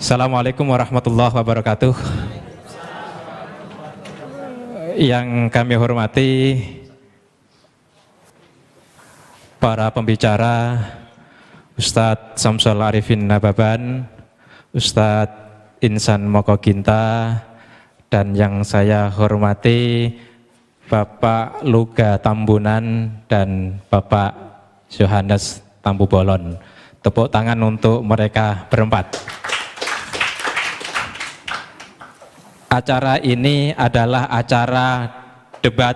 Assalamualaikum warahmatullahi wabarakatuh. Yang kami hormati para pembicara, Ustadz Samsul Arifin Nababan, Ustadz Insan Moko Ginta, dan yang saya hormati Bapak Luga Tambunan dan Bapak Yohanes Tambubolon. Tepuk tangan untuk mereka berempat. Acara ini adalah acara debat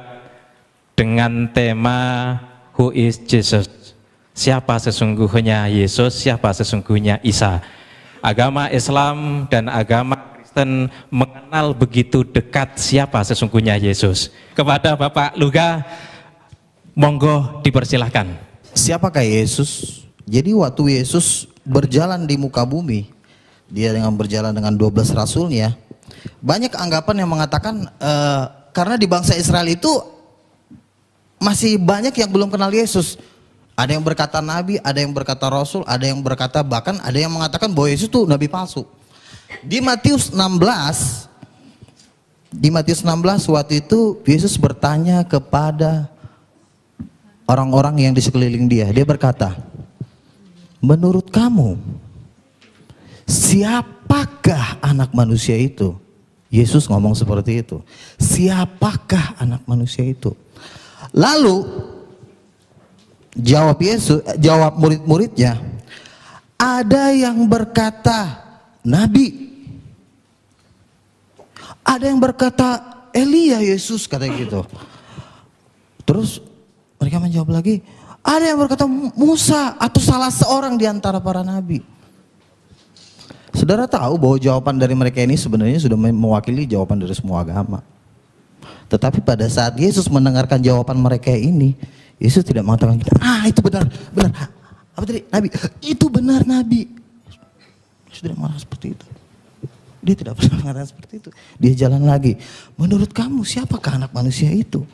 dengan tema Who is Jesus? Siapa sesungguhnya Yesus, siapa sesungguhnya Isa? Agama Islam dan agama Kristen mengenal begitu dekat siapa sesungguhnya Yesus. Kepada Bapak Luga, monggo dipersilahkan. Siapakah Yesus? Jadi waktu Yesus berjalan di muka bumi, dia dengan berjalan dengan 12 rasulnya, banyak anggapan yang mengatakan karena di bangsa Israel itu masih banyak yang belum kenal Yesus. Ada yang berkata nabi, ada yang berkata rasul, ada yang berkata bahkan ada yang mengatakan bahwa Yesus itu nabi palsu. Di Matius 16 waktu itu Yesus bertanya kepada orang-orang yang di sekeliling dia. Dia berkata, menurut kamu siapakah anak manusia itu? Yesus ngomong seperti itu. Siapakah anak manusia itu? Lalu jawab murid-muridnya, ada yang berkata nabi, ada yang berkata Elia, Yesus kata gitu. Terus mereka menjawab lagi, ada yang berkata Musa atau salah seorang di antara para nabi. Saudara tahu bahwa jawaban dari mereka ini sebenarnya sudah mewakili jawaban dari semua agama. Tetapi pada saat Yesus mendengarkan jawaban mereka ini, Yesus tidak mengatakan, itu benar. Apa tadi? Nabi. Itu benar nabi. Yesus tidak marah seperti itu. Dia tidak pernah mengatakan seperti itu. Dia jalan lagi. Menurut kamu siapakah anak manusia itu?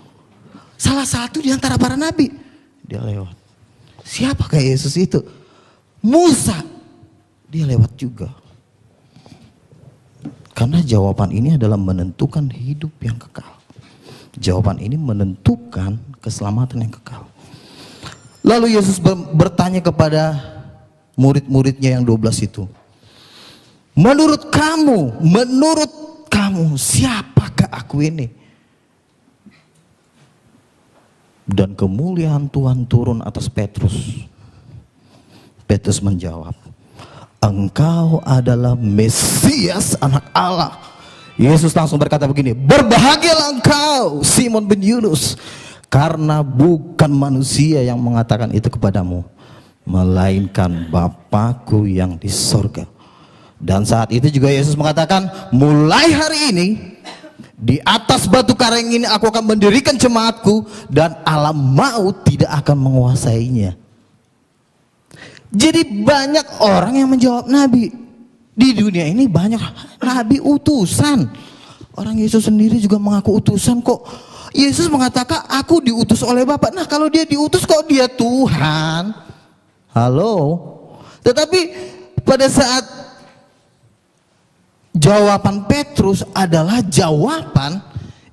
Salah satu di antara para nabi. Dia lewat. Siapakah Yesus itu? Musa. Dia lewat juga. Karena jawaban ini adalah menentukan hidup yang kekal. Jawaban ini menentukan keselamatan yang kekal. Lalu Yesus bertanya kepada murid-muridnya yang 12 itu. Menurut kamu siapakah aku ini? Dan kemuliaan Tuhan turun atas Petrus. Petrus menjawab, engkau adalah Mesias anak Allah. Yesus langsung berkata begini, berbahagialah engkau Simon bin Yunus, karena bukan manusia yang mengatakan itu kepadamu, melainkan Bapakku yang di sorga. Dan saat itu juga Yesus mengatakan, mulai hari ini di atas batu karang ini aku akan mendirikan jemaatku, dan alam maut tidak akan menguasainya. Jadi banyak orang yang menjawab nabi. Di dunia ini banyak nabi utusan. Orang Yesus sendiri juga mengaku utusan kok. Yesus mengatakan aku diutus oleh Bapa. Nah kalau dia diutus kok dia Tuhan? Halo. Tetapi pada saat jawaban Petrus adalah jawaban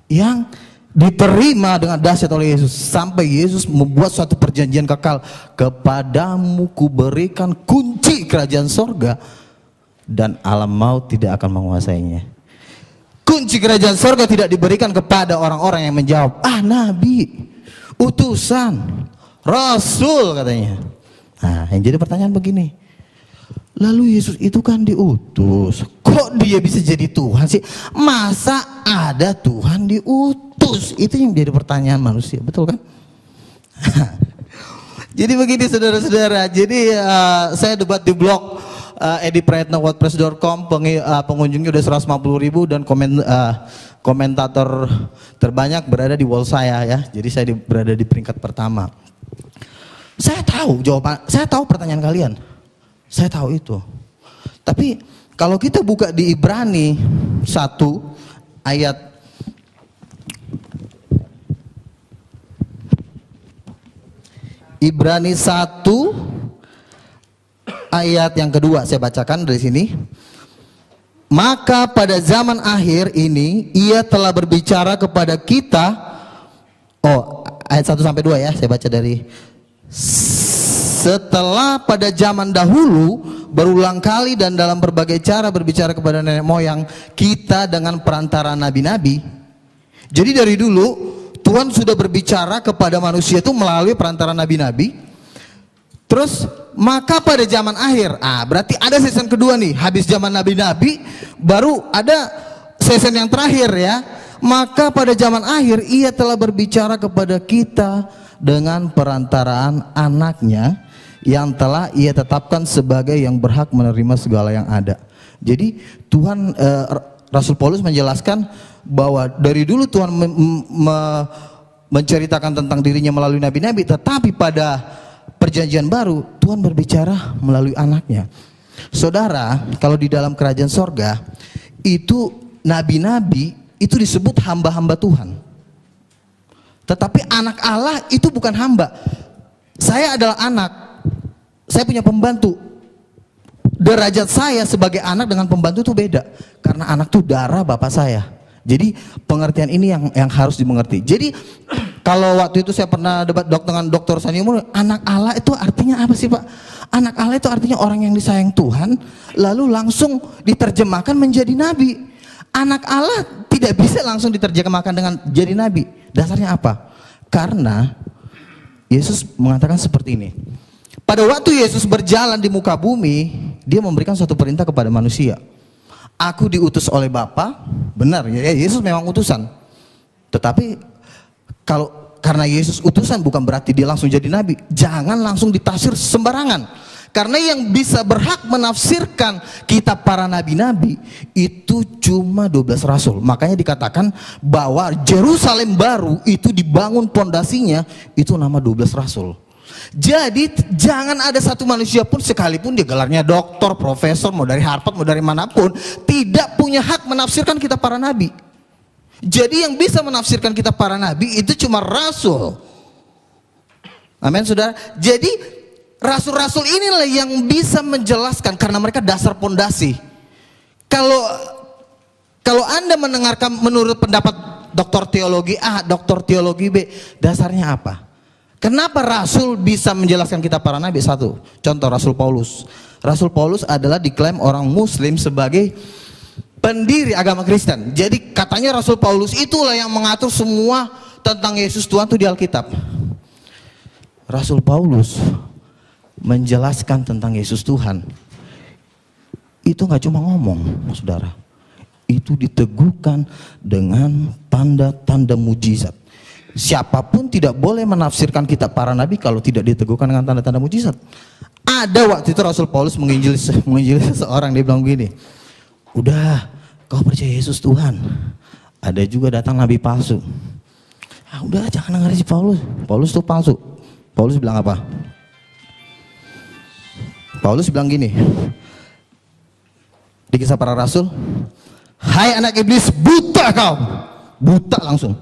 yang diterima dengan dahsyat oleh Yesus, sampai Yesus membuat suatu perjanjian kekal, kepadamu kuberikan kunci kerajaan sorga dan alam maut tidak akan menguasainya. Kunci kerajaan sorga tidak diberikan kepada orang-orang yang menjawab nabi, utusan, rasul katanya. Nah yang jadi pertanyaan begini, lalu Yesus itu kan diutus, kok dia bisa jadi Tuhan sih? Masa ada Tuhan diutus? Itu yang menjadi pertanyaan manusia, betul kan? Jadi begini saudara-saudara, jadi saya debat di blog ediprayetnawordpress.com, pengunjungnya udah 150.000 dan komentator terbanyak berada di wall saya ya. Jadi saya berada di peringkat pertama. Saya tahu jawaban, saya tahu pertanyaan kalian. Saya tahu itu. Tapi kalau kita buka di Ibrani 1 ayat Ibrani 1 ayat yang kedua, saya bacakan dari sini. Maka pada zaman akhir ini ia telah berbicara kepada kita. Oh, ayat 1 sampai 2 ya, saya baca dari. Setelah pada zaman dahulu berulang kali dan dalam berbagai cara berbicara kepada nenek moyang kita dengan perantara nabi-nabi. Jadi dari dulu Tuhan sudah berbicara kepada manusia itu melalui perantara nabi-nabi. Terus maka pada zaman akhir, berarti ada season kedua nih, habis zaman nabi-nabi baru ada season yang terakhir ya. Maka pada zaman akhir ia telah berbicara kepada kita dengan perantaraan anaknya yang telah ia tetapkan sebagai yang berhak menerima segala yang ada. Jadi Tuhan, Rasul Paulus menjelaskan bahwa dari dulu Tuhan menceritakan tentang dirinya melalui nabi-nabi, tetapi pada perjanjian baru Tuhan berbicara melalui anaknya. Saudara, kalau di dalam kerajaan sorga itu nabi-nabi itu disebut hamba-hamba Tuhan. Tetapi anak Allah itu bukan hamba. Saya adalah anak, saya punya pembantu. Derajat saya sebagai anak dengan pembantu itu beda, karena anak itu darah bapak saya. Jadi pengertian ini yang harus dimengerti. Jadi kalau waktu itu saya pernah debat dengan Dr. Saniumur, anak Allah itu artinya apa sih Pak? Anak Allah itu artinya orang yang disayang Tuhan, lalu langsung diterjemahkan menjadi nabi. Anak Allah tidak bisa langsung diterjemahkan dengan jadi nabi. Dasarnya apa? Karena Yesus mengatakan seperti ini. Pada waktu Yesus berjalan di muka bumi, dia memberikan suatu perintah kepada manusia. Aku diutus oleh Bapa, benar ya, Yesus memang utusan. Tetapi karena Yesus utusan bukan berarti dia langsung jadi nabi. Jangan langsung ditafsir sembarangan. Karena yang bisa berhak menafsirkan kitab para nabi-nabi itu cuma 12 rasul. Makanya dikatakan bahwa Yerusalem baru itu dibangun pondasinya itu nama 12 rasul. Jadi jangan ada satu manusia pun sekalipun dia gelarnya doktor, profesor, mau dari Harvard, mau dari manapun, tidak punya hak menafsirkan kitab para nabi. Jadi yang bisa menafsirkan kitab para nabi itu cuma rasul. Amin saudara. Jadi rasul-rasul inilah yang bisa menjelaskan karena mereka dasar pondasi. Kalau Anda mendengarkan menurut pendapat doktor teologi A, doktor teologi B, dasarnya apa? Kenapa Rasul bisa menjelaskan kitab para nabi? Satu, contoh Rasul Paulus. Rasul Paulus adalah diklaim orang Muslim sebagai pendiri agama Kristen. Jadi katanya Rasul Paulus itulah yang mengatur semua tentang Yesus Tuhan itu di Alkitab. Rasul Paulus menjelaskan tentang Yesus Tuhan. Itu nggak cuma ngomong, saudara. Itu diteguhkan dengan tanda-tanda mujizat. Siapapun tidak boleh menafsirkan kitab para nabi kalau tidak diteguhkan dengan tanda-tanda mujizat. Ada waktu itu Rasul Paulus menginjili seseorang, dia bilang begini, udah kau percaya Yesus Tuhan. Ada juga datang nabi palsu. Udah jangan dengar si Paulus. Paulus itu palsu. Paulus bilang apa? Paulus bilang gini di Kisah Para Rasul, hai anak iblis, buta kau. Buta langsung.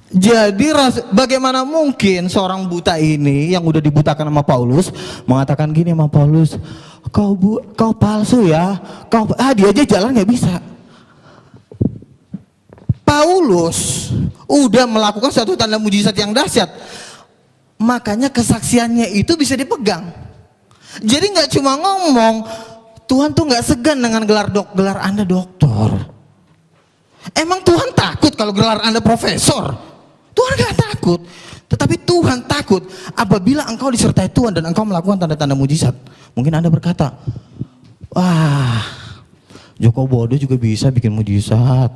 Jadi bagaimana mungkin seorang buta ini yang udah dibutakan sama Paulus mengatakan gini sama Paulus, kau palsu ya, dia aja jalan nggak bisa. Paulus udah melakukan suatu tanda mujizat yang dahsyat, makanya kesaksiannya itu bisa dipegang. Jadi nggak cuma ngomong, Tuhan tuh nggak segan dengan gelar Anda doktor. Emang Tuhan takut kalau gelar Anda profesor? Tuhan gak takut, tetapi Tuhan takut apabila engkau disertai Tuhan dan engkau melakukan tanda-tanda mujizat. Mungkin Anda berkata, wah, Joko Bodo juga bisa bikin mujizat.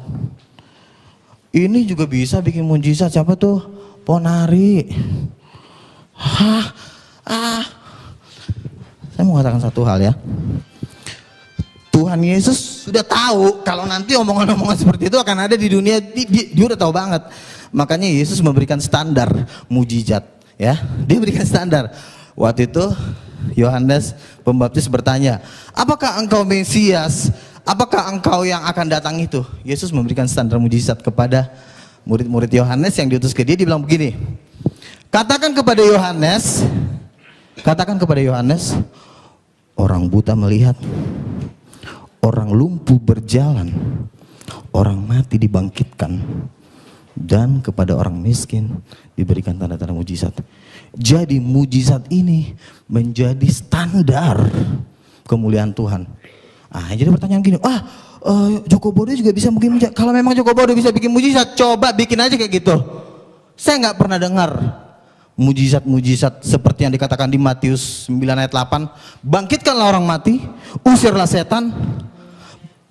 Ini juga bisa bikin mujizat, siapa tuh? Ponari. Saya mau katakan satu hal ya. Tuhan Yesus sudah tahu kalau nanti omongan-omongan seperti itu akan ada di dunia, dia udah tahu banget. Makanya Yesus memberikan standar mujizat, ya. Dia berikan standar. Waktu itu Yohanes Pembaptis bertanya, apakah engkau Mesias? Apakah engkau yang akan datang itu? Yesus memberikan standar mujizat kepada murid-murid Yohanes yang diutus ke dia. Dia bilang begini, katakan kepada Yohanes, orang buta melihat, orang lumpuh berjalan, orang mati dibangkitkan, dan kepada orang miskin diberikan tanda-tanda mujizat. Jadi mujizat ini menjadi standar kemuliaan Tuhan. Jadi pertanyaan gini, Joko Bodo juga bisa bikin mujizat. Kalau memang Joko Bodo bisa bikin mujizat, coba bikin aja kayak gitu. Saya nggak pernah dengar mujizat-mujizat seperti yang dikatakan di Matius 9 ayat 8. Bangkitkanlah orang mati, usirlah setan,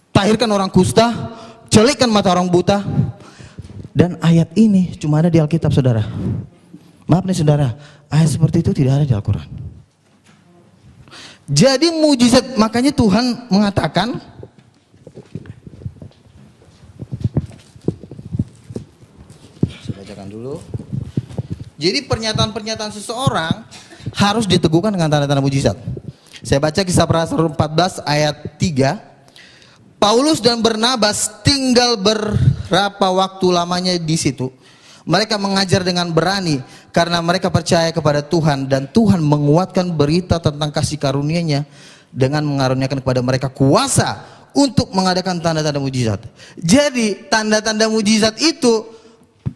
tahirkan orang kusta, celikkan mata orang buta. Dan ayat ini cuma ada di Alkitab, saudara. Maaf nih saudara, ayat seperti itu tidak ada di Al-Quran. Jadi mujizat, makanya Tuhan mengatakan, saya bacakan dulu. Jadi pernyataan-pernyataan seseorang harus diteguhkan dengan tanda-tanda mujizat. Saya baca Kisah Para Rasul 14 ayat 3. Paulus dan Barnabas tinggal berapa waktu lamanya di situ. Mereka mengajar dengan berani karena mereka percaya kepada Tuhan, dan Tuhan menguatkan berita tentang kasih karunia-Nya dengan mengaruniakan kepada mereka kuasa untuk mengadakan tanda-tanda mujizat. Jadi tanda-tanda mujizat itu,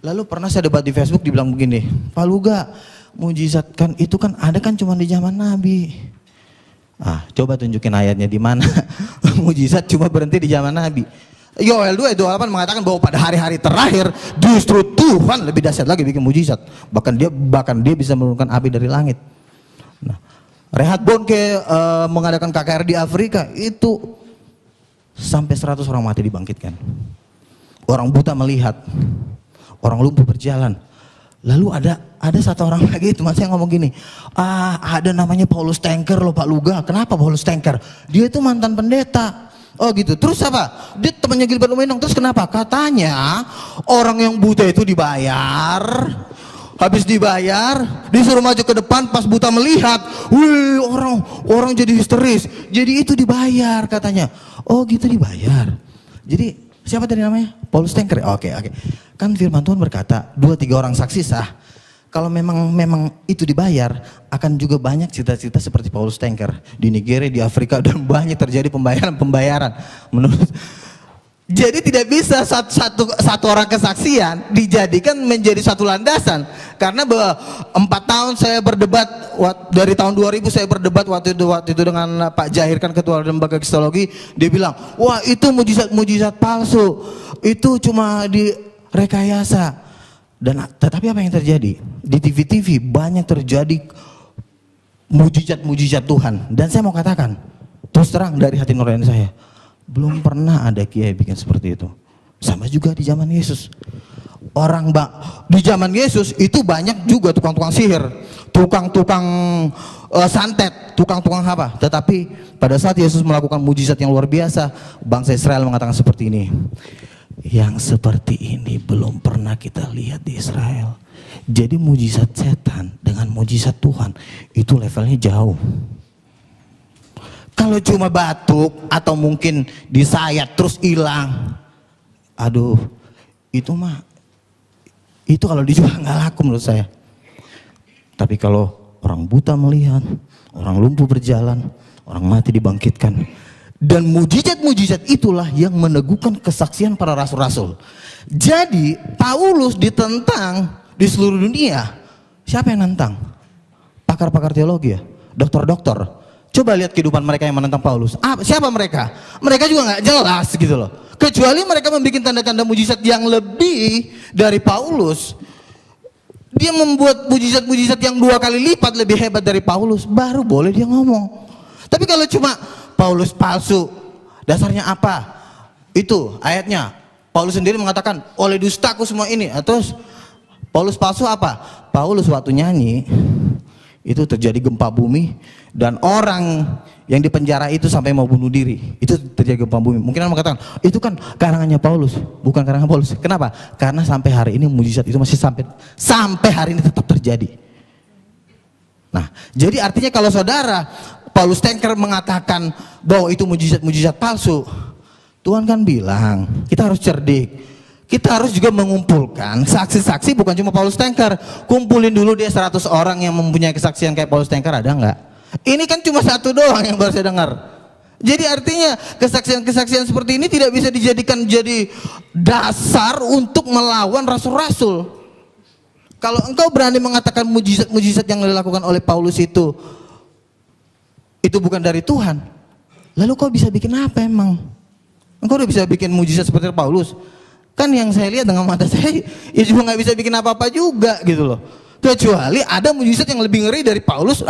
lalu pernah saya debat di Facebook, dibilang begini, Pak Luga, mujizat kan itu kan ada kan cuma di zaman Nabi. Coba tunjukin ayatnya di mana mujizat cuma berhenti di zaman Nabi. Yoel 2 ayat 28 mengatakan bahwa pada hari-hari terakhir justru Tuhan lebih dahsyat lagi bikin mujizat. Bahkan dia bisa menurunkan api dari langit. Reinhard Bonnke mengadakan KKR di Afrika, itu sampai 100 orang mati dibangkitkan. Orang buta melihat, orang lumpuh berjalan. Lalu ada satu orang lagi, teman saya ngomong gini, ada namanya Paulus Tanker loh Pak Luga. Kenapa Paulus Tanker? Dia itu mantan pendeta. Oh gitu, terus apa? Dia temannya Gilbert Lumenong, terus kenapa? Katanya orang yang buta itu dibayar, habis dibayar disuruh maju ke depan, pas buta melihat, wih orang jadi histeris, jadi itu dibayar katanya. Oh gitu, dibayar. Jadi siapa tadi namanya? Paulus Tanker. Oke. Kan firman Tuhan berkata, 2-3 orang saksi sah. Kalau memang itu dibayar, akan juga banyak cerita-cerita seperti Paulus Tanker di Nigeria, di Afrika, dan banyak terjadi pembayaran. Jadi tidak bisa satu orang kesaksian dijadikan menjadi satu landasan. Karena 4 tahun saya berdebat, dari tahun 2000 saya berdebat waktu itu dengan Pak Jahir, kan ketua lembaga kristologi. Dia bilang, wah itu mujizat palsu, itu cuma direkayasa. Tetapi apa yang terjadi? Di TV-TV banyak terjadi mujizat Tuhan. Dan saya mau katakan, terus terang dari hati nurani saya, belum pernah ada kiai bikin seperti itu. Sama juga di zaman Yesus. Di zaman Yesus itu banyak juga tukang-tukang sihir, tukang-tukang santet, tukang-tukang apa. Tetapi pada saat Yesus melakukan mujizat yang luar biasa, bangsa Israel mengatakan seperti ini, yang seperti ini belum pernah kita lihat di Israel. Jadi mujizat setan dengan mujizat Tuhan itu levelnya jauh. Kalau cuma batuk atau mungkin disayat terus hilang, itu kalau dijual nggak laku menurut saya. Tapi kalau orang buta melihat, orang lumpuh berjalan, orang mati dibangkitkan, dan mujizat-mujizat itulah yang meneguhkan kesaksian para rasul-rasul. Jadi Paulus ditentang di seluruh dunia. Siapa yang nantang? Pakar-pakar teologi ya, dokter-dokter. Coba lihat kehidupan mereka yang menentang Paulus. Siapa mereka? Mereka juga nggak jelas gitu loh. Kecuali mereka membuat tanda-tanda mujizat yang lebih dari Paulus. Dia membuat mujizat-mujizat yang 2 kali lipat lebih hebat dari Paulus, baru boleh dia ngomong. Tapi kalau cuma Paulus palsu, dasarnya apa? Itu ayatnya. Paulus sendiri mengatakan, oleh dustaku semua ini. Terus Paulus palsu apa? Paulus waktu nyanyi itu terjadi gempa bumi, dan orang yang dipenjara itu sampai mau bunuh diri. Itu terjadi gempa bumi. Mungkin orang mengatakan, itu kan karangannya Paulus, bukan karangan Paulus. Kenapa? Karena sampai hari ini mujizat itu masih sampai hari ini tetap terjadi. Nah, jadi artinya kalau saudara Paulus Tanker mengatakan bahwa itu mujizat palsu, Tuhan kan bilang kita harus cerdik. Kita harus juga mengumpulkan saksi-saksi, bukan cuma Paulus Tanker. Kumpulin dulu dia 100 orang yang mempunyai kesaksian kayak Paulus Tanker, ada nggak? Ini kan cuma 1 doang yang baru saya dengar. Jadi artinya kesaksian-kesaksian seperti ini tidak bisa dijadikan jadi dasar untuk melawan rasul-rasul. Kalau engkau berani mengatakan mujizat-mujizat yang dilakukan oleh Paulus itu bukan dari Tuhan, lalu kau bisa bikin apa emang? Engkau udah bisa bikin mujizat seperti Paulus? Kan yang saya lihat dengan mata saya, ya juga nggak bisa bikin apa-apa juga gitu loh. Kecuali ada mujizat yang lebih ngeri dari Paulus,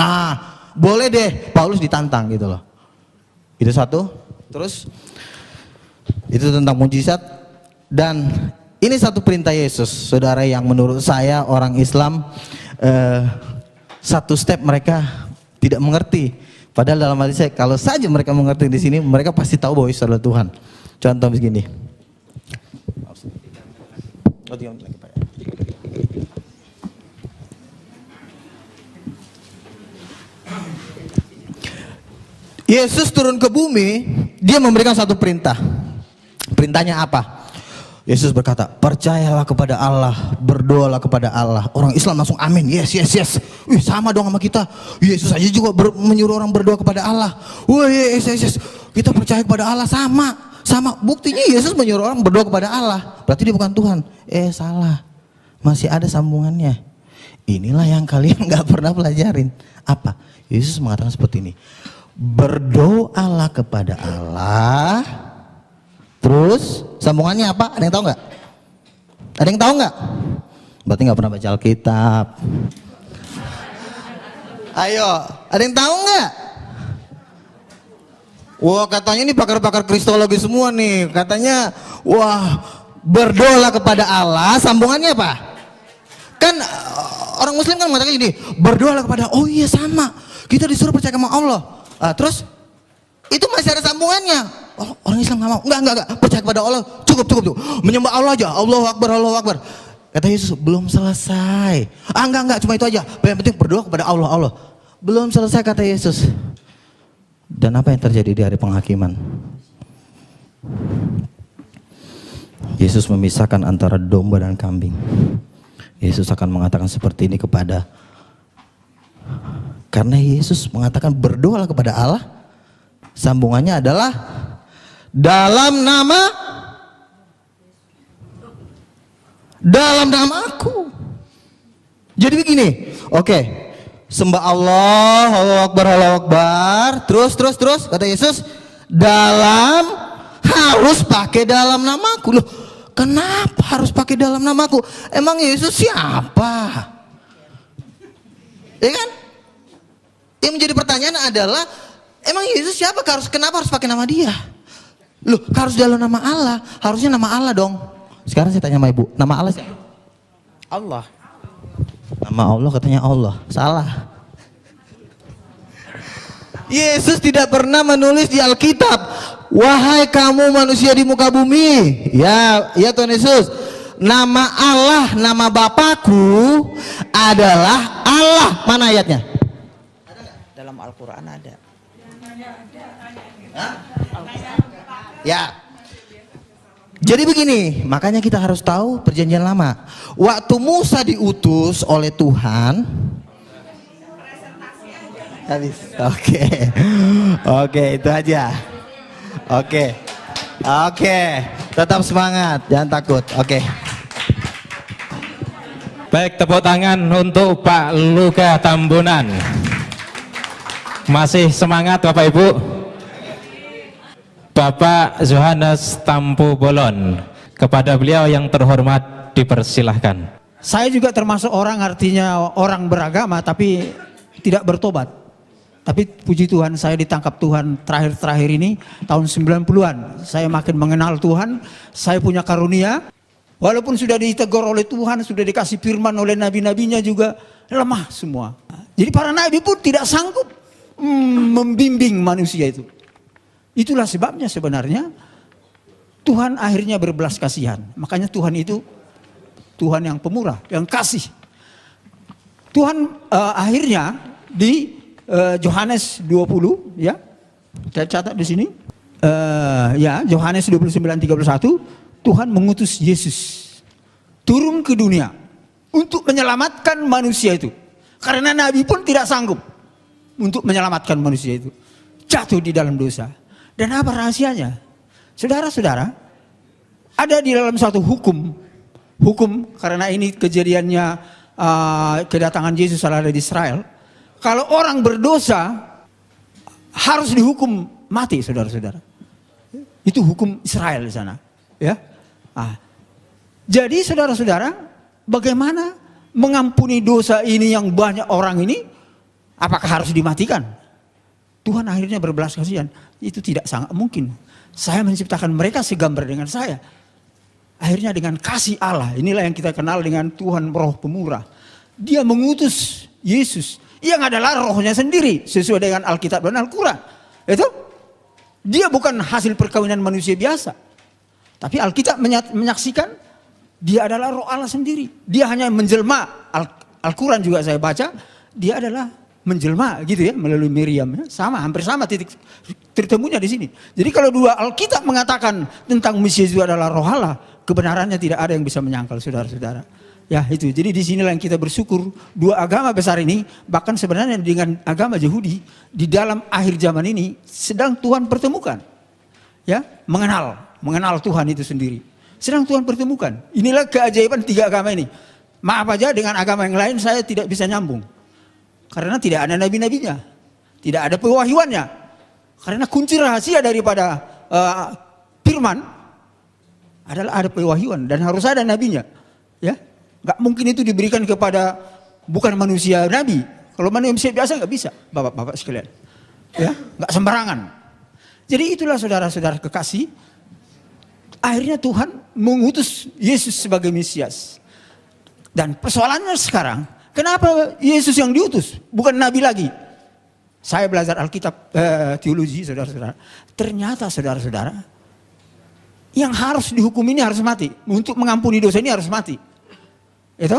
boleh deh Paulus ditantang gitu loh. Itu satu. Terus itu tentang mujizat. Dan ini satu perintah Yesus, saudara, yang menurut saya orang Islam satu step mereka tidak mengerti. Padahal dalam hati saya, kalau saja mereka mengerti di sini, mereka pasti tahu bahwa Yesus adalah Tuhan. Contoh begini. Yesus turun ke bumi, dia memberikan satu perintah. Perintahnya apa? Yesus berkata, percayalah kepada Allah, berdoalah kepada Allah. Orang Islam langsung amin, yes. Wih, sama dong sama kita. Yesus aja juga menyuruh orang berdoa kepada Allah. Wih, yes. Kita percaya kepada Allah, sama. Buktinya Yesus menyuruh orang berdoa kepada Allah. Berarti dia bukan Tuhan. Salah. Masih ada sambungannya. Inilah yang kalian gak pernah pelajarin. Apa? Yesus mengatakan seperti ini. Berdoalah kepada Allah. Terus sambungannya apa? Ada yang tahu nggak? Ada yang tahu nggak? Berarti nggak pernah baca Alkitab. Ayo, ada yang tahu nggak? Wah, katanya ini pakar-pakar kristologi semua nih. Katanya, wah, berdoalah kepada Allah. Sambungannya apa? Kan orang Muslim kan mengatakan gini, berdoalah kepada. Oh iya, sama. Kita disuruh percaya sama Allah. Terus itu masih ada sambungannya. Oh, orang Islam nggak mau. Enggak. Percaya kepada Allah. Cukup. Menyembah Allah aja. Allahu Akbar. Kata Yesus, belum selesai. Enggak. Cuma itu aja. Yang penting berdoa kepada Allah. Belum selesai, kata Yesus. Dan apa yang terjadi di hari penghakiman? Yesus memisahkan antara domba dan kambing. Yesus akan mengatakan seperti ini kepada. Karena Yesus mengatakan berdoalah kepada Allah. Sambungannya adalah dalam namaku. Jadi begini, oke. Sembah Allah, Allahu Akbar. Terus kata Yesus, harus pakai dalam namaku. Loh, kenapa harus pakai dalam namaku? Emang Yesus siapa? Ya kan? Yang menjadi pertanyaan adalah, emang Yesus siapa? Kenapa harus pakai nama dia? Loh, harus dalam nama Allah. Harusnya nama Allah dong. Sekarang saya tanya sama ibu, nama Allah siapa? Allah. Nama Allah katanya Allah. Salah. Yesus tidak pernah menulis di Alkitab, wahai kamu manusia di muka bumi. Ya Tuhan Yesus. Nama Allah, nama Bapakku adalah Allah. Mana ayatnya? Dalam Al-Quran ada. Ya. Jadi begini, makanya kita harus tahu perjanjian lama. Waktu Musa diutus oleh Tuhan, habis. Oke, itu aja. Oke. Tetap semangat, jangan takut. Oke. Baik, tepuk tangan untuk Pak Luka Tambunan. Masih semangat Bapak Ibu? Bapak Yohanes Tampu Bolon, kepada beliau yang terhormat dipersilahkan. Saya juga termasuk orang, artinya orang beragama tapi tidak bertobat. Tapi puji Tuhan, saya ditangkap Tuhan terakhir-terakhir ini tahun 90-an. Saya makin mengenal Tuhan, saya punya karunia. Walaupun sudah ditegur oleh Tuhan, sudah dikasih firman oleh nabi-nabinya juga lemah semua. Jadi para nabi pun tidak sanggup membimbing manusia itu. Itulah sebabnya sebenarnya Tuhan akhirnya berbelas kasihan. Makanya Tuhan itu Tuhan yang pemurah, yang kasih. Tuhan akhirnya di Yohanes 20, ya, saya catat di sini. Ya, Yohanes 29:31, Tuhan mengutus Yesus turun ke dunia untuk menyelamatkan manusia itu. Karena nabi pun tidak sanggup untuk menyelamatkan manusia itu. Jatuh di dalam dosa. Dan apa rahasianya? Saudara-saudara, ada di dalam satu hukum karena ini kejadiannya kedatangan Yesus ada di Israel. Kalau orang berdosa harus dihukum mati, saudara-saudara. Itu hukum Israel di sana, ya. Jadi saudara-saudara, bagaimana mengampuni dosa ini yang banyak orang ini? Apakah harus dimatikan? Tuhan akhirnya berbelas kasihan. Itu tidak sangat mungkin. Saya menciptakan mereka segambar dengan saya. Akhirnya dengan kasih Allah, inilah yang kita kenal dengan Tuhan Roh Pemurah. Dia mengutus Yesus yang adalah rohnya sendiri sesuai dengan Alkitab dan Al-Quran. Itu dia bukan hasil perkawinan manusia biasa. Tapi Alkitab menyaksikan dia adalah roh Allah sendiri. Dia hanya menjelma. Al-Quran juga saya baca, dia adalah menjelma gitu ya melalui Miriam. Sama, hampir sama titik tertemunya di sini. Jadi kalau dua Alkitab mengatakan tentang Mesias itu adalah roh Allah, kebenarannya tidak ada yang bisa menyangkal, saudara-saudara. Ya itu, jadi di sinilah yang kita bersyukur dua agama besar ini, bahkan sebenarnya dengan agama Yahudi di dalam akhir zaman ini sedang Tuhan pertemukan. Ya, mengenal Tuhan itu sendiri. Sedang Tuhan pertemukan. Inilah keajaiban tiga agama ini. Maaf aja dengan agama yang lain saya tidak bisa nyambung. Karena tidak ada nabi-nabinya. Tidak ada pewahyuannya. Karena kunci rahasia daripada firman adalah ada pewahyuan dan harus ada nabinya. Ya, nggak mungkin itu diberikan kepada bukan manusia nabi. Kalau manusia biasa nggak bisa, bapak-bapak sekalian. Ya, nggak sembarangan. Jadi itulah saudara-saudara kekasih. Akhirnya Tuhan mengutus Yesus sebagai Mesias. Dan persoalannya sekarang, kenapa Yesus yang diutus, bukan nabi lagi? Saya belajar Alkitab teologi, saudara-saudara. Ternyata saudara-saudara, yang harus dihukum ini harus mati. Untuk mengampuni dosa ini harus mati. Itu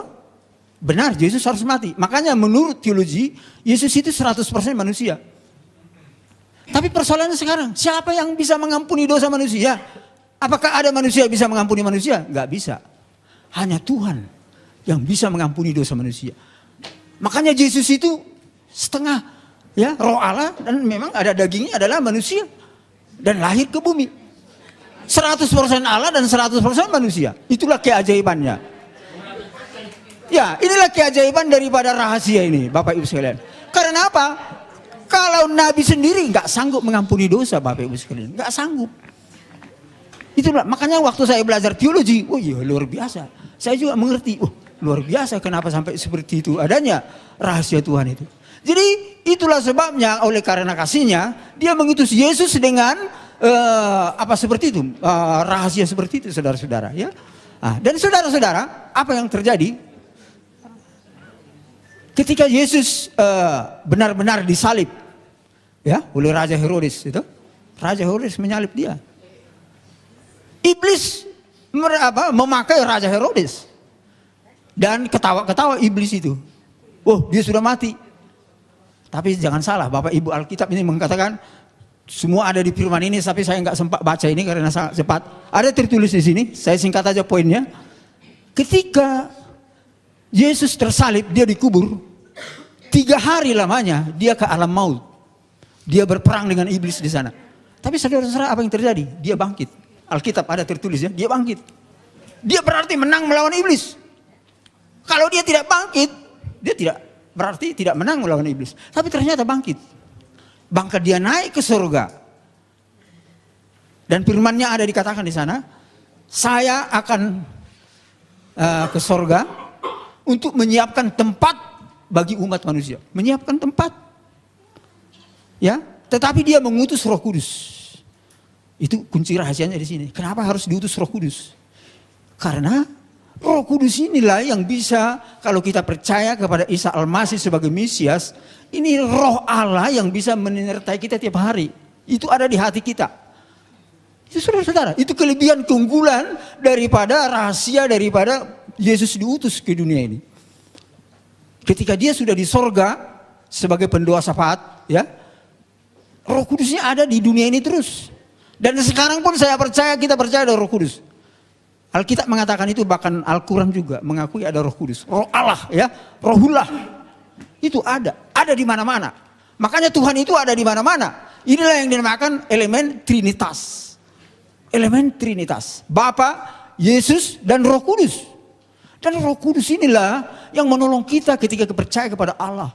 benar, Yesus harus mati. Makanya menurut teologi, Yesus itu 100% manusia. Tapi persoalannya sekarang, siapa yang bisa mengampuni dosa manusia? Apakah ada manusia yang bisa mengampuni manusia? Enggak bisa. Hanya Tuhan yang bisa mengampuni dosa manusia. Makanya Yesus itu setengah ya roh Allah dan memang ada dagingnya adalah manusia dan lahir ke bumi. 100% Allah dan 100% manusia. Itulah keajaibannya. Ya, inilah keajaiban daripada rahasia ini, Bapak Ibu sekalian. Karena apa? Kalau Nabi sendiri nggak sanggup mengampuni dosa, Bapak Ibu sekalian, nggak sanggup. Itulah makanya waktu saya belajar teologi, oh iya luar biasa. Saya juga mengerti, oh luar biasa kenapa sampai seperti itu adanya rahasia Tuhan itu. Jadi itulah sebabnya oleh karena kasihnya dia mengutus Yesus dengan seperti itu, rahasia seperti itu, saudara-saudara. Ya, dan saudara-saudara, apa yang terjadi ketika Yesus benar-benar disalib, ya, oleh Raja Herodes itu, Raja Herodes menyalib dia. Iblis memakai Raja Herodes dan ketawa-ketawa iblis itu. Oh, dia sudah mati. Tapi jangan salah, Bapak Ibu Alkitab ini mengatakan semua ada di firman ini, tapi saya nggak sempat baca ini karena sangat cepat. Ada tertulis di sini, saya singkat aja poinnya. Ketika Yesus tersalib, dia dikubur. 3 hari lamanya dia ke alam maut. Dia berperang dengan iblis di sana. Tapi saudara-saudara, apa yang terjadi? Dia bangkit. Alkitab ada tertulis ya, dia bangkit. Dia berarti menang melawan iblis. Kalau dia tidak bangkit, dia berarti tidak menang melawan iblis. Tapi ternyata bangkit. Bahkan dia naik ke surga. Dan firman-Nya ada dikatakan di sana, saya akan ke surga untuk menyiapkan tempat bagi umat manusia. Menyiapkan tempat. Ya, tetapi dia mengutus Roh Kudus. Itu kunci rahasianya di sini. Kenapa harus diutus Roh Kudus? Karena Roh Kudus inilah yang bisa, kalau kita percaya kepada Isa Al-Masih sebagai Mesias, ini Roh Allah yang bisa menyertai kita tiap hari. Itu ada di hati kita. Itu saudara-saudara, itu kelebihan keunggulan daripada rahasia daripada Yesus diutus ke dunia ini. Ketika dia sudah di sorga sebagai pendoa syafaat, ya, Roh Kudusnya ada di dunia ini terus. Dan sekarang pun saya percaya, kita percaya ada Roh Kudus. Alkitab mengatakan itu, bahkan Al-Quran juga mengakui ada Roh Kudus. Roh Allah, ya, Rohullah. Itu ada di mana-mana. Makanya Tuhan itu ada di mana-mana. inilah yang dinamakan elemen Trinitas. Elemen Trinitas. Bapa, Yesus, dan Roh Kudus. Dan Roh Kudus inilah yang menolong kita ketika percaya kepada Allah.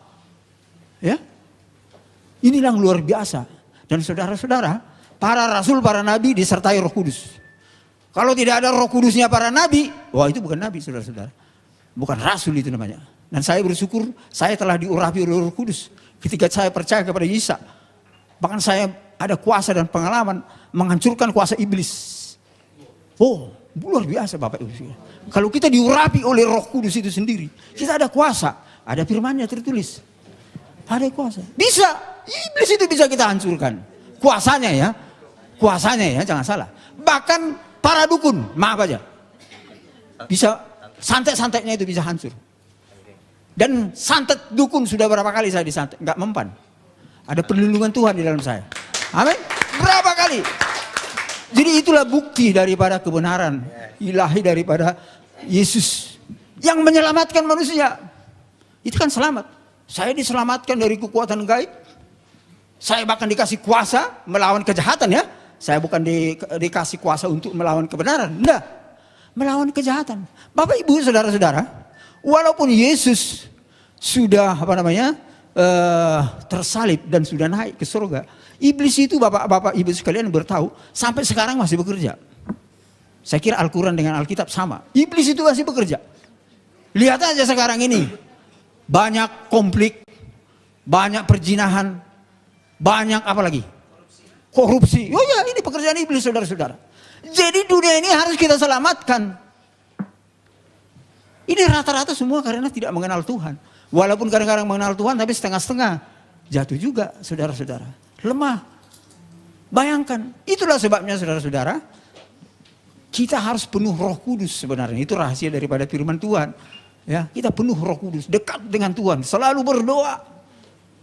Ya, inilah yang luar biasa. Dan saudara-saudara, para rasul, para nabi disertai Roh Kudus. Kalau tidak ada Roh Kudusnya para nabi, wah itu bukan nabi, saudara-saudara. Bukan rasul itu namanya. Dan saya bersyukur saya telah diurapi oleh Roh Kudus ketika saya percaya kepada Isa. Bahkan saya ada kuasa dan pengalaman menghancurkan kuasa iblis. Oh, luar biasa Bapak Ibu. Kalau kita diurapi oleh Roh Kudus itu sendiri, kita ada kuasa, ada firman-Nya tertulis. Ada kuasa. Bisa, iblis itu bisa kita hancurkan. Kuasanya ya, jangan salah. Bahkan para dukun, maaf aja. Bisa santet-santetnya itu bisa hancur. Dan santet dukun sudah berapa kali saya disantet, enggak mempan. Ada perlindungan Tuhan di dalam saya. Amin. Berapa kali? Jadi itulah bukti daripada kebenaran ilahi daripada Yesus yang menyelamatkan manusia. Itu kan selamat. Saya diselamatkan dari kekuatan gaib. Saya bahkan dikasih kuasa melawan kejahatan ya. Saya bukan dikasih kuasa untuk melawan kebenaran. Enggak. Melawan kejahatan. Bapak Ibu saudara-saudara, walaupun Yesus sudah tersalib dan sudah naik ke surga, iblis itu Bapak Ibu sekalian bertahu sampai sekarang masih bekerja. Saya kira Al-Quran dengan Alkitab sama. Iblis itu masih bekerja. Lihat aja sekarang ini. Banyak konflik, banyak perzinahan, banyak apa lagi? Korupsi. Oh ya, ini pekerjaan iblis saudara-saudara. Jadi dunia ini harus kita selamatkan. Ini rata-rata semua karena tidak mengenal Tuhan. Walaupun kadang-kadang mengenal Tuhan tapi setengah-setengah. Jatuh juga saudara-saudara. Lemah. Bayangkan. Itulah sebabnya saudara-saudara. Kita harus penuh Roh Kudus sebenarnya. Itu rahasia daripada firman Tuhan. Ya, kita penuh Roh Kudus. Dekat dengan Tuhan. Selalu berdoa.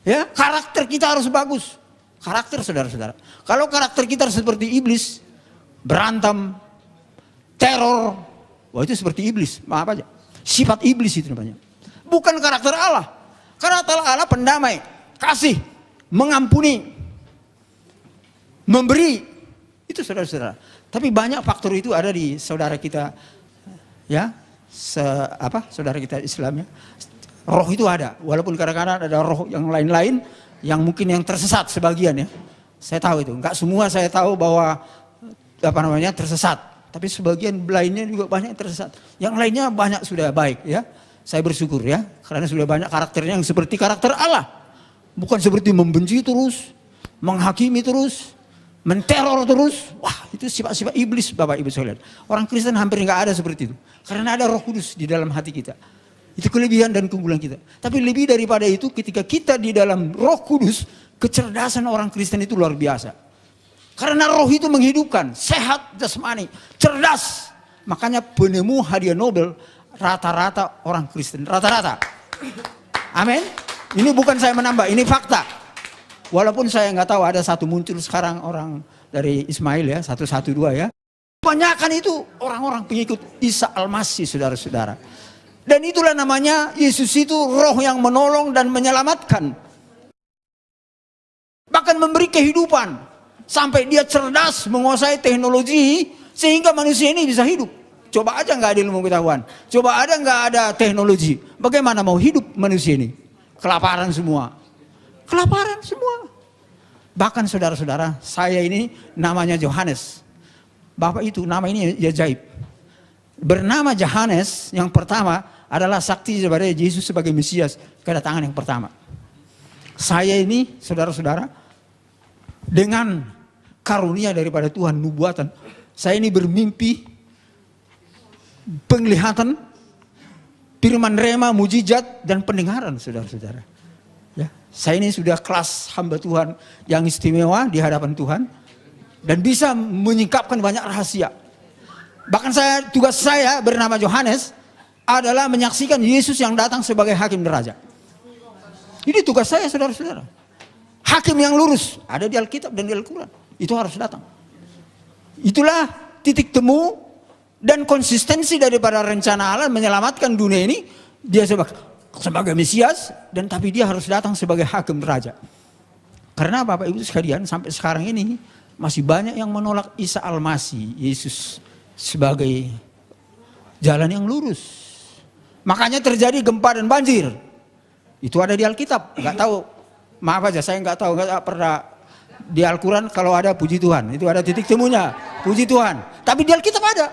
Ya, karakter kita harus bagus. Karakter saudara-saudara. Kalau karakter kita seperti iblis. Berantem. Teror. Wah itu seperti iblis. Maaf aja. Sifat iblis itu namanya. Bukan karakter Allah. Karakter Allah pendamai, kasih, mengampuni, memberi. Itu saudara-saudara. Tapi banyak faktor itu ada di saudara kita, ya, saudara kita Islam ya. Roh itu ada. Walaupun kadang-kadang ada roh yang lain-lain, yang mungkin yang tersesat sebagian ya. Saya tahu itu. Enggak semua saya tahu bahwa tersesat. Tapi sebagian lainnya juga banyak yang tersesat. Yang lainnya banyak sudah baik ya. Saya bersyukur ya. Karena sudah banyak karakternya yang seperti karakter Allah. Bukan seperti membenci terus. Menghakimi terus. Menteror terus. Wah itu sifat-sifat iblis Bapak Ibu sekalian. Orang Kristen hampir nggak ada seperti itu. Karena ada Roh Kudus di dalam hati kita. Itu kelebihan dan keunggulan kita. Tapi lebih daripada itu ketika kita di dalam Roh Kudus. Kecerdasan orang Kristen itu luar biasa. Karena roh itu menghidupkan, sehat jasmani, cerdas. Makanya penemu hadiah Nobel rata-rata orang Kristen, rata-rata. Amin. Ini bukan saya menambah, ini fakta. Walaupun saya nggak tahu ada satu muncul sekarang orang dari Ismail ya, 112 ya. Kebanyakan itu orang-orang pengikut Isa Al-Masih saudara-saudara. Dan itulah namanya Yesus itu roh yang menolong dan menyelamatkan. Bahkan memberi kehidupan. Sampai dia cerdas menguasai teknologi sehingga manusia ini bisa hidup. Coba aja nggak ada ilmu pengetahuan. Coba ada nggak ada teknologi. Bagaimana mau hidup manusia ini? Kelaparan semua. Kelaparan semua. Bahkan saudara-saudara, saya ini namanya Yohanes. Bapak itu nama ini ajaib. Bernama Yohanes yang pertama adalah saksi kepada Yesus sebagai Mesias. Kedatangan yang pertama. Saya ini saudara-saudara dengan karunia daripada Tuhan, nubuatan. Saya ini bermimpi, penglihatan, firman rema, mujizat, dan pendengaran, saudara-saudara. Ya, saya ini sudah kelas hamba Tuhan yang istimewa di hadapan Tuhan. Dan bisa menyingkapkan banyak rahasia. Bahkan tugas saya bernama Yohanes adalah menyaksikan Yesus yang datang sebagai hakim dan raja. Ini tugas saya, saudara-saudara. Hakim yang lurus, ada di Alkitab dan di Al-Quran. Itu harus datang. Itulah titik temu dan konsistensi daripada rencana Allah menyelamatkan dunia ini. Dia sebagai Mesias, dan tapi dia harus datang sebagai hakim raja. Karena Bapak Ibu sekalian sampai sekarang ini masih banyak yang menolak Isa Al-Masih, Yesus sebagai jalan yang lurus. Makanya terjadi gempa dan banjir. Itu ada di Alkitab. Nggak tahu, maaf aja saya nggak tahu, nggak pernah di Al-Quran kalau ada puji Tuhan. Itu ada titik temunya, puji Tuhan. Tapi di Alkitab ada.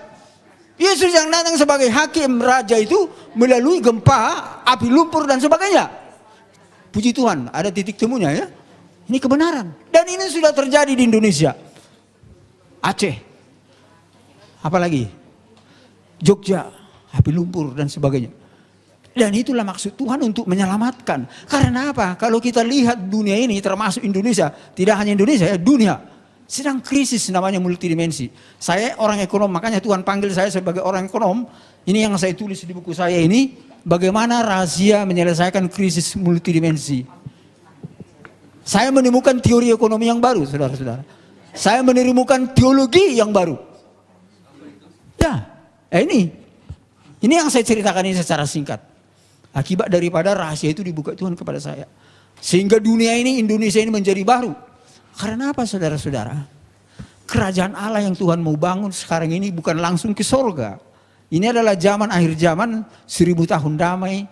Yesus yang datang sebagai hakim raja itu melalui gempa, api lumpur dan sebagainya. Puji Tuhan, ada titik temunya ya. Ini kebenaran. Dan ini sudah terjadi di Indonesia. Aceh. Apalagi? Jogja, api lumpur dan sebagainya. Dan itulah maksud Tuhan untuk menyelamatkan. Karena apa? Kalau kita lihat dunia ini termasuk Indonesia, tidak hanya Indonesia ya, dunia sedang krisis namanya multidimensi. Saya orang ekonom, makanya Tuhan panggil saya sebagai orang ekonom. Ini yang saya tulis di buku saya ini, bagaimana rahasia menyelesaikan krisis multidimensi. Saya menemukan teori ekonomi yang baru, saudara-saudara. Saya menemukan teologi yang baru. Ya, ini yang saya ceritakan ini secara singkat. Akibat daripada rahasia itu dibuka Tuhan kepada saya. Sehingga dunia ini, Indonesia ini menjadi baru. Karena apa saudara-saudara? Kerajaan Allah yang Tuhan mau bangun sekarang ini bukan langsung ke sorga. Ini adalah zaman akhir zaman, 1000 tahun damai.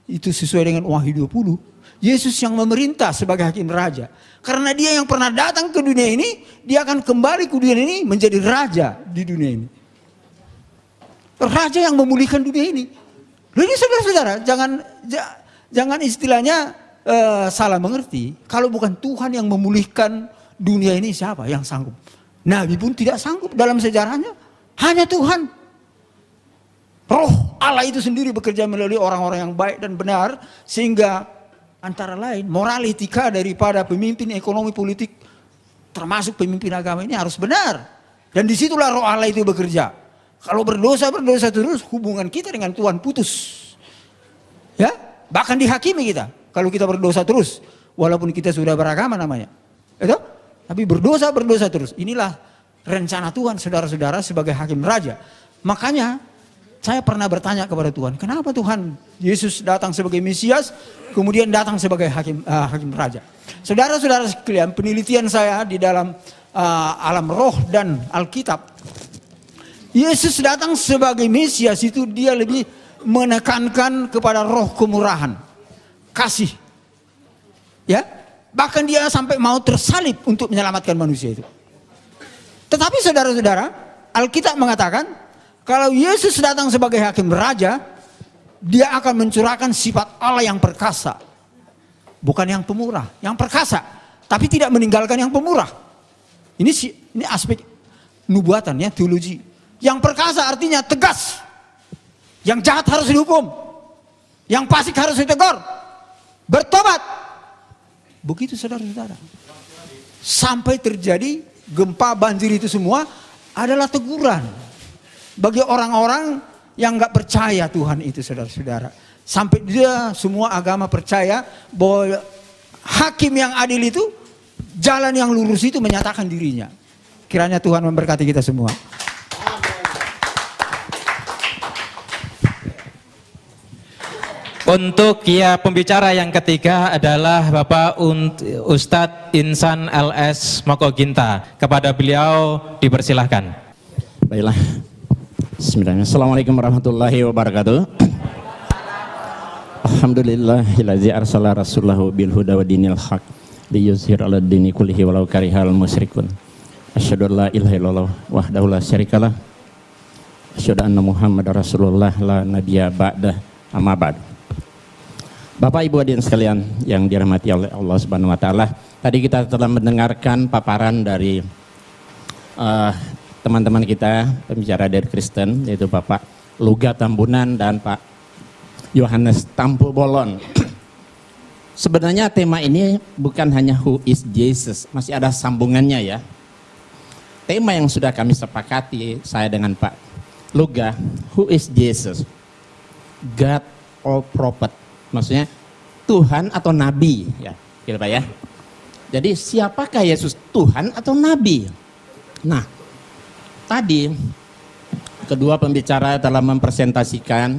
Itu sesuai dengan Wahyu 20. Yesus yang memerintah sebagai hakim raja. Karena dia yang pernah datang ke dunia ini, dia akan kembali ke dunia ini menjadi raja di dunia ini. Raja yang memulihkan dunia ini. Jadi saudara-saudara, jangan istilahnya salah mengerti. Kalau bukan Tuhan yang memulihkan dunia ini, siapa yang sanggup? Nabi pun tidak sanggup dalam sejarahnya. Hanya Tuhan. Roh Allah itu sendiri bekerja melalui orang-orang yang baik dan benar. Sehingga antara lain moral etika daripada pemimpin ekonomi politik, termasuk pemimpin agama ini harus benar. Dan disitulah roh Allah itu bekerja. Kalau berdosa terus, hubungan kita dengan Tuhan putus. Ya, bahkan dihakimi kita. Kalau kita berdosa terus, walaupun kita sudah beragama namanya. Itu? Tapi berdosa terus. Inilah rencana Tuhan saudara-saudara sebagai hakim raja. Makanya saya pernah bertanya kepada Tuhan, kenapa Tuhan Yesus datang sebagai Mesias, kemudian datang sebagai hakim raja. Saudara-saudara sekalian, penelitian saya di dalam alam roh dan Alkitab, Yesus datang sebagai Mesias itu dia lebih menekankan kepada roh kemurahan, kasih. Ya, bahkan dia sampai mau tersalib untuk menyelamatkan manusia itu. Tetapi saudara-saudara, Alkitab mengatakan kalau Yesus datang sebagai hakim raja, dia akan mencurahkan sifat Allah yang perkasa. Bukan yang pemurah, yang perkasa, tapi tidak meninggalkan yang pemurah. Ini aspek nubuatan ya, teologi. Yang perkasa artinya tegas. Yang jahat harus dihukum. Yang fasik harus ditegur. Bertobat. Begitu saudara-saudara. Sampai terjadi gempa banjir itu semua adalah teguran. Bagi orang-orang yang gak percaya Tuhan itu saudara-saudara. Sampai dia semua agama percaya bahwa hakim yang adil itu, jalan yang lurus itu menyatakan dirinya. Kiranya Tuhan memberkati kita semua. Untuk ya pembicara yang ketiga adalah Bapak Ustadz Insan LS Mokoginta. Kepada beliau dipersilahkan. Baiklah. Bismillahirrahmanirrahim. Assalamualaikum warahmatullahi wabarakatuh. Alhamdulillahillazi arsala rasulahu bil huda wa dinil haq liyuzhir 'ala dini kullihi walau karihal musyrikun. Asyhadu an la ilaha illallah wahdahu la syarikalah. Asyhadu anna Muhammadar Rasulullah la nabiyya ba'dah. Amma ba'd. Bapak Ibu hadirin sekalian yang dirahmati oleh Allah Subhanahu wa taala, tadi kita telah mendengarkan paparan dari teman-teman kita pembicara dari Kristen, yaitu Bapak Luga Tambunan dan Pak Yohanes Tampu Bolon. Sebenarnya tema ini bukan hanya who is Jesus, masih ada sambungannya ya. Tema yang sudah kami sepakati saya dengan Pak Luga, who is Jesus? God or prophet? Maksudnya Tuhan atau Nabi ya, gitu Pak ya. Jadi siapakah Yesus, Tuhan atau Nabi? Nah, tadi kedua pembicara telah mempresentasikan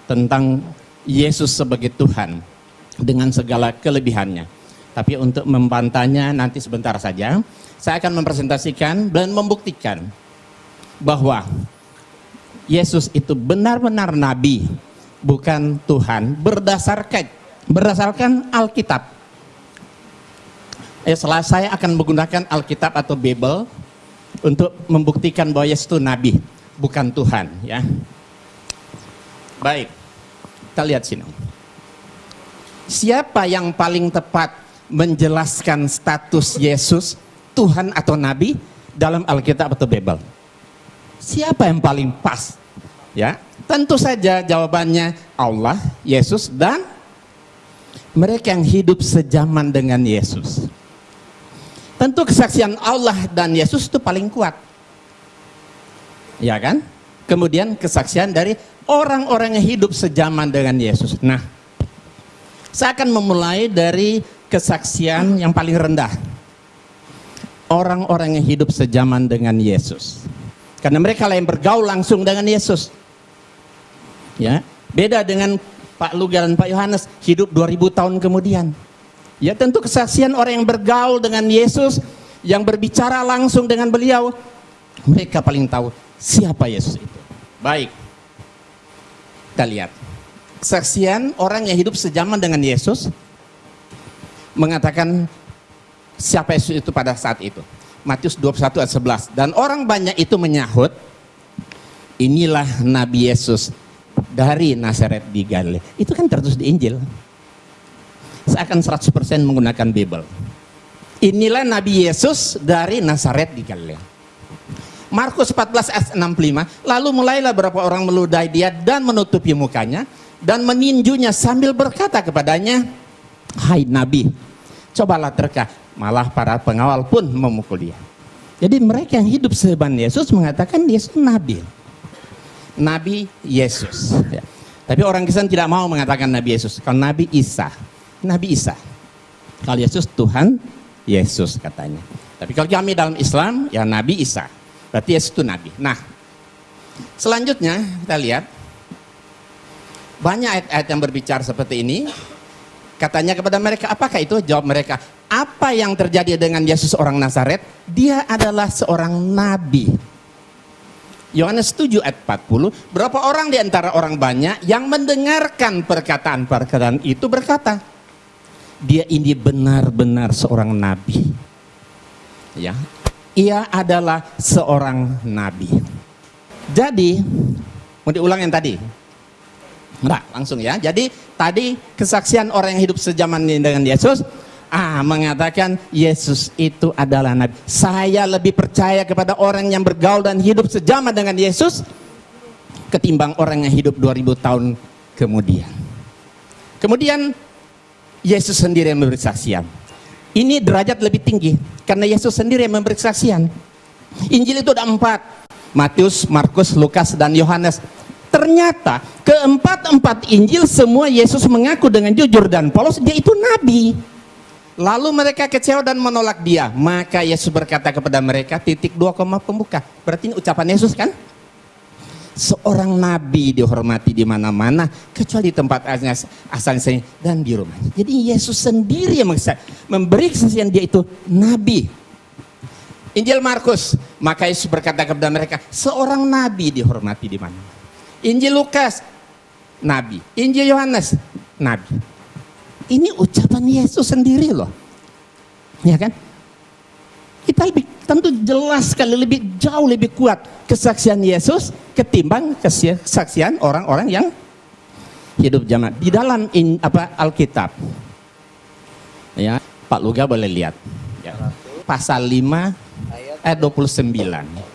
tentang Yesus sebagai Tuhan dengan segala kelebihannya. Tapi untuk membantahnya nanti sebentar saja. Saya akan mempresentasikan dan membuktikan bahwa Yesus itu benar-benar nabi, bukan Tuhan, berdasarkan Alkitab. Setelah saya akan menggunakan Alkitab atau Bible untuk membuktikan bahwa Yesus itu nabi, bukan Tuhan, ya. Baik, kita lihat sini. Siapa yang paling tepat menjelaskan status Yesus Tuhan atau nabi dalam Alkitab atau Bible? Siapa yang paling pas? Ya, tentu saja jawabannya Allah, Yesus, dan mereka yang hidup sejaman dengan Yesus. Tentu kesaksian Allah dan Yesus itu paling kuat. Ya kan? Kemudian kesaksian dari orang-orang yang hidup sejaman dengan Yesus. Nah, saya akan memulai dari kesaksian yang paling rendah. Orang-orang yang hidup sejaman dengan Yesus. Karena mereka lah yang bergaul langsung dengan Yesus. Ya, beda dengan Pak Luga dan Pak Yohanes hidup 2000 tahun kemudian. Ya, tentu kesaksian orang yang bergaul dengan Yesus, yang berbicara langsung dengan beliau, mereka paling tahu siapa Yesus itu. Baik, kita lihat kesaksian orang yang hidup sejaman dengan Yesus mengatakan siapa Yesus itu pada saat itu. Matius 21 ayat 11. Dan orang banyak itu menyahut, inilah Nabi Yesus dari Nazaret di Galilea. Itu kan tertulis di Injil. Saya akan 100% menggunakan Bible. Inilah Nabi Yesus dari Nazaret di Galilea. Markus 14 ayat 65. Lalu mulailah beberapa orang meludahi dia dan menutupi mukanya dan meninjunya sambil berkata kepadanya, hai Nabi, cobalah terka. Malah para pengawal pun memukul dia. Jadi mereka yang hidup sejaman Yesus mengatakan Yesus Nabi. Nabi Yesus. Ya. Tapi orang Kristen tidak mau mengatakan Nabi Yesus. Kalau Nabi Isa. Nabi Isa. Kalau Yesus Tuhan Yesus katanya. Tapi kalau kami dalam Islam ya Nabi Isa. Berarti Yesus itu Nabi. Nah, selanjutnya kita lihat. Banyak ayat-ayat yang berbicara seperti ini. Katanya kepada mereka, apakah itu? Jawab mereka, apa yang terjadi dengan Yesus orang Nazaret? Dia adalah seorang nabi. Yohanes 7 ayat 40, berapa orang di antara orang banyak yang mendengarkan perkataan-perkataan itu berkata, dia ini benar-benar seorang nabi. Ya, ia adalah seorang nabi. Jadi, mau diulang yang tadi? Nah, langsung ya. Jadi tadi kesaksian orang yang hidup sejaman dengan Yesus mengatakan Yesus itu adalah nabi. Saya lebih percaya kepada orang yang bergaul dan hidup sejaman dengan Yesus ketimbang orang yang hidup 2000 tahun kemudian. Kemudian Yesus sendiri yang memberi kesaksian. Ini derajat lebih tinggi karena Yesus sendiri yang memberi kesaksian. Injil itu ada 4. Matius, Markus, Lukas, dan Yohanes. Ternyata keempat Injil semua Yesus mengaku dengan jujur dan polos dia itu nabi. Lalu mereka kecewa dan menolak dia. Maka Yesus berkata kepada mereka, titik 2 koma pembuka. Berarti ini ucapan Yesus kan? Seorang nabi dihormati di mana-mana kecuali di tempat asalnya dan di rumah. Jadi Yesus sendiri yang memberi kesaksian dia itu nabi. Injil Markus, maka Yesus berkata kepada mereka, seorang nabi dihormati di mana. Injil Lukas, nabi. Injil Yohanes, nabi. Ini ucapan Yesus sendiri loh. Ya kan? Kita lebih tentu jelas sekali, lebih jauh lebih kuat kesaksian Yesus ketimbang kesaksian orang-orang yang hidup zaman di dalam Alkitab. Ya, Pak Luga boleh lihat. Ya. Pasal 5 ayat 29.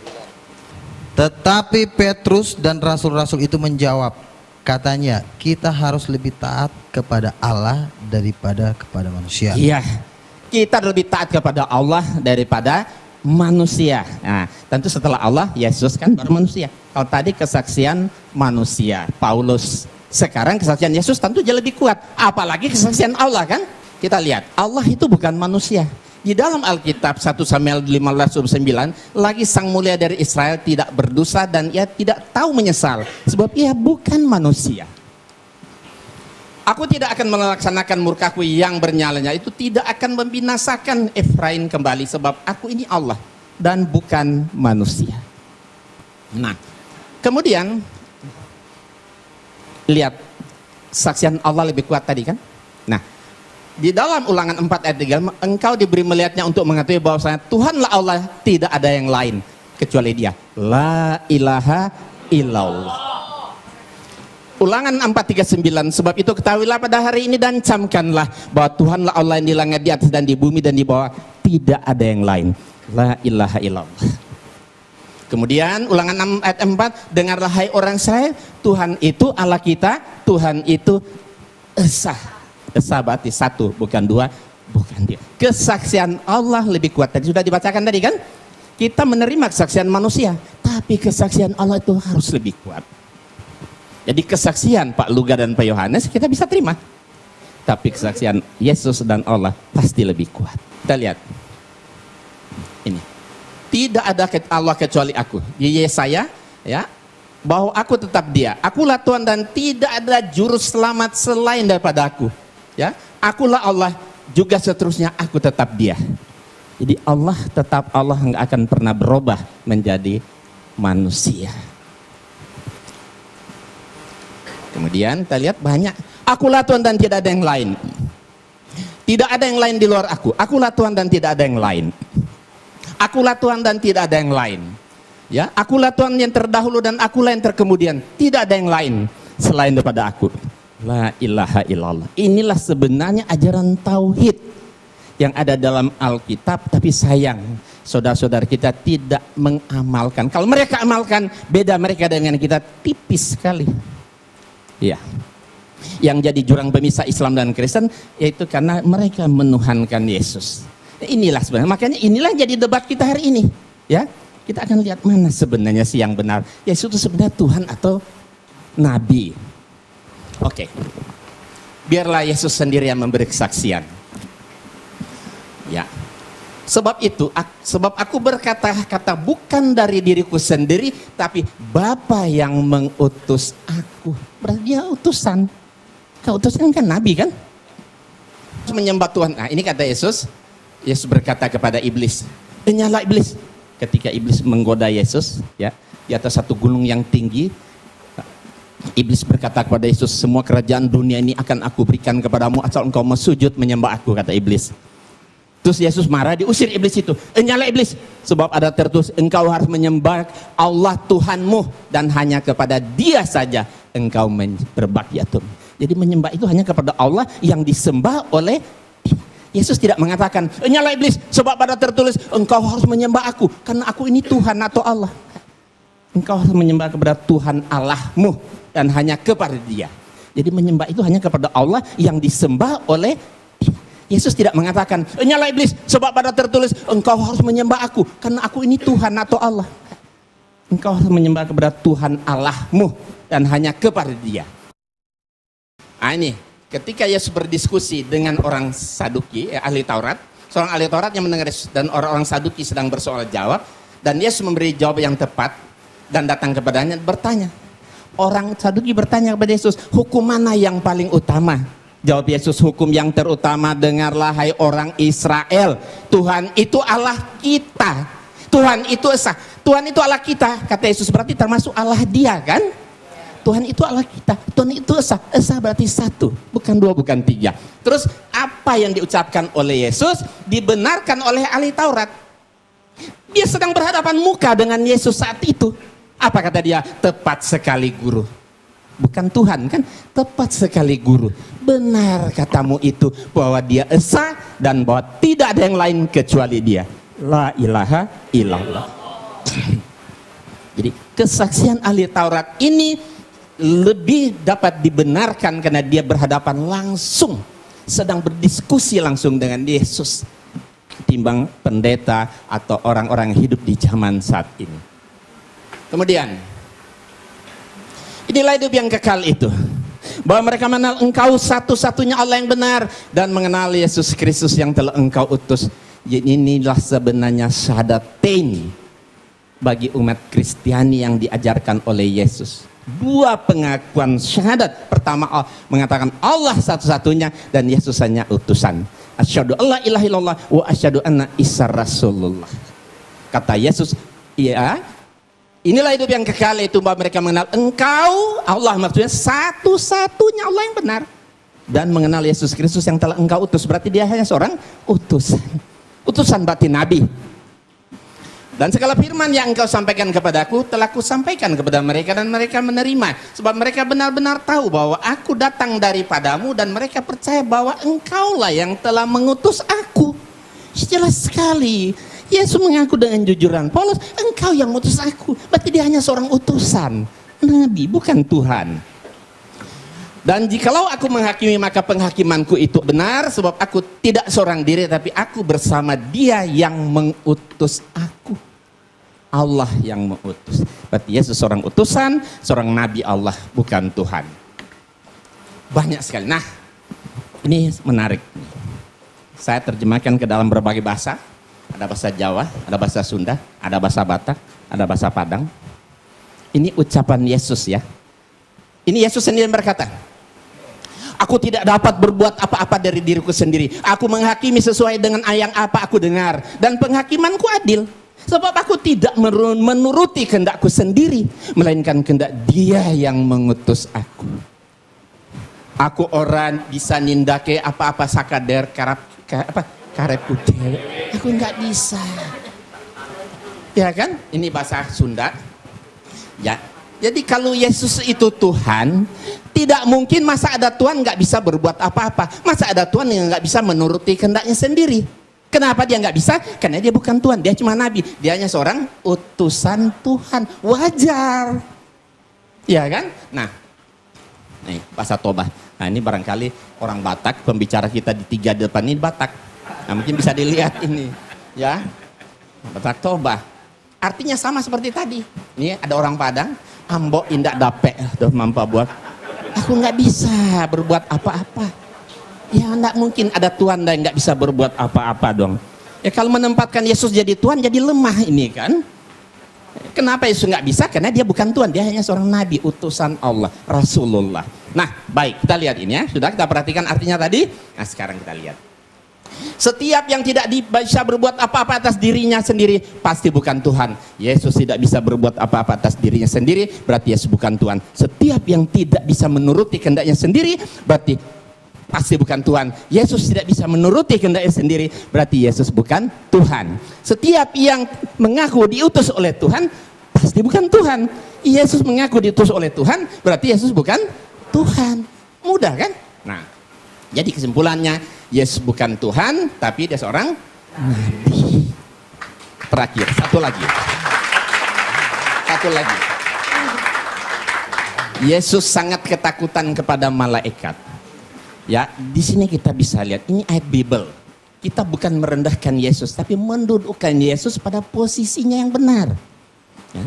Tetapi Petrus dan rasul-rasul itu menjawab, katanya, kita harus lebih taat kepada Allah daripada kepada manusia. Iya, kita lebih taat kepada Allah daripada manusia. Nah, tentu setelah Allah, Yesus kan baru manusia. Kalau tadi kesaksian manusia, Paulus. Sekarang kesaksian Yesus tentu jauh lebih kuat. Apalagi kesaksian Allah kan? Kita lihat, Allah itu bukan manusia. Di dalam Alkitab 1 Samuel 15:9 lagi sang mulia dari Israel tidak berdosa dan ia tidak tahu menyesal sebab ia bukan manusia. Aku tidak akan melaksanakan murkaku yang bernyalanya. Itu tidak akan membinasakan Efraim kembali. Sebab aku ini Allah dan bukan manusia. Nah, kemudian lihat, saksian Allah lebih kuat tadi kan. Nah, di dalam Ulangan 4 ayat 3, engkau diberi melihatnya untuk mengetahui bahwasanya Tuhanlah Allah, tidak ada yang lain kecuali Dia. La ilaha illallah. Ulangan 4:39, sebab itu ketahuilah pada hari ini dan camkanlah bahwa Tuhanlah Allah yang di langit, di atas dan di bumi dan di bawah, tidak ada yang lain. La ilaha illallah. Kemudian Ulangan 6 ayat 4, dengarlah hai orang Israel, Tuhan itu Allah kita, Tuhan itu Esa. Esa berarti satu, bukan dua, bukan dia. Kesaksian Allah lebih kuat. Tadi sudah dibacakan tadi kan? Kita menerima kesaksian manusia, tapi kesaksian Allah itu harus lebih kuat. Jadi kesaksian Pak Luga dan Pak Yohanes kita bisa terima, tapi kesaksian Yesus dan Allah pasti lebih kuat. Kita lihat ini. Tidak ada Allah kecuali aku. Di Yesaya ya, bahwa aku tetap Dia. Akulah Tuhan dan tidak ada juru selamat selain daripada aku. Ya, akulah Allah, juga seterusnya aku tetap Dia. Jadi Allah tetap Allah, nggak akan pernah berubah menjadi manusia. Kemudian kita lihat banyak. Akulah Tuhan dan tidak ada yang lain. Tidak ada yang lain di luar aku. Akulah Tuhan dan tidak ada yang lain. Akulah Tuhan dan tidak ada yang lain. Ya, akulah Tuhan yang terdahulu dan akulah yang terkemudian. Tidak ada yang lain selain daripada aku. La ilaha illallah. Inilah sebenarnya ajaran tauhid yang ada dalam Alkitab, tapi sayang saudara-saudara kita tidak mengamalkan. Kalau mereka amalkan, beda mereka dengan kita tipis sekali. Ya. Yang jadi jurang pemisah Islam dan Kristen yaitu karena mereka menuhankan Yesus. Inilah sebenarnya, makanya inilah jadi debat kita hari ini, ya. Kita akan lihat mana sebenarnya sih yang benar. Yesus itu sebenarnya Tuhan atau Nabi. Oke, biarlah Yesus sendiri yang memberi kesaksian. Ya, sebab itu, sebab aku berkata-kata bukan dari diriku sendiri, tapi Bapa yang mengutus aku. Berarti Dia utusan. Utusan kan Nabi kan? Menyembah Tuhan. Nah, ini kata Yesus. Yesus berkata kepada iblis, "Nyala iblis." Ketika iblis menggoda Yesus, ya, di atas satu gunung yang tinggi, iblis berkata kepada Yesus, "Semua kerajaan dunia ini akan aku berikan kepadamu asal engkau mau sujud menyembah aku," kata iblis. Terus Yesus marah, diusir iblis itu. "Nyala iblis, sebab ada tertulis, engkau harus menyembah Allah Tuhanmu dan hanya kepada Dia saja engkau berbakti." Jadi menyembah itu hanya kepada Allah yang disembah oleh Yesus. Tidak mengatakan, "Nyala iblis, sebab pada tertulis engkau harus menyembah aku karena aku ini Tuhan atau Allah." Engkau harus menyembah kepada Tuhan Allahmu dan hanya kepada Dia. Jadi menyembah itu hanya kepada Allah yang disembah oleh Yesus. Tidak mengatakan, "Nyala iblis, sebab pada tertulis engkau harus menyembah aku karena aku ini Tuhan atau Allah." Engkau harus menyembah kepada Tuhan Allahmu dan hanya kepada Dia. Nah, ini ketika Yesus berdiskusi dengan orang Saduki, ahli Taurat, seorang ahli Taurat yang mendengar Yesus dan orang-orang Saduki sedang bersoal jawab, dan Yesus memberi jawab yang tepat dan datang kepadanya bertanya. Orang Saduki bertanya kepada Yesus, "Hukum mana yang paling utama?" Jawab Yesus, "Hukum yang terutama, dengarlah hai orang Israel, Tuhan itu Allah kita. Tuhan itu esa. Tuhan itu Allah kita." Kata Yesus, berarti termasuk Allah Dia kan? Tuhan itu Allah kita, Tuhan itu esa. Esa berarti satu, bukan dua, bukan tiga. Terus apa yang diucapkan oleh Yesus dibenarkan oleh ahli Taurat. Dia sedang berhadapan muka dengan Yesus saat itu. Apa kata dia? "Tepat sekali guru." Bukan Tuhan kan? "Tepat sekali guru. Benar katamu itu bahwa Dia esa dan bahwa tidak ada yang lain kecuali Dia. La ilaha illallah." Jadi kesaksian ahli Taurat ini lebih dapat dibenarkan karena dia berhadapan langsung, sedang berdiskusi langsung dengan Yesus, ketimbang pendeta atau orang-orang hidup di zaman saat ini. Kemudian inilah hidup yang kekal itu, bahwa mereka mengenal engkau satu-satunya Allah yang benar dan mengenal Yesus Kristus yang telah engkau utus. Inilah sebenarnya syahadatain bagi umat Kristiani yang diajarkan oleh Yesus. Dua pengakuan syahadat. Pertama mengatakan Allah satu-satunya dan Yesus hanya utusan. Asyhadu alla ilaha illallah wa asyhadu anna Isa Rasulullah. Kata Yesus, iya, inilah hidup yang kekal, itu bahwa mereka mengenal Engkau, Allah, maksudnya satu-satunya Allah yang benar, dan mengenal Yesus Kristus yang telah Engkau utus. Berarti dia hanya seorang utusan. Utusan berarti nabi. Dan segala firman yang Engkau sampaikan kepadaku telah Kusampaikan kepada mereka, dan mereka menerima, sebab mereka benar-benar tahu bahwa Aku datang daripadamu, dan mereka percaya bahwa Engkaulah yang telah mengutus Aku. Jelas sekali Yesus mengaku dengan jujuran, Paulus, Engkau yang mengutus Aku. Berarti dia hanya seorang utusan, nabi, bukan Tuhan. Dan jikalau Aku menghakimi, maka penghakimanku itu benar, sebab Aku tidak seorang diri, tapi Aku bersama Dia yang mengutus Aku. Allah yang mengutus. Berarti Yesus seorang utusan, seorang nabi Allah, bukan Tuhan. Banyak sekali. Nah, ini menarik. Saya terjemahkan ke dalam berbagai bahasa. Ada bahasa Jawa, ada bahasa Sunda, ada bahasa Batak, ada bahasa Padang. Ini ucapan Yesus ya. Ini Yesus sendiri berkata, Aku tidak dapat berbuat apa-apa dari diriku sendiri. Aku menghakimi sesuai dengan yang apa aku dengar. Dan penghakimanku adil. Sebab aku tidak menuruti kehendakku sendiri, melainkan kehendak Dia yang mengutus aku. Aku orang bisa nindake apa-apa sakader karep kude. Aku nggak bisa. Ya kan? Ini bahasa Sunda. Ya. Jadi kalau Yesus itu Tuhan, tidak mungkin masa ada Tuhan nggak bisa berbuat apa-apa. Masa ada Tuhan yang nggak bisa menuruti kehendaknya sendiri. Kenapa dia nggak bisa? Karena dia bukan Tuhan, dia cuma nabi. Dia hanya seorang utusan Tuhan. Wajar. Ya kan? Nah, nih bahasa Toba. Nah ini barangkali orang Batak, pembicara kita di 3 depan ini Batak. Nah mungkin bisa dilihat ini. Ya, Batak Toba. Artinya sama seperti tadi. Ini ada orang Padang, Ambo indak dape, doh mampa buat. Aku nggak bisa berbuat apa-apa. Ya enggak mungkin ada Tuhan yang nggak bisa berbuat apa-apa dong. Ya kalau menempatkan Yesus jadi Tuhan jadi lemah ini kan. Kenapa Yesus nggak bisa? Karena dia bukan Tuhan, dia hanya seorang nabi, utusan Allah, Rasulullah. Nah baik, kita lihat ini ya. Sudah kita perhatikan artinya tadi. Nah sekarang kita lihat. Setiap yang tidak bisa berbuat apa-apa atas dirinya sendiri pasti bukan Tuhan. Yesus tidak bisa berbuat apa-apa atas dirinya sendiri, berarti Yesus bukan Tuhan. Setiap yang tidak bisa menuruti kehendaknya sendiri berarti pasti bukan Tuhan. Yesus tidak bisa menuruti kehendaknya sendiri, berarti Yesus bukan Tuhan. Setiap yang mengaku diutus oleh Tuhan, pasti bukan Tuhan. Yesus mengaku diutus oleh Tuhan, berarti Yesus bukan Tuhan. Mudah kan? Nah, jadi kesimpulannya, Yesus bukan Tuhan, tapi dia seorang nabi. Terakhir, satu lagi. Yesus sangat ketakutan kepada malaikat. Ya, di sini kita bisa lihat ini ayat Bible. Kita bukan merendahkan Yesus, tapi mendudukkan Yesus pada posisinya yang benar. Ya.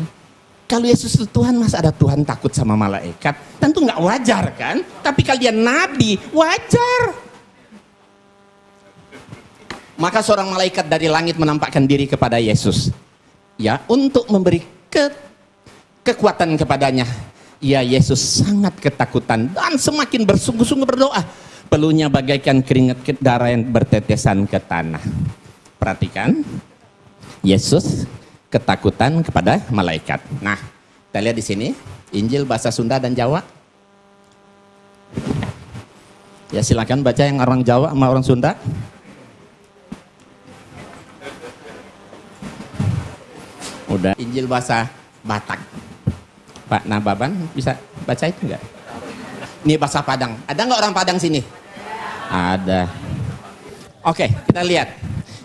Kalau Yesus itu Tuhan, masa ada Tuhan takut sama malaikat? Tentu nggak wajar kan? Tapi kalau dia nabi, wajar. Maka seorang malaikat dari langit menampakkan diri kepada Yesus. Ya, untuk memberi kekuatan kepadanya. Ya, Yesus sangat ketakutan dan semakin bersungguh-sungguh berdoa. Peluhnya bagaikan keringat darah yang bertetesan ke tanah. Perhatikan, Yesus ketakutan kepada malaikat. Nah, kita lihat di sini Injil bahasa Sunda dan Jawa. Ya silakan baca yang orang Jawa sama orang Sunda. Udah. Injil bahasa Batak. Pak Nababan bisa baca itu enggak? Ini bahasa Padang. Ada nggak orang Padang sini? Ada. Oke, kita lihat.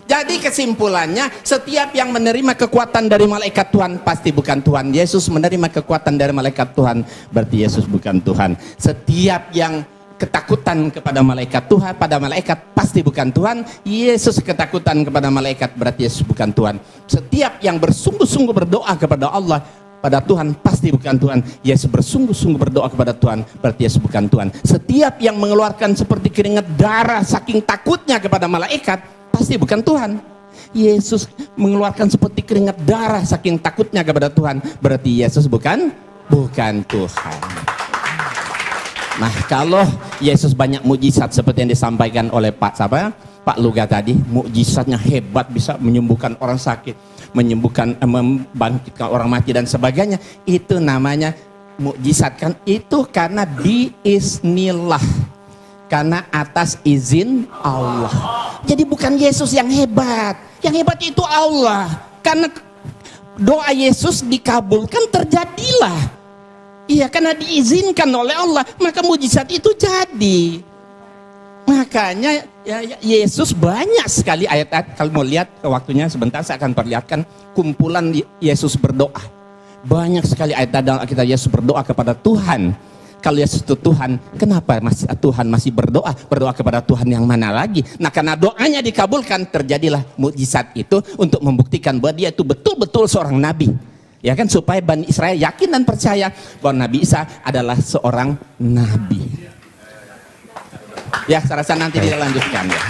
Jadi kesimpulannya, setiap yang menerima kekuatan dari malaikat Tuhan pasti bukan Tuhan. Yesus menerima kekuatan dari malaikat Tuhan, berarti Yesus bukan Tuhan. Setiap yang ketakutan kepada malaikat Tuhan, pada malaikat pasti bukan Tuhan. Yesus ketakutan kepada malaikat, berarti Yesus bukan Tuhan. Setiap yang bersungguh-sungguh berdoa kepada Allah, pada Tuhan pasti bukan Tuhan. Yesus bersungguh-sungguh berdoa kepada Tuhan, berarti Yesus bukan Tuhan. Setiap yang mengeluarkan seperti keringat darah saking takutnya kepada malaikat, pasti bukan Tuhan. Yesus mengeluarkan seperti keringat darah saking takutnya kepada Tuhan, berarti Yesus bukan bukan Tuhan. Nah, kalau Yesus banyak mujizat seperti yang disampaikan oleh Pak Luga tadi, mujizatnya hebat, bisa menyembuhkan orang sakit, membangkitkan orang mati dan sebagainya, itu namanya mukjizat kan? Itu karena biiznillah, karena atas izin Allah. Jadi bukan Yesus yang hebat itu Allah. Karena doa Yesus dikabulkan, terjadilah. Iya, karena diizinkan oleh Allah, maka mujizat itu jadi. Makanya Yesus banyak sekali ayat-ayat. Kalau mau lihat waktunya sebentar, saya akan perlihatkan kumpulan Yesus berdoa. Banyak sekali ayat dalam Alkitab Yesus berdoa kepada Tuhan. Kalau Yesus itu Tuhan, kenapa Tuhan masih berdoa? Berdoa kepada Tuhan yang mana lagi? Nah, karena doanya dikabulkan, terjadilah mukjizat itu untuk membuktikan bahwa dia itu betul-betul seorang nabi. Ya kan, supaya Bani Israel yakin dan percaya bahwa Nabi Isa adalah seorang nabi. Ya, saya rasa nanti kita lanjutkan ya.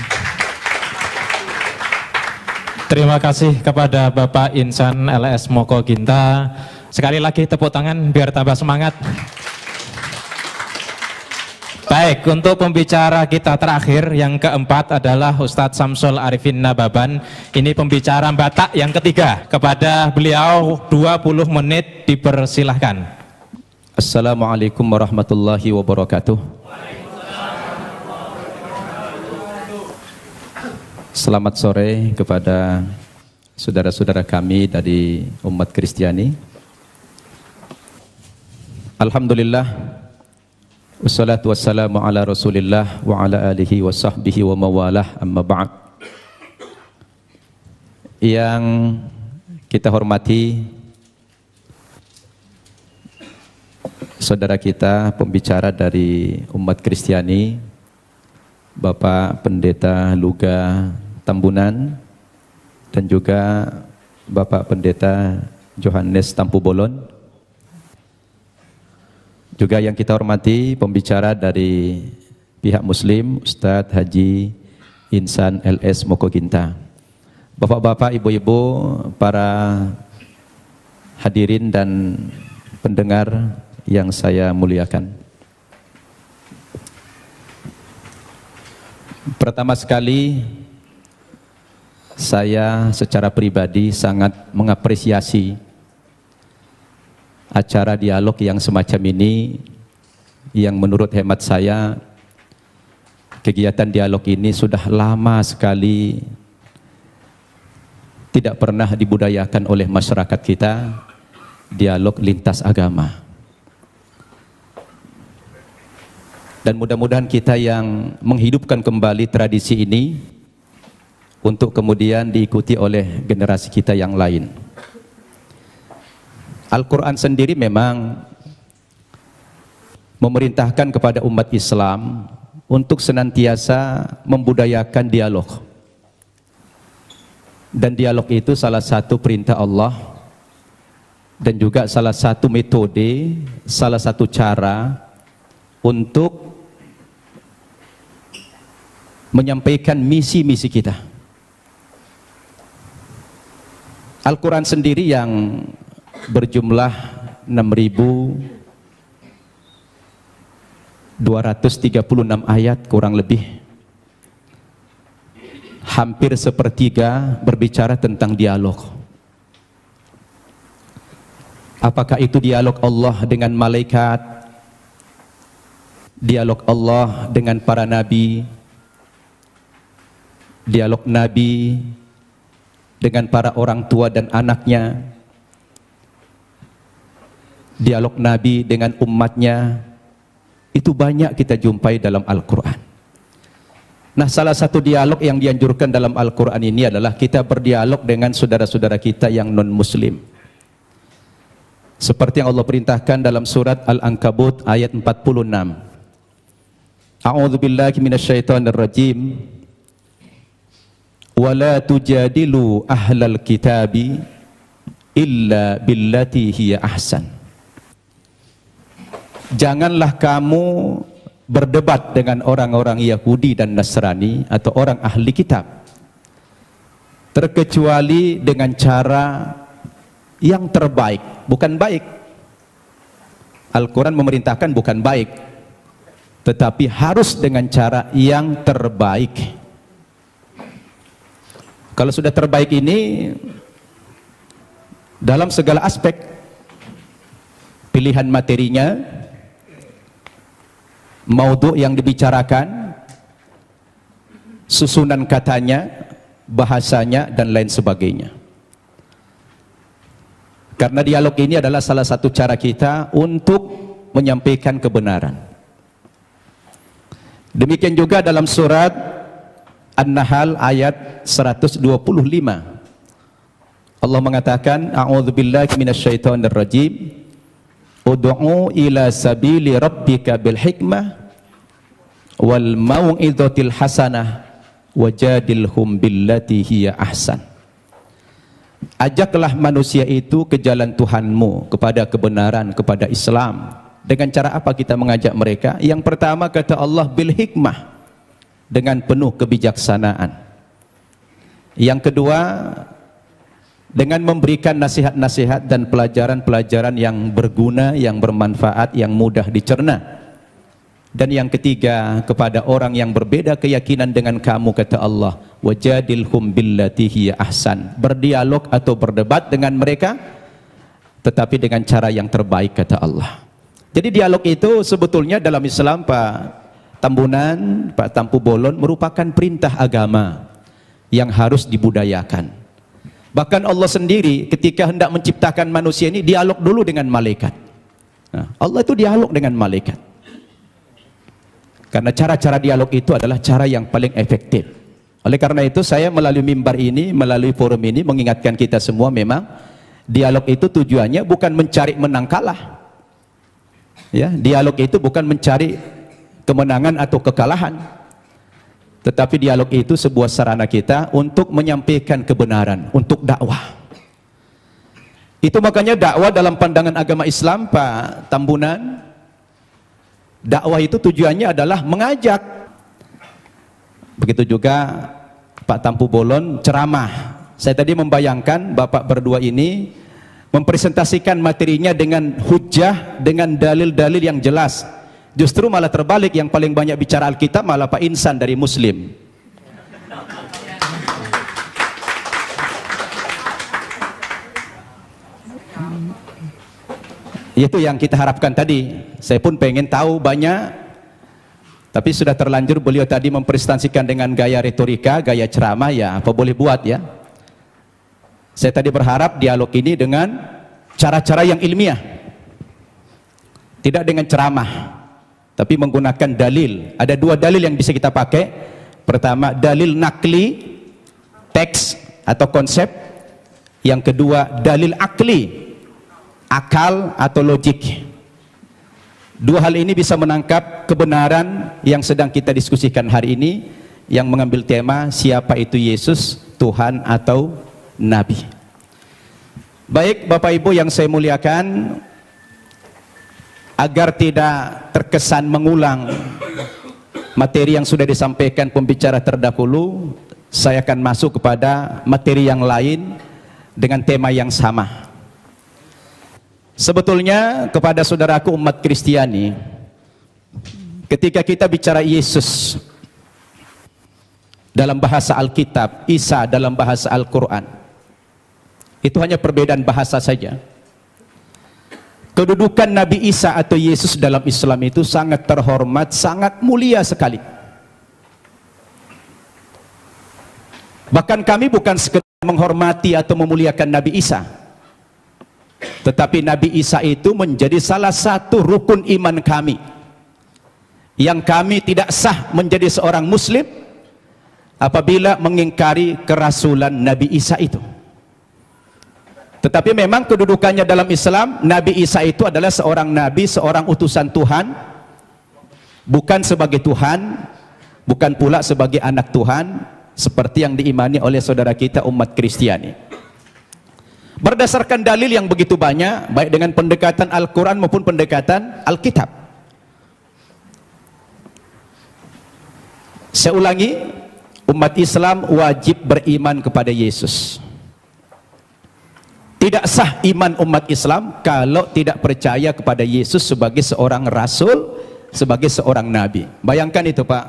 Terima kasih kepada Bapak Insan LS Moko Ginta. Sekali lagi tepuk tangan biar tambah semangat. Baik, untuk pembicara kita terakhir yang keempat adalah Ustadz Samsul Arifin Nababan. Ini pembicara Batak yang ketiga. Kepada beliau 20 menit dipersilahkan. Assalamualaikum warahmatullahi wabarakatuh. Selamat sore kepada saudara-saudara kami dari umat Kristiani. Alhamdulillah. Wassalatu wassalamu ala rasulillah wa ala alihi wa sahbihi wa mawalah, amma ba'd. Yang kita hormati saudara kita, pembicara dari umat Kristiani, Bapak Pendeta Luga Tambunan, dan juga Bapak Pendeta Johannes Tampu Bolon. Juga yang kita hormati pembicara dari pihak Muslim, Ustadz Haji Insan LS Moko Ginta. Bapak-bapak, ibu-ibu, para hadirin dan pendengar yang saya muliakan. Pertama sekali, saya secara pribadi sangat mengapresiasi acara dialog yang semacam ini, yang menurut hemat saya kegiatan dialog ini sudah lama sekali tidak pernah dibudayakan oleh masyarakat kita, dialog lintas agama. Dan mudah-mudahan kita yang menghidupkan kembali tradisi ini untuk kemudian diikuti oleh generasi kita yang lain. Al-Quran sendiri memang memerintahkan kepada umat Islam untuk senantiasa membudayakan dialog. Dan dialog itu salah satu perintah Allah dan juga salah satu metode, salah satu cara untuk menyampaikan misi-misi kita. Al-Quran sendiri yang berjumlah 6.236 ayat kurang lebih, hampir sepertiga berbicara tentang dialog. Apakah itu dialog Allah dengan malaikat, dialog Allah dengan para nabi, dialog nabi dengan para orang tua dan anaknya, dialog Nabi dengan umatnya, itu banyak kita jumpai dalam Al-Quran. Nah, salah satu dialog yang dianjurkan dalam Al-Quran ini adalah kita berdialog dengan saudara-saudara kita yang non-Muslim. Seperti yang Allah perintahkan dalam surat Al-Ankabut ayat 46. A'udzu billahi minasyaitonir rajim. Wa la tujadilu ahlal kitabi illa billati hiya ahsan. Janganlah kamu berdebat dengan orang-orang Yahudi dan Nasrani atau orang ahli kitab, terkecuali dengan cara yang terbaik, bukan baik, Al-Quran memerintahkan bukan baik, tetapi harus dengan cara yang terbaik. Kalau sudah terbaik ini dalam segala aspek, pilihan materinya, maudhu yang dibicarakan, susunan katanya, bahasanya, dan lain sebagainya. Karena dialog ini adalah salah satu cara kita untuk menyampaikan kebenaran. Demikian juga dalam surat An-Nahl ayat 125. Allah mengatakan, A'udzubillahi minasyaitonir rajim. Ud'u ila sabili rabbika bil hikmah wal mau'izatil hasanah wajadilhum billati hiya ahsan. Ajaklah manusia itu ke jalan Tuhanmu, kepada kebenaran, kepada Islam. Dengan cara apa kita mengajak mereka? Yang pertama kata Allah, bil hikmah, dengan penuh kebijaksanaan. Yang kedua, dengan memberikan nasihat-nasihat dan pelajaran-pelajaran yang berguna, yang bermanfaat, yang mudah dicerna. Dan yang ketiga, kepada orang yang berbeda keyakinan dengan kamu, kata Allah, wajadilhum billati hiya ahsan. Berdialog atau berdebat dengan mereka, tetapi dengan cara yang terbaik, kata Allah. Jadi dialog itu sebetulnya dalam Islam, Pak Tambunan, Pak Tampu Bolon, merupakan perintah agama yang harus dibudayakan. Bahkan Allah sendiri ketika hendak menciptakan manusia ini dialog dulu dengan malaikat. Nah, Allah itu dialog dengan malaikat. Karena cara-cara dialog itu adalah cara yang paling efektif. Oleh karena itu saya melalui mimbar ini, melalui forum ini mengingatkan kita semua, memang dialog itu tujuannya bukan mencari menang kalah. Ya, dialog itu bukan mencari kemenangan atau kekalahan. Tetapi dialog itu sebuah sarana kita untuk menyampaikan kebenaran, untuk dakwah. Itu makanya dakwah dalam pandangan agama Islam, Pak Tambunan, dakwah itu tujuannya adalah mengajak. Begitu juga Pak Tampu Bolon ceramah. Saya tadi membayangkan Bapak berdua ini mempresentasikan materinya dengan hujjah, dengan dalil-dalil yang jelas. Justru malah terbalik, yang paling banyak bicara Alkitab malah Pak Insan dari Muslim. Itu yang kita harapkan tadi. Saya pun pengen tahu banyak, tapi sudah terlanjur beliau tadi mempresentasikan dengan gaya retorika, gaya ceramah, ya apa boleh buat ya. Saya tadi berharap dialog ini dengan cara-cara yang ilmiah, tidak dengan ceramah, tapi menggunakan dalil. Ada dua dalil yang bisa kita pakai. Pertama, dalil nakli, teks atau konsep. Yang kedua, dalil akli, akal atau logik. Dua hal ini bisa menangkap kebenaran yang sedang kita diskusikan hari ini, yang mengambil tema siapa itu Yesus, Tuhan atau Nabi. Baik Bapak Ibu yang saya muliakan, agar tidak terkesan mengulang materi yang sudah disampaikan pembicara terdahulu, saya akan masuk kepada materi yang lain dengan tema yang sama. Sebetulnya kepada saudaraku umat Kristiani, ketika kita bicara Yesus dalam bahasa Alkitab, Isa dalam bahasa Al-Quran, itu hanya perbedaan bahasa saja. Kedudukan Nabi Isa atau Yesus dalam Islam itu sangat terhormat, sangat mulia sekali. Bahkan kami bukan sekedar menghormati atau memuliakan Nabi Isa, tetapi Nabi Isa itu menjadi salah satu rukun iman kami, yang kami tidak sah menjadi seorang muslim apabila mengingkari kerasulan Nabi Isa itu. Tetapi memang kedudukannya dalam Islam, Nabi Isa itu adalah seorang nabi, seorang utusan Tuhan, bukan sebagai Tuhan, bukan pula sebagai anak Tuhan, seperti yang diimani oleh saudara kita umat Kristiani. Berdasarkan dalil yang begitu banyak, baik dengan pendekatan Al-Quran maupun pendekatan Alkitab. Saya ulangi, umat Islam wajib beriman kepada Yesus. Tidak sah iman umat Islam kalau tidak percaya kepada Yesus sebagai seorang rasul, sebagai seorang nabi. Bayangkan itu Pak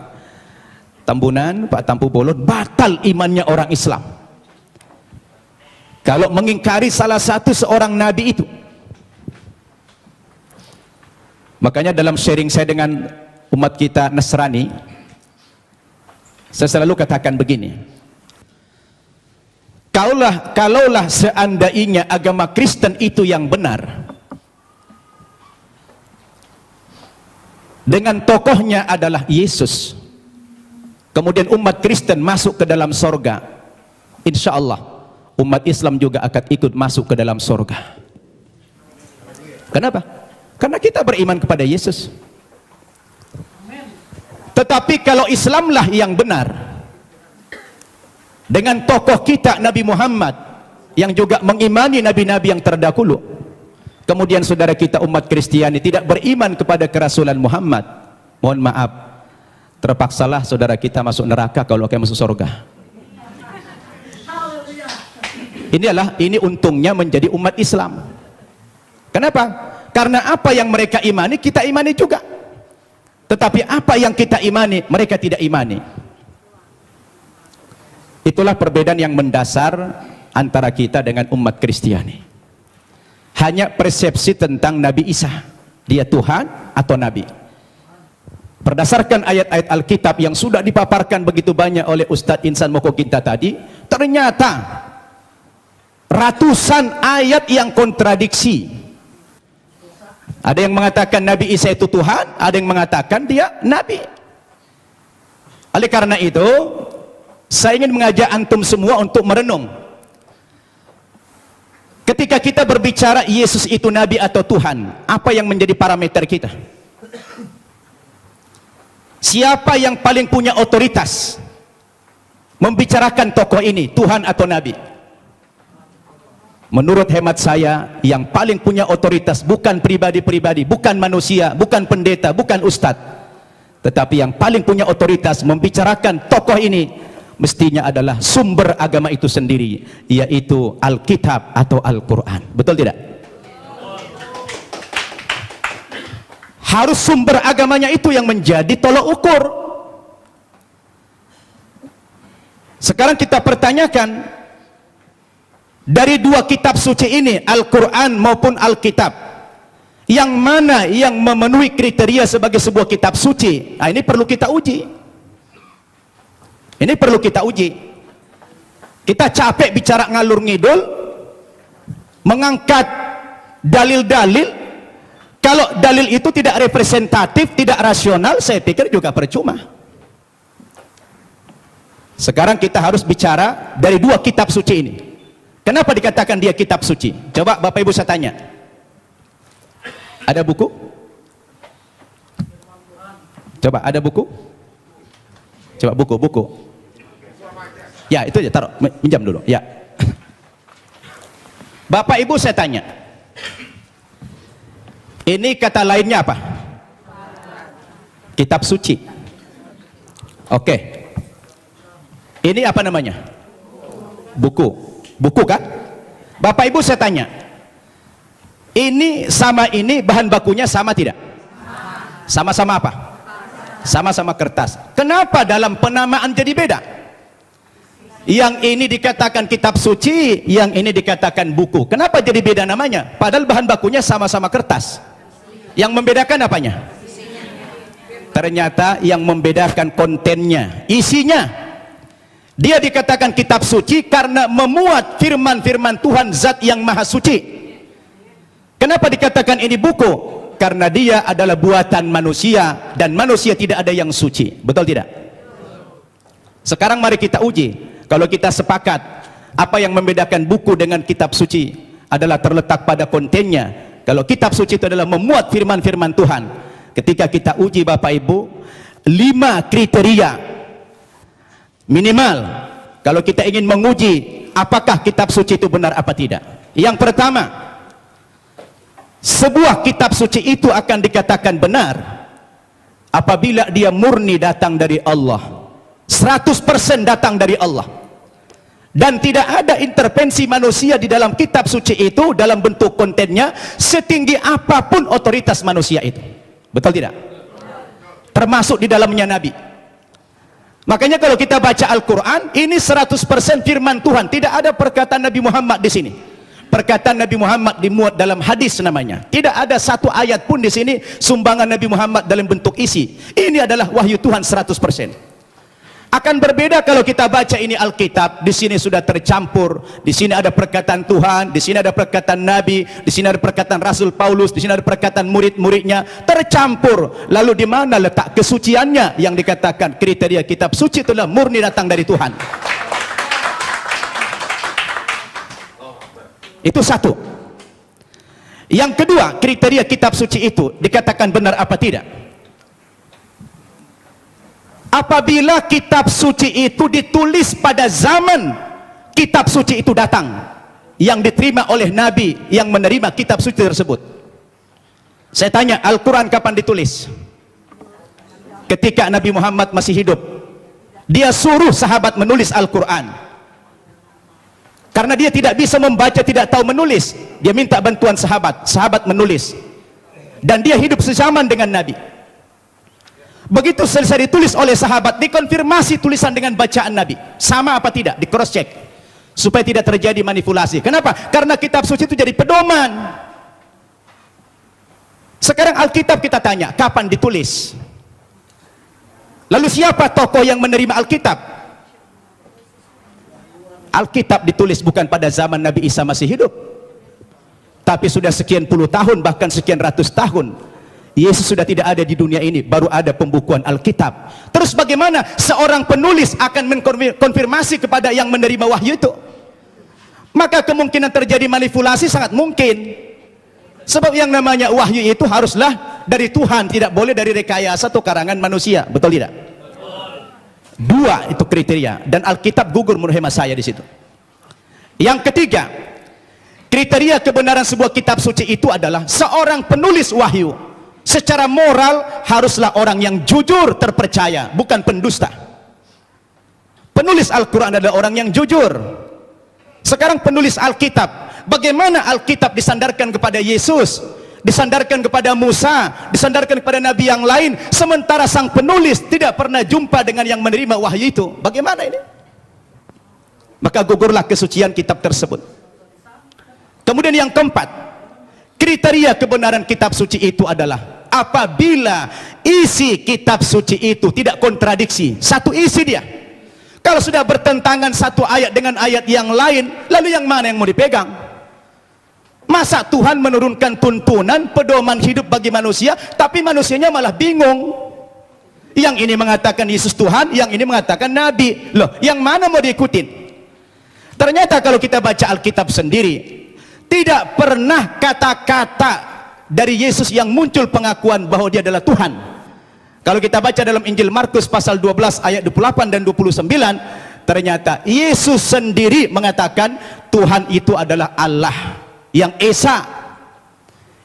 Tambunan, Pak Tampu Bolon, batal imannya orang Islam kalau mengingkari salah satu seorang nabi itu. Makanya dalam sharing saya dengan umat kita Nasrani, saya selalu katakan begini, kalaulah seandainya agama Kristen itu yang benar, dengan tokohnya adalah Yesus, kemudian umat Kristen masuk ke dalam sorga, insya Allah umat Islam juga akan ikut masuk ke dalam sorga. Kenapa? Karena kita beriman kepada Yesus. Tetapi kalau Islamlah yang benar, dengan tokoh kita Nabi Muhammad yang juga mengimani nabi-nabi yang terdahulu, kemudian saudara kita umat Kristiani tidak beriman kepada kerasulan Muhammad, mohon maaf, terpaksalah saudara kita masuk neraka kalau akan masuk surga. Ini untungnya menjadi umat Islam. Kenapa? Karena apa yang mereka imani kita imani juga, tetapi apa yang kita imani mereka tidak imani. Itulah perbedaan yang mendasar antara kita dengan umat Kristiani. Hanya persepsi tentang Nabi Isa, dia Tuhan atau Nabi. Berdasarkan ayat-ayat Alkitab yang sudah dipaparkan begitu banyak oleh Ustadz Insan Moko kita tadi, ternyata ratusan ayat yang kontradiksi. Ada yang mengatakan Nabi Isa itu Tuhan, ada yang mengatakan dia Nabi. Oleh karena itu, saya ingin mengajak antum semua untuk merenung. Ketika kita berbicara Yesus itu Nabi atau Tuhan, apa yang menjadi parameter kita? Siapa yang paling punya otoritas membicarakan tokoh ini, Tuhan atau Nabi? Menurut hemat saya, yang paling punya otoritas bukan pribadi-pribadi, bukan manusia, bukan pendeta, bukan ustadz, tetapi yang paling punya otoritas membicarakan tokoh ini mestinya adalah sumber agama itu sendiri, yaitu Alkitab atau Al-Quran. Betul tidak? Harus sumber agamanya itu yang menjadi tolok ukur. Sekarang kita pertanyakan, dari dua kitab suci ini, Al-Quran maupun Alkitab, yang mana yang memenuhi kriteria sebagai sebuah kitab suci? Nah, ini perlu kita uji. Ini perlu kita uji. Kita capek bicara ngalur ngidul, mengangkat dalil-dalil. Kalau dalil itu tidak representatif, tidak rasional, saya pikir juga percuma. Sekarang kita harus bicara dari dua kitab suci ini. Kenapa dikatakan dia kitab suci? Coba Bapak Ibu saya tanya. Ada buku? Coba ada buku? Coba buku. Ya, itu aja, taruh, minjam dulu. Ya. Bapak Ibu saya tanya. Ini kata lainnya apa? Kitab suci. Oke. Ini apa namanya? Buku. Buku kan? Bapak Ibu saya tanya, ini sama ini bahan bakunya sama tidak? Sama-sama apa? Sama-sama kertas. Kenapa dalam penamaan jadi beda? Yang ini dikatakan kitab suci, yang ini dikatakan buku. Kenapa jadi beda namanya? Padahal bahan bakunya sama-sama kertas. Yang membedakan apanya? Ternyata yang membedakan kontennya, isinya. Dia dikatakan kitab suci karena memuat firman-firman Tuhan Zat yang Maha Suci. Kenapa dikatakan ini buku? Karena dia adalah buatan manusia dan manusia tidak ada yang suci. Betul tidak? Sekarang mari kita uji. Kalau kita sepakat apa yang membedakan buku dengan kitab suci adalah terletak pada kontennya. Kalau kitab suci itu adalah memuat firman-firman Tuhan. Ketika kita uji Bapak Ibu, 5 kriteria minimal kalau kita ingin menguji apakah kitab suci itu benar apa tidak. Yang pertama, sebuah kitab suci itu akan dikatakan benar apabila dia murni datang dari Allah, 100% datang dari Allah. Dan tidak ada intervensi manusia di dalam kitab suci itu dalam bentuk kontennya setinggi apapun otoritas manusia itu. Betul tidak? Termasuk di dalamnya Nabi. Makanya kalau kita baca Al-Quran, ini 100% firman Tuhan. Tidak ada perkataan Nabi Muhammad di sini. Perkataan Nabi Muhammad dimuat dalam hadis namanya. Tidak ada satu ayat pun di sini sumbangan Nabi Muhammad dalam bentuk isi. Ini adalah wahyu Tuhan 100%. Akan berbeda kalau kita baca ini Alkitab, di sini sudah tercampur, di sini ada perkataan Tuhan, di sini ada perkataan Nabi, di sini ada perkataan Rasul Paulus, di sini ada perkataan murid-muridnya, tercampur. Lalu di mana letak kesuciannya yang dikatakan kriteria kitab suci itulah murni datang dari Tuhan. Itu satu. Yang kedua, kriteria kitab suci itu dikatakan benar apa tidak? Apabila kitab suci itu ditulis pada zaman kitab suci itu datang, yang diterima oleh Nabi yang menerima kitab suci tersebut. Saya tanya, Al-Quran kapan ditulis? Ketika Nabi Muhammad masih hidup. Dia suruh sahabat menulis Al-Quran. Karena dia tidak bisa membaca, tidak tahu menulis, dia minta bantuan sahabat, sahabat menulis. Dan dia hidup sezaman dengan Nabi. Begitu selesai ditulis oleh sahabat, dikonfirmasi tulisan dengan bacaan Nabi. Sama apa tidak? Di cross check. Supaya tidak terjadi manipulasi. Kenapa? Karena kitab suci itu jadi pedoman. Sekarang Alkitab kita tanya, kapan ditulis? Lalu siapa tokoh yang menerima Alkitab? Alkitab ditulis bukan pada zaman Nabi Isa masih hidup. Tapi sudah sekian puluh tahun, bahkan sekian ratus tahun. Yesus sudah tidak ada di dunia ini, baru ada pembukuan Alkitab. Terus bagaimana seorang penulis akan mengkonfirmasi kepada yang menerima wahyu itu? Maka kemungkinan terjadi manipulasi sangat mungkin. Sebab yang namanya wahyu itu haruslah dari Tuhan, tidak boleh dari rekayasa atau karangan manusia. Betul tidak? Dua itu kriteria, dan Alkitab gugur menurut hemat saya di situ. Yang ketiga, kriteria kebenaran sebuah kitab suci itu adalah seorang penulis wahyu secara moral haruslah orang yang jujur, terpercaya, bukan pendusta. Penulis Al-Quran adalah orang yang jujur. Sekarang penulis Alkitab, bagaimana Alkitab disandarkan kepada Yesus, disandarkan kepada Musa, disandarkan kepada Nabi yang lain, sementara sang penulis tidak pernah jumpa dengan yang menerima wahyu itu? Bagaimana ini? Maka gugurlah kesucian kitab tersebut. Kemudian yang keempat, kriteria kebenaran kitab suci itu adalah apabila isi kitab suci itu tidak kontradiksi, satu isi dia. Kalau sudah bertentangan satu ayat dengan ayat yang lain, lalu yang mana yang mau dipegang? Masa Tuhan menurunkan tuntunan pedoman hidup bagi manusia, tapi manusianya malah bingung. Yang ini mengatakan Yesus Tuhan, yang ini mengatakan Nabi. Loh, yang mana mau diikutin? Ternyata kalau kita baca Alkitab sendiri, tidak pernah kata-kata dari Yesus yang muncul pengakuan bahwa dia adalah Tuhan. Kalau kita baca dalam Injil Markus pasal 12 ayat 28 dan 29, ternyata Yesus sendiri mengatakan Tuhan itu adalah Allah yang Esa.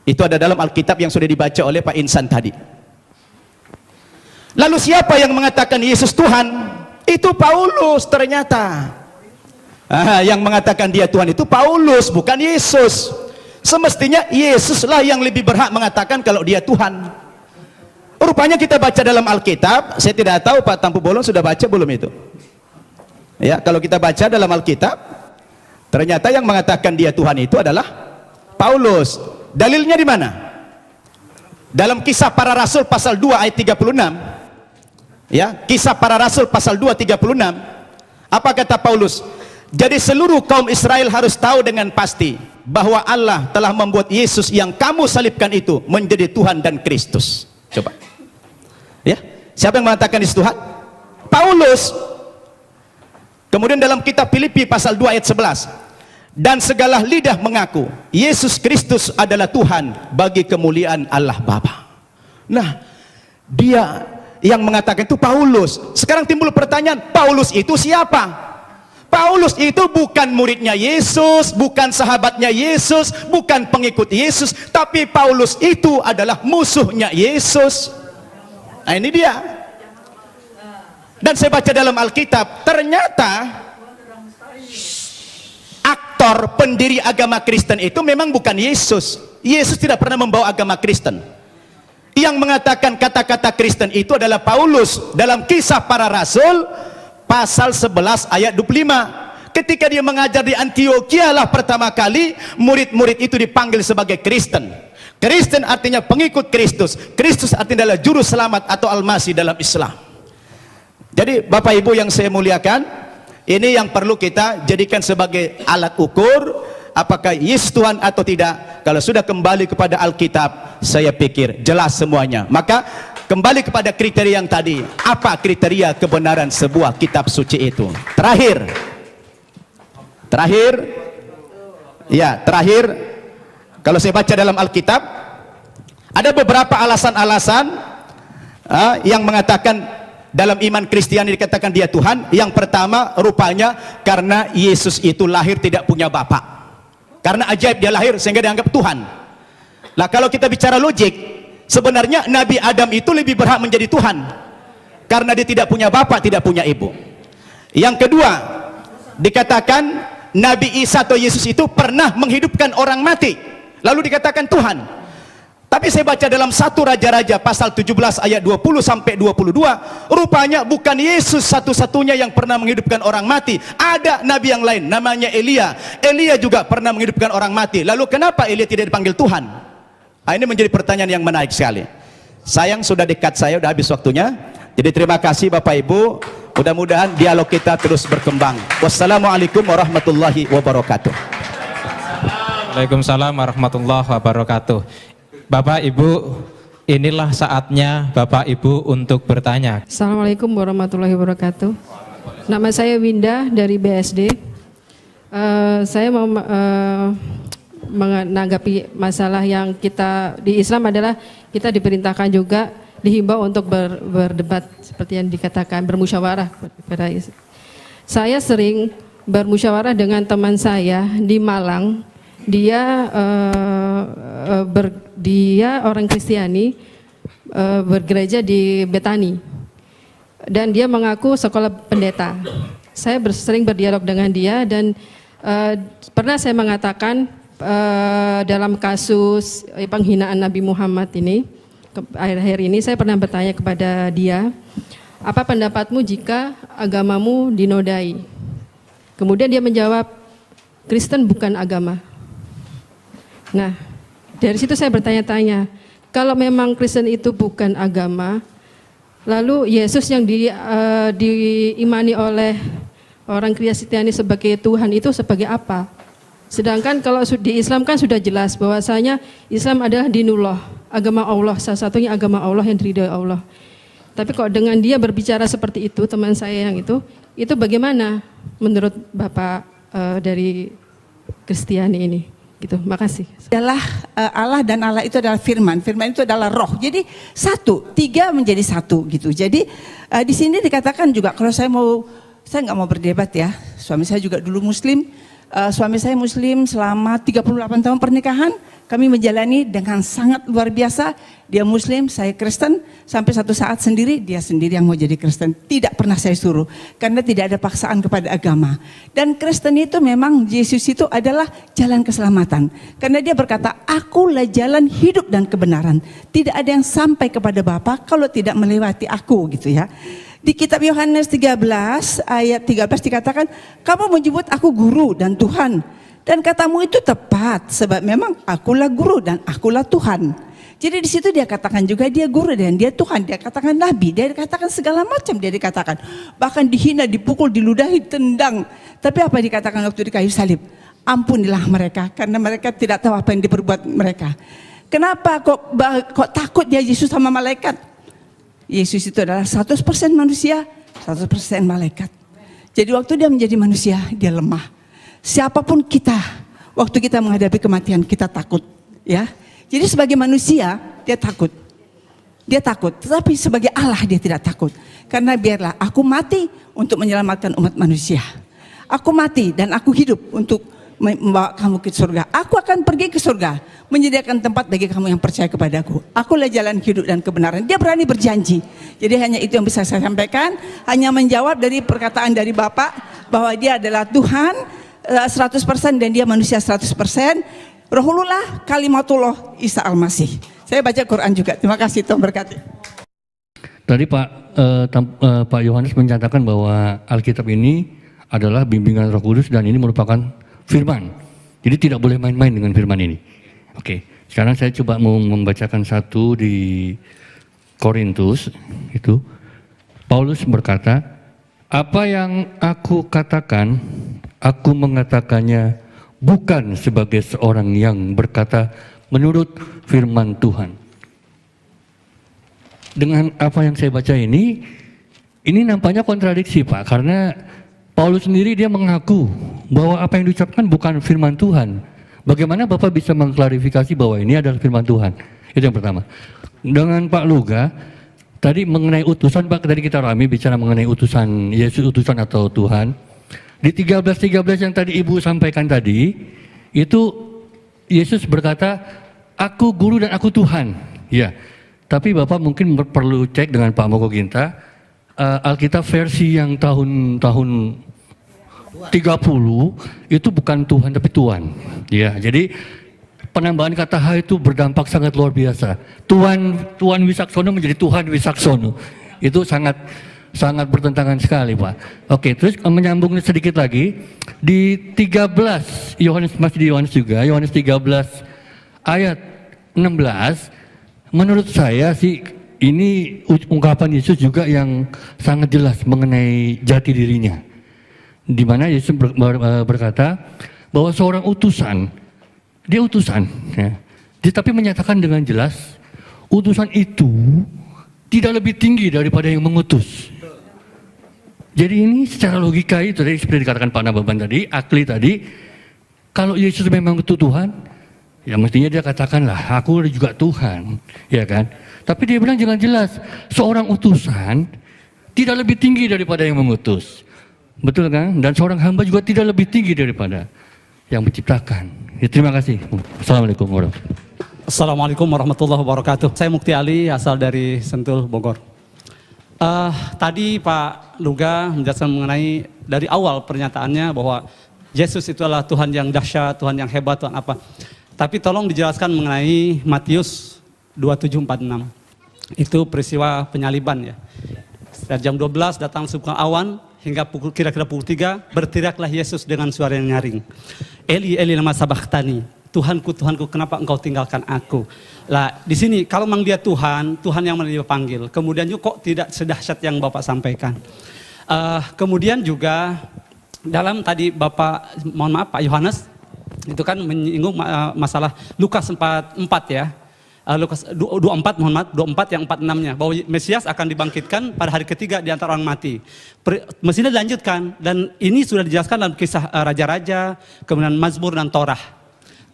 Itu ada dalam Alkitab yang sudah dibaca oleh Pak Insan tadi. Lalu siapa yang mengatakan Yesus Tuhan? Itu Paulus ternyata. Yang mengatakan dia Tuhan itu Paulus, bukan Yesus. Semestinya Yesuslah yang lebih berhak mengatakan kalau dia Tuhan. Rupanya kita baca dalam Alkitab, saya tidak tahu Pak Tampu Bolon sudah baca belum itu. Ya, kalau kita baca dalam Alkitab, ternyata yang mengatakan dia Tuhan itu adalah Paulus. Dalilnya di mana? Dalam Kisah Para Rasul pasal 2 ayat 36. Ya, Kisah Para Rasul pasal 2 36. Apa kata Paulus? Jadi seluruh kaum Israel harus tahu dengan pasti bahwa Allah telah membuat Yesus yang kamu salibkan itu menjadi Tuhan dan Kristus. Coba. Ya, siapa yang mengatakan Yesus Tuhan? Paulus. Kemudian dalam kitab Filipi pasal 2 ayat 11. Dan segala lidah mengaku Yesus Kristus adalah Tuhan bagi kemuliaan Allah Bapa. Nah, dia yang mengatakan itu Paulus. Sekarang timbul pertanyaan, Paulus itu siapa? Paulus itu bukan muridnya Yesus, bukan sahabatnya Yesus, bukan pengikut Yesus, tapi Paulus itu adalah musuhnya Yesus. Nah, ini dia. Dan saya baca dalam Alkitab, ternyata Kreator, pendiri agama Kristen itu memang bukan Yesus. Yesus tidak pernah membawa agama Kristen. Yang mengatakan kata-kata Kristen itu adalah Paulus dalam Kisah Para Rasul pasal 11 ayat 25. Ketika dia mengajar di Antioquia lah pertama kali murid-murid itu dipanggil sebagai Kristen. Kristen artinya pengikut Kristus. Kristus artinya adalah juru selamat atau Al-Masih dalam Islam. Jadi Bapak Ibu yang saya muliakan, ini yang perlu kita jadikan sebagai alat ukur apakah Yesus Tuhan atau tidak. Kalau sudah kembali kepada Alkitab, saya pikir jelas semuanya. Maka kembali kepada kriteria yang tadi. Apa kriteria kebenaran sebuah kitab suci itu? Terakhir, kalau saya baca dalam Alkitab, ada beberapa alasan-alasan yang mengatakan dalam iman Kristiani dikatakan dia Tuhan. Yang pertama, rupanya karena Yesus itu lahir tidak punya bapak. Karena ajaib dia lahir sehingga dianggap Tuhan. Nah, kalau kita bicara logik, sebenarnya Nabi Adam itu lebih berhak menjadi Tuhan karena dia tidak punya bapak, tidak punya ibu. Yang kedua, dikatakan Nabi Isa atau Yesus itu pernah menghidupkan orang mati, lalu dikatakan Tuhan. Tapi saya baca dalam 1 Raja-Raja pasal 17 ayat 20 sampai 22, rupanya bukan Yesus satu-satunya yang pernah menghidupkan orang mati. Ada nabi yang lain namanya Elia. Elia juga pernah menghidupkan orang mati. Lalu kenapa Elia tidak dipanggil Tuhan? Ini menjadi pertanyaan yang menarik sekali. Sayang sudah dekat, saya sudah habis waktunya. Jadi terima kasih Bapak Ibu. Mudah-mudahan dialog kita terus berkembang. Wassalamualaikum warahmatullahi wabarakatuh. Waalaikumsalam warahmatullahi wabarakatuh. Bapak Ibu, inilah saatnya Bapak Ibu untuk bertanya. Assalamualaikum warahmatullahi wabarakatuh. Nama saya Winda dari BSD. Saya mau menanggapi masalah yang kita di Islam adalah kita diperintahkan juga dihimbau untuk berdebat seperti yang dikatakan bermusyawarah kepada Islam. Saya sering bermusyawarah dengan teman saya di Malang. Dia orang Kristiani, bergereja di Betani, dan dia mengaku sekolah pendeta. Saya sering berdialog dengan dia dan pernah saya mengatakan dalam kasus penghinaan Nabi Muhammad ini, akhir-akhir ini saya pernah bertanya kepada dia, apa pendapatmu jika agamamu dinodai? Kemudian dia menjawab, Kristen bukan agama. Nah, dari situ saya bertanya-tanya, kalau memang Kristen itu bukan agama, lalu Yesus yang diimani oleh orang Kristiani sebagai Tuhan itu sebagai apa? Sedangkan kalau di Islam kan sudah jelas bahwasanya Islam adalah dinullah, agama Allah, salah satunya agama Allah yang diridhoi Allah. Tapi kok dengan dia berbicara seperti itu, teman saya yang itu bagaimana menurut Bapak dari Kristiani ini? Gitu, makasih. Adalah Allah, dan Allah itu adalah firman. Firman itu adalah roh. Jadi satu, tiga menjadi satu gitu. Jadi di sini dikatakan juga kalau saya nggak mau berdebat ya. Suami saya juga dulu Muslim. Suami saya Muslim selama 38 tahun pernikahan. Kami menjalani dengan sangat luar biasa. Dia Muslim, saya Kristen. Sampai satu saat sendiri, dia sendiri yang mau jadi Kristen. Tidak pernah saya suruh. Karena tidak ada paksaan kepada agama. Dan Kristen itu memang, Yesus itu adalah jalan keselamatan. Karena dia berkata, akulah jalan hidup dan kebenaran. Tidak ada yang sampai kepada Bapa kalau tidak melewati aku gitu ya. Di kitab Yohanes 13 ayat 13 dikatakan, kamu menyebut aku guru dan Tuhan. Dan katamu itu tepat, sebab memang akulah guru dan akulah Tuhan. Jadi di situ dia katakan juga dia guru dan dia Tuhan. Dia katakan nabi, dia katakan segala macam dia dikatakan. Bahkan dihina, dipukul, diludahi, tendang. Tapi apa dikatakan waktu di kayu salib? Ampunilah mereka, karena mereka tidak tahu apa yang diperbuat mereka. Kenapa kok takut dia Yesus sama malaikat? Yesus itu adalah 100% manusia, 100% malaikat. Jadi waktu dia menjadi manusia, dia lemah. Siapapun kita, waktu kita menghadapi kematian, kita takut, ya. Jadi sebagai manusia, dia takut. Dia takut, tetapi sebagai Allah dia tidak takut. Karena biarlah aku mati untuk menyelamatkan umat manusia. Aku mati dan aku hidup untuk membawa kamu ke surga. Aku akan pergi ke surga, menyediakan tempat bagi kamu yang percaya kepadaku. Akulah jalan hidup dan kebenaran. Dia berani berjanji. Jadi hanya itu yang bisa saya sampaikan. Hanya menjawab dari perkataan dari Bapak bahwa dia adalah Tuhan. 100% dan dia manusia 100%. Rohullah kalimatullah Isa Al-Masih. Saya baca Quran juga. Terima kasih, Tuhan berkati. Tadi Pak Yohanes menyatakan bahwa Alkitab ini adalah bimbingan Roh Kudus dan ini merupakan firman. Jadi tidak boleh main-main dengan firman ini. Oke, sekarang saya coba mau membacakan satu di Korintus. Itu Paulus berkata, apa yang aku katakan, aku mengatakannya bukan sebagai seorang yang berkata menurut firman Tuhan. Dengan apa yang saya baca ini nampaknya kontradiksi Pak, karena Paulus sendiri dia mengaku bahwa apa yang diucapkan bukan firman Tuhan. Bagaimana Bapak bisa mengklarifikasi bahwa ini adalah firman Tuhan? Itu yang pertama. Dengan Pak Luga, tadi mengenai utusan Pak, tadi kita rame bicara mengenai utusan Yesus, utusan atau Tuhan. Di 13:13 yang tadi Ibu sampaikan tadi, itu Yesus berkata, aku guru dan aku Tuhan. Ya. Tapi Bapak mungkin perlu cek dengan Pak Moko Ginta, Alkitab versi yang tahun 30 itu bukan Tuhan tapi Tuan. Ya, jadi penambahan kata H itu berdampak sangat luar biasa. Tuan Wisaksono menjadi Tuhan Wisaksono. Itu sangat bertentangan sekali, Pak. Oke, terus menyambung sedikit lagi di 13 Yohanes, masih di Yohanes juga, Yohanes 13 ayat 16. Menurut saya sih ini ungkapan Yesus juga yang sangat jelas mengenai jati dirinya. Di mana Yesus berkata bahwa seorang utusan, dia utusan, ya. Tapi menyatakan dengan jelas, utusan itu tidak lebih tinggi daripada yang mengutus. Jadi ini secara logika itu tadi seperti dikatakan Pak Nababan tadi, Akli tadi, kalau Yesus memang itu Tuhan, ya mestinya dia katakanlah, aku juga Tuhan, ya kan? Tapi dia bilang jangan jelas, seorang utusan tidak lebih tinggi daripada yang mengutus. Betul kan? Dan seorang hamba juga tidak lebih tinggi daripada yang menciptakan. Ya, terima kasih. Assalamualaikum warahmatullahi wabarakatuh. Assalamualaikum warahmatullahi wabarakatuh. Saya Mukti Ali, asal dari Sentul, Bogor. Tadi Pak Luga menjelaskan mengenai dari awal pernyataannya bahwa Yesus itu adalah Tuhan yang dahsyat, Tuhan yang hebat, Tuhan apa. Tapi tolong dijelaskan mengenai Matius 27:46. Itu peristiwa penyaliban ya. Sekitar jam 12 datang sebuah awan hingga kira-kira pukul 3 berteriaklah Yesus dengan suara yang nyaring. Eli Eli lama sabachthani. Tuhanku, Tuhanku, kenapa engkau tinggalkan aku? Lah, di sini kalau memang dia Tuhan, Tuhan yang dipanggil. Kemudian juga kok tidak sedahsyat yang Bapak sampaikan. Kemudian juga dalam tadi Bapak, mohon maaf Pak Yohanes, itu kan menyinggung masalah Lukas 4 ya. Lukas 24, mohon maaf, 24 yang 46-nya. Bahwa Mesias akan dibangkitkan pada hari ketiga di antara orang mati. Mestinya dilanjutkan, dan ini sudah dijelaskan dalam kisah Raja-Raja, kemudian Mazmur dan Torah.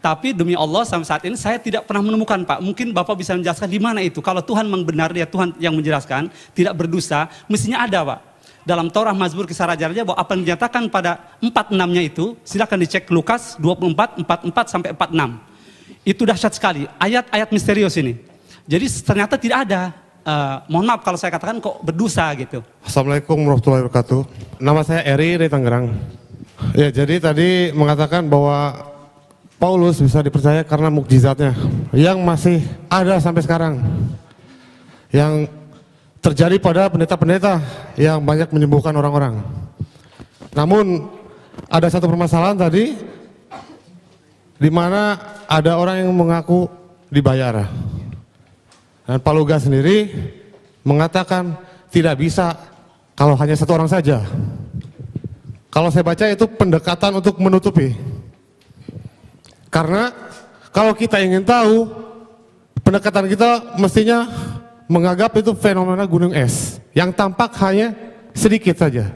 Tapi demi Allah sampai saat ini saya tidak pernah menemukan Pak. Mungkin Bapak bisa menjelaskan di mana itu. Kalau Tuhan memang benar, dia Tuhan yang menjelaskan, tidak berdosa, mestinya ada Pak. Dalam Torah, Mazmur, kisah Raja-Raja, bahwa apa yang dinyatakan pada 46-nya itu, silakan dicek Lukas 24, 44 sampai 46. Itu dahsyat sekali, ayat-ayat misterius ini. Jadi ternyata tidak ada, mohon maaf kalau saya katakan kok berdosa gitu. Assalamualaikum warahmatullahi wabarakatuh. Nama saya Eri dari Tangerang. Ya, jadi tadi mengatakan bahwa Paulus bisa dipercaya karena mukjizatnya yang masih ada sampai sekarang, yang terjadi pada pendeta-pendeta yang banyak menyembuhkan orang-orang. Namun ada satu permasalahan tadi, di mana ada orang yang mengaku dibayar, dan Pak Luga sendiri mengatakan tidak bisa kalau hanya satu orang saja. Kalau saya baca itu pendekatan untuk menutupi. Karena kalau kita ingin tahu, pendekatan kita mestinya menganggap itu fenomena gunung es yang tampak hanya sedikit saja,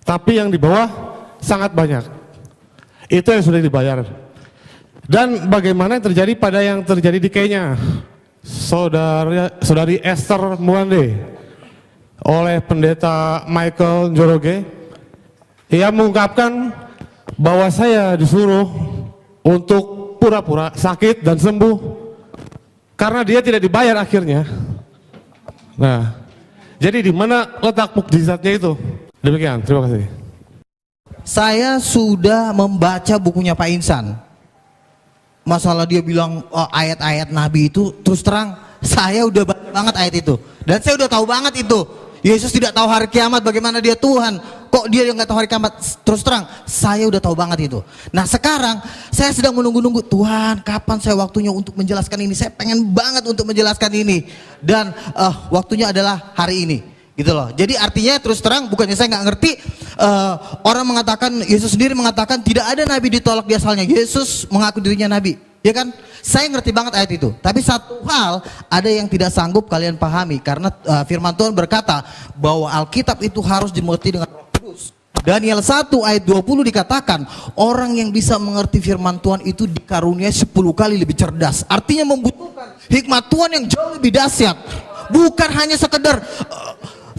tapi yang di bawah sangat banyak. Itu yang sudah dibayar. Dan bagaimana yang terjadi pada yang terjadi di Kenya, saudari Esther Mwande oleh pendeta Michael Njoroge, ia mengungkapkan bahwa saya disuruh untuk pura-pura sakit dan sembuh karena dia tidak dibayar akhirnya. Nah, jadi di mana letak mukjizatnya itu? Demikian, terima kasih. saya sudah membaca bukunya Pak Insan. Masalah dia bilang ayat-ayat Nabi itu, terus terang saya udah baca banget ayat itu. Dan saya udah tahu banget itu. Yesus tidak tahu hari kiamat, bagaimana dia Tuhan. Kok dia yang nggak tahu hari kiamat? Terus terang, saya udah tahu banget itu. Nah sekarang, saya sedang menunggu-nunggu, Tuhan kapan saya waktunya untuk menjelaskan ini. Saya pengen banget untuk menjelaskan ini. Dan waktunya adalah hari ini. Gitu loh. Jadi artinya terus terang, bukannya saya nggak ngerti. Orang mengatakan, Yesus sendiri mengatakan tidak ada nabi ditolak di asalnya. Yesus mengaku dirinya nabi. Ya kan? Saya ngerti banget ayat itu. Tapi satu hal ada yang tidak sanggup kalian pahami. Karena firman Tuhan berkata bahwa Alkitab itu harus dimengerti dengan Roh Kudus. Daniel 1 ayat 20 dikatakan orang yang bisa mengerti firman Tuhan itu dikaruniai 10 kali lebih cerdas. Artinya membutuhkan hikmat Tuhan yang jauh lebih dahsyat. Bukan hanya sekedar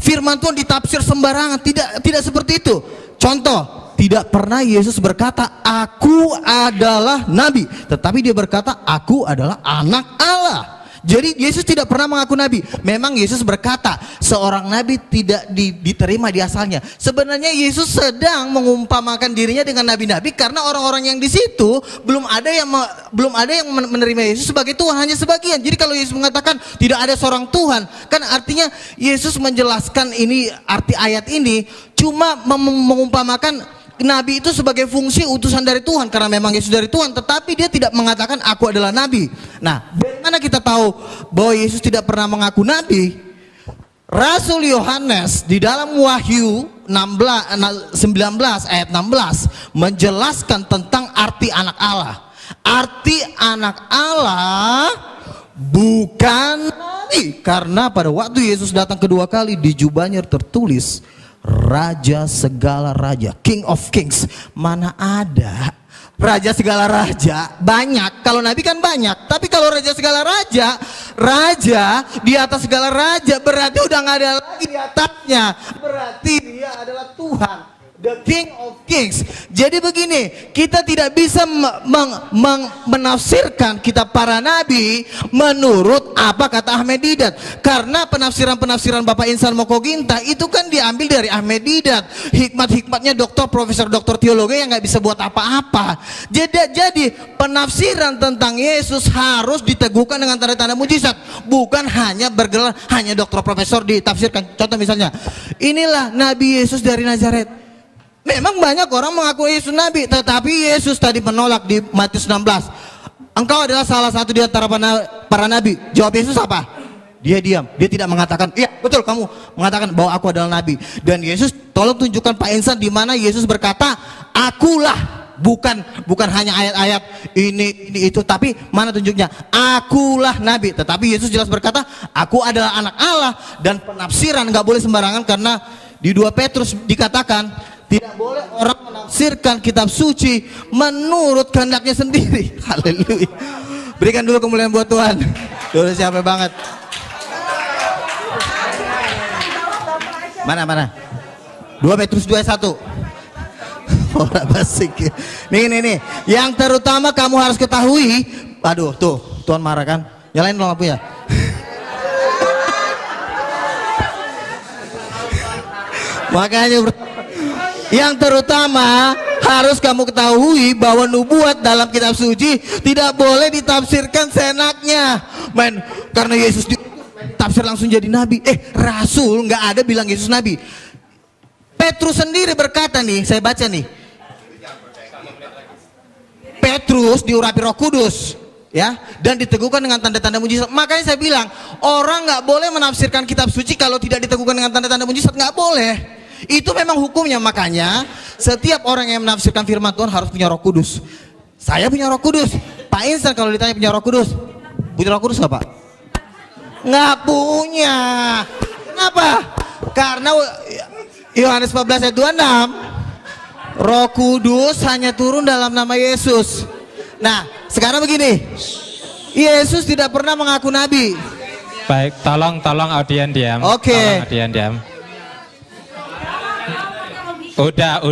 firman Tuhan ditafsir sembarangan. Tidak seperti itu. Contoh, tidak pernah Yesus berkata, aku adalah nabi. Tetapi dia berkata, aku adalah anak Allah. Jadi Yesus tidak pernah mengaku nabi. Memang Yesus berkata, seorang nabi tidak diterima di asalnya. Sebenarnya Yesus sedang mengumpamakan dirinya dengan nabi-nabi karena orang-orang yang di situ belum ada yang menerima Yesus sebagai Tuhan, hanya sebagian. Jadi kalau Yesus mengatakan tidak ada seorang Tuhan, kan artinya Yesus menjelaskan ini, arti ayat ini cuma mengumpamakan nabi itu sebagai fungsi utusan dari Tuhan karena memang Yesus dari Tuhan, tetapi dia tidak mengatakan aku adalah nabi. Nah, dari mana kita tahu bahwa Yesus tidak pernah mengaku nabi? Rasul Yohanes di dalam Wahyu 19 ayat 16 menjelaskan tentang arti anak Allah. Arti anak Allah bukan nabi, karena pada waktu Yesus datang kedua kali di jubahnya tertulis Raja segala raja, King of Kings. Mana ada raja segala raja? Banyak. Kalau nabi kan banyak. Tapi kalau raja segala raja, raja di atas segala raja, berarti udah nggak ada lagi di atasnya. Berarti dia adalah Tuhan, the King of Kings. Jadi begini, kita tidak bisa menafsirkan kitab para nabi menurut apa kata Ahmed Didat. Karena penafsiran-penafsiran Bapak Insan Mokoginta itu kan diambil dari Ahmed Didat. Hikmat-hikmatnya doktor, profesor, doktor teologi yang nggak bisa buat apa-apa. Jadi penafsiran tentang Yesus harus diteguhkan dengan tanda-tanda mujizat. Bukan hanya bergelar, hanya doktor, profesor ditafsirkan. Contoh misalnya, inilah Nabi Yesus dari Nazaret. Memang banyak orang mengaku Yesus nabi, tetapi Yesus tadi menolak di Matius 16. Engkau adalah salah satu di antara para nabi. Jawab Yesus apa? Dia diam. Dia tidak mengatakan, iya betul kamu mengatakan bahwa aku adalah nabi. Dan Yesus, tolong tunjukkan Pak Insan di mana Yesus berkata, akulah. Bukan hanya ayat-ayat ini itu, tapi mana tunjuknya? Akulah nabi. Tetapi Yesus jelas berkata, aku adalah anak Allah. Dan penafsiran nggak boleh sembarangan, karena di 2 Petrus dikatakan tidak boleh orang menafsirkan kitab suci menurut kehendaknya sendiri. Haleluya. Berikan dulu kemuliaan buat Tuhan. Udah siapa banget. Mana? 2 Petrus 2:1. Orang basik. Nih. Yang terutama kamu harus ketahui. Aduh, tuh, Tuhan marah kan? Nyalain dong lampunya. Makanya yang terutama harus kamu ketahui bahwa nubuat dalam kitab suci tidak boleh ditafsirkan seenaknya. Karena Yesus ditafsir langsung jadi nabi. Rasul nggak ada bilang Yesus nabi. Petrus sendiri berkata nih, saya baca nih. Petrus diurapi Roh Kudus, ya, dan diteguhkan dengan tanda-tanda mujizat. Makanya saya bilang orang nggak boleh menafsirkan kitab suci kalau tidak diteguhkan dengan tanda-tanda mujizat, nggak boleh. Itu memang hukumnya. Makanya setiap orang yang menafsirkan firman Tuhan harus punya Roh Kudus. Saya punya Roh Kudus. Pak Insan kalau ditanya punya Roh Kudus, punya Roh Kudus nggak Pak? Nggak punya. Kenapa? Karena Yohanes 14 ayat 26, Roh Kudus hanya turun dalam nama Yesus. Nah, sekarang begini, Yesus tidak pernah mengaku nabi. Baik, tolong audien diam. Oke. Tolong audien diam. Udah.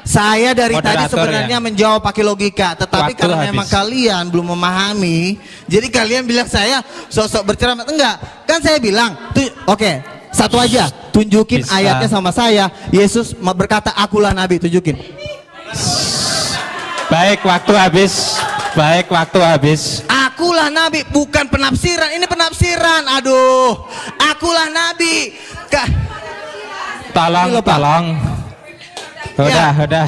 Saya dari tadi Moderator sebenarnya menjawab pakai logika, tetapi Waktu karena habis. memang kalian belum memahami, jadi kalian bilang saya sosok berceramah. Enggak, kan saya bilang, oke, Satu aja, tunjukin Bisa. ayatnya sama saya. Yesus berkata, akulah nabi, tunjukin. Baik, waktu habis. Baik, waktu habis. Akulah nabi, bukan penafsiran. Ini penafsiran. Aduh, akulah nabi. Tolong, Ini loh, Pak. tolong. Udah, udah.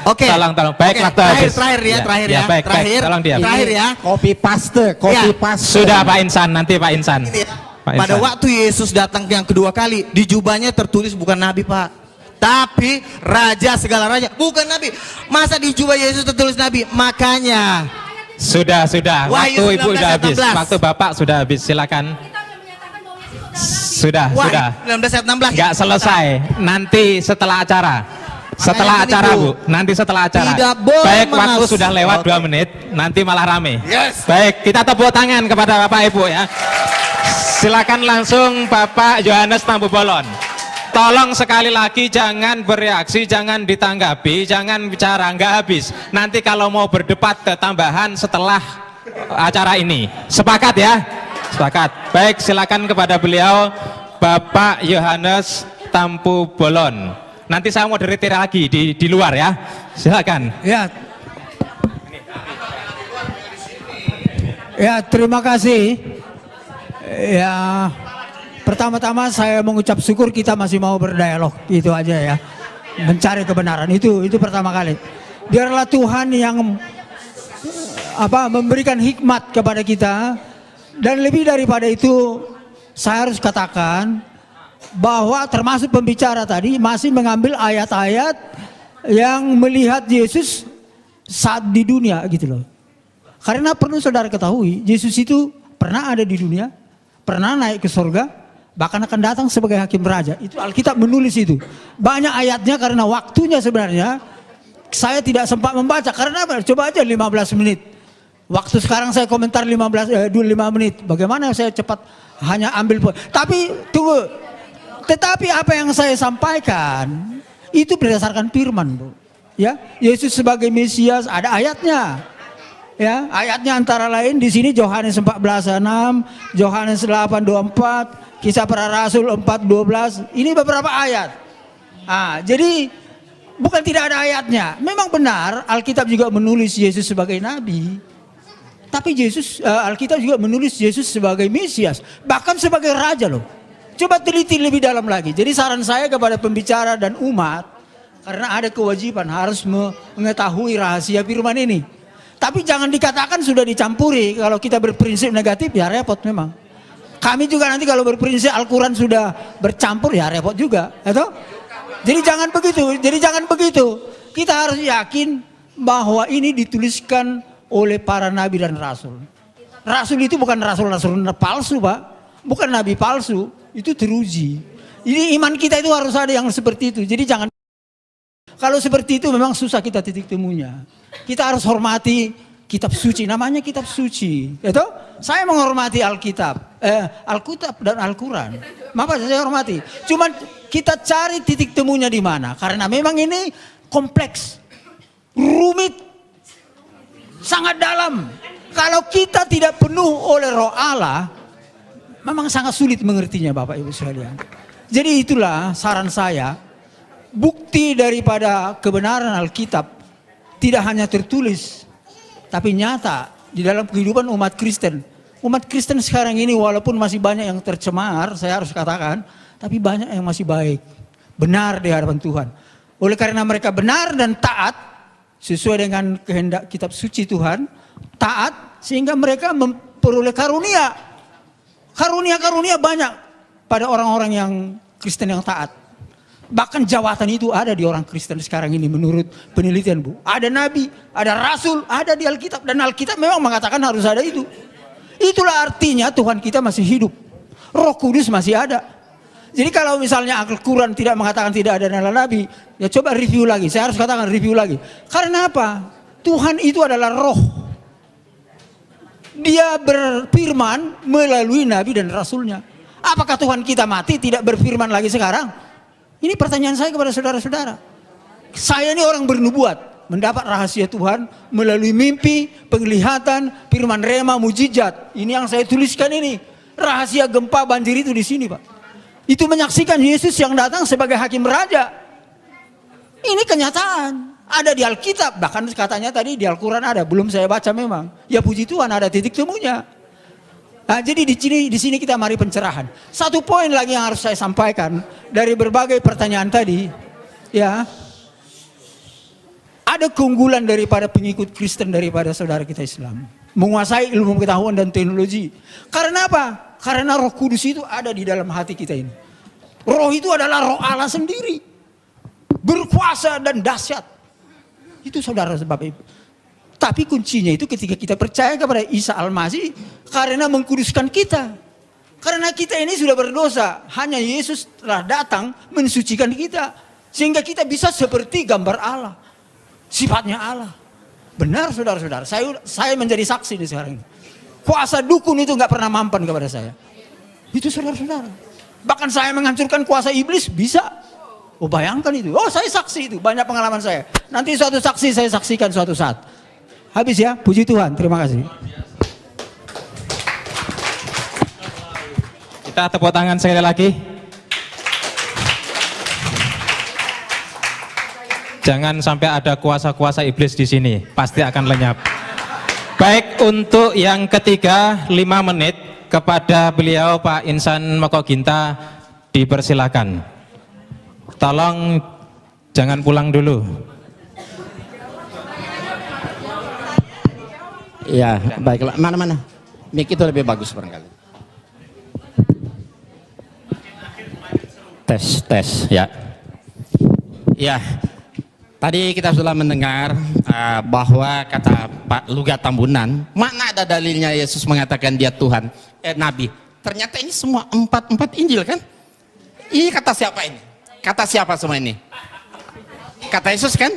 Oke. Tolong, tolong. Baik, Oke, waktu habis. Terakhir ya, terakhir ya. Baik, Terakhir, baik. Tolong diam. terakhir ya. Copy paste, copy paste. Sudah Pak Insan, nanti Pak Insan. Pak Pada Insan. waktu Yesus datang yang kedua kali, di jubahnya tertulis bukan nabi, Pak, tapi raja segala raja, bukan nabi. Masa di jubah Yesus tertulis nabi? Makanya Sudah. Wahyu Waktu Ibu 19 sudah habis. 16. Waktu Bapak sudah habis. Silakan. Sudah. 19 ayat 16. Nggak selesai. Nanti setelah acara. Setelah Makanya acara, gini, Bu. Nanti setelah acara. Tidak boleh Baik, waktu mengas- sudah lewat Oke. 2 menit. Nanti malah rame. Yes. Baik, kita tepuk tangan kepada Bapak Ibu ya. Silakan langsung Bapak Yohanes Tampu Bolon. Tolong sekali lagi jangan bereaksi, jangan ditanggapi, jangan bicara, nggak habis. Nanti kalau mau berdebat ketambahan setelah acara ini. Sepakat ya? Sepakat. Baik, silakan kepada beliau Bapak Yohanes Tampu Bolon. Nanti saya mau moderator lagi di luar ya. Silakan. Ya. Ya, terima kasih. Ya, pertama-tama saya mengucap syukur kita masih mau berdialog, itu aja ya. Mencari kebenaran itu pertama kali. Biarlah Tuhan yang memberikan hikmat kepada kita, dan lebih daripada itu saya harus katakan bahwa termasuk pembicara tadi masih mengambil ayat-ayat yang melihat Yesus saat di dunia gitu loh. Karena perlu saudara ketahui, Yesus itu pernah ada di dunia, pernah naik ke surga, bahkan akan datang sebagai hakim raja. Itu Alkitab menulis itu. Banyak ayatnya karena waktunya sebenarnya saya tidak sempat membaca. Karena apa? Coba aja 15 menit. Waktu sekarang saya komentar 5 menit. Bagaimana saya cepat hanya ambil poin. Tapi tunggu. Tetapi apa yang saya sampaikan itu berdasarkan firman, Bu. Ya, Yesus sebagai Mesias ada ayatnya. Ya, ayatnya antara lain di sini Yohanes 14:6, Yohanes 8:24, Kisah Para Rasul 4:12. Ini beberapa ayat. Jadi bukan tidak ada ayatnya. Memang benar Alkitab juga menulis Yesus sebagai nabi. Tapi Alkitab juga menulis Yesus sebagai Mesias, bahkan sebagai raja loh. Coba teliti lebih dalam lagi. Jadi saran saya kepada pembicara dan umat, karena ada kewajiban harus mengetahui rahasia firman ini. Tapi jangan dikatakan sudah dicampuri. Kalau kita berprinsip negatif ya repot memang. Kami juga nanti kalau berprinsip Al-Quran sudah bercampur ya repot juga. Jadi jangan begitu. Kita harus yakin bahwa ini dituliskan oleh para nabi dan rasul. Rasul itu bukan rasul-rasul palsu, Pak. Bukan nabi palsu. Itu teruji. Ini iman kita itu harus ada yang seperti itu. Jadi jangan. Kalau seperti itu memang susah kita titik temunya. Kita harus hormati kitab suci. Namanya kitab suci. Itu saya menghormati Alkitab, Alkitab dan Al-Quran. Maka saya hormati. Cuman kita cari titik temunya di mana. Karena memang ini kompleks, rumit, sangat dalam. Kalau kita tidak penuh oleh Roh Allah, memang sangat sulit mengertinya, Bapak Ibu sekalian. Jadi itulah saran saya, bukti daripada kebenaran Alkitab tidak hanya tertulis, tapi nyata di dalam kehidupan umat Kristen. Umat Kristen sekarang ini walaupun masih banyak yang tercemar, saya harus katakan, tapi banyak yang masih baik, benar di hadapan Tuhan. Oleh karena mereka benar dan taat, sesuai dengan kehendak kitab suci Tuhan, taat sehingga mereka memperoleh karunia. Karunia-karunia banyak pada orang-orang yang Kristen yang taat. Bahkan jawatan itu ada di orang Kristen sekarang ini menurut penelitian, Bu. Ada nabi, ada rasul, ada di Alkitab. Dan Alkitab memang mengatakan harus ada itu. Itulah artinya Tuhan kita masih hidup. Roh Kudus masih ada. Jadi kalau misalnya Al-Quran tidak mengatakan tidak ada nabi, ya coba review lagi. Saya harus katakan review lagi. Karena apa? Tuhan itu adalah roh. Dia berfirman melalui nabi dan rasulnya. Apakah Tuhan kita mati tidak berfirman lagi sekarang? Ini pertanyaan saya kepada saudara-saudara. Saya ini orang bernubuat, mendapat rahasia Tuhan melalui mimpi, penglihatan, firman rema, mujizat. Ini yang saya tuliskan ini. Rahasia gempa banjir itu di sini, Pak. Itu menyaksikan Yesus yang datang sebagai hakim raja. Ini kenyataan. Ada di Alkitab, bahkan katanya tadi di Al-Quran ada, belum saya baca memang. Ya puji Tuhan ada titik temunya. Nah, jadi di sini kita mari pencerahan. Satu poin lagi yang harus saya sampaikan dari berbagai pertanyaan tadi, ya. Ada keunggulan daripada pengikut Kristen daripada saudara kita Islam. Menguasai ilmu pengetahuan dan teknologi. Karena apa? Karena Roh Kudus itu ada di dalam hati kita ini. Roh itu adalah Roh Allah sendiri. Berkuasa dan dahsyat. Itu saudara sebab itu. Tapi kuncinya itu ketika kita percaya kepada Isa Al-Masih karena mengkuduskan kita. Karena kita ini sudah berdosa. Hanya Yesus telah datang mensucikan kita. Sehingga kita bisa seperti gambar Allah. Sifatnya Allah. Benar saudara-saudara. Saya menjadi saksi di sekarang ini. Kuasa dukun itu gak pernah mampan kepada saya. Itu saudara-saudara. Bahkan saya menghancurkan kuasa iblis bisa. Oh bayangkan itu. Oh saya saksi itu. Banyak pengalaman saya. Nanti suatu saksi saya saksikan suatu saat. Habis ya. Puji Tuhan. Terima kasih. Kita tepuk tangan sekali lagi. Jangan sampai ada kuasa-kuasa iblis di sini. Pasti akan lenyap. Baik, untuk yang ketiga 5 menit kepada beliau Pak Insan Mokoginta dipersilakan. Tolong jangan pulang dulu. Ya, baiklah. Mana-mana? Mic itu lebih bagus barangkali. Tes, ya. Ya, tadi kita sudah mendengar bahwa kata Pak Luga Tambunan, mana ada dalilnya Yesus mengatakan dia Tuhan, Nabi. Ternyata ini semua empat Injil kan? Ini kata siapa ini? Kata siapa semua ini? Kata Yesus kan?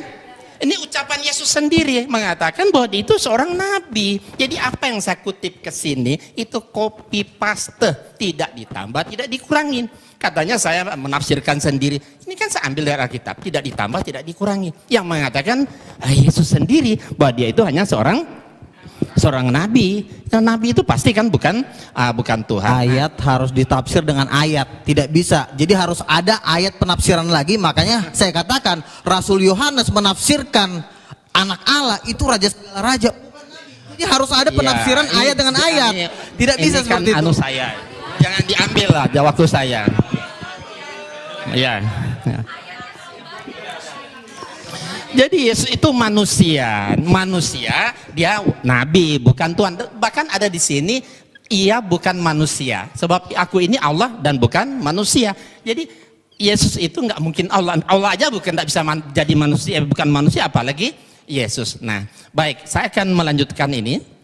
Ini ucapan Yesus sendiri mengatakan bahwa dia itu seorang nabi. Jadi apa yang saya kutip ke sini itu copy paste, tidak ditambah, tidak dikurangin. Katanya saya menafsirkan sendiri. Ini kan saya ambil dari Alkitab, tidak ditambah, tidak dikurangi. Yang mengatakan Yesus sendiri bahwa dia itu hanya seorang nabi. Dan nabi itu pasti kan bukan Tuhan. Ayat harus ditafsir dengan ayat, tidak bisa. Jadi harus ada ayat penafsiran lagi. Makanya saya katakan Rasul Yohanes menafsirkan anak Allah itu raja segala raja. Jadi harus ada penafsiran ayat dengan ayat. Tidak bisa kan seperti itu. Saya. Jangan diambil lah waktu saya. Ya. Jadi Yesus itu manusia dia nabi bukan Tuhan. Bahkan ada di sini ia bukan manusia. Sebab aku ini Allah dan bukan manusia. Jadi Yesus itu nggak mungkin Allah. Allah aja nggak bisa jadi manusia, bukan manusia apalagi Yesus. Nah, baik, saya akan melanjutkan ini.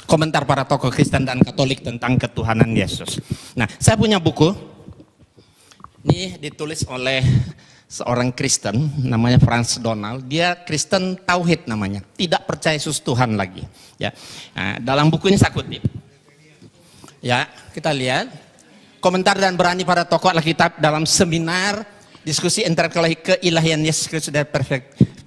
Komentar para tokoh Kristen dan Katolik tentang ketuhanan Yesus. Nah, saya punya buku. Ini ditulis oleh seorang Kristen namanya Franz Donald. Dia Kristen Tauhid namanya, tidak percaya Yesus Tuhan lagi. Ya, nah, dalam buku ini saya kutip. Ya, kita lihat komentar dan berani para tokoh Alkitab dalam seminar diskusi intelektual keilahian Yesus Kristus dari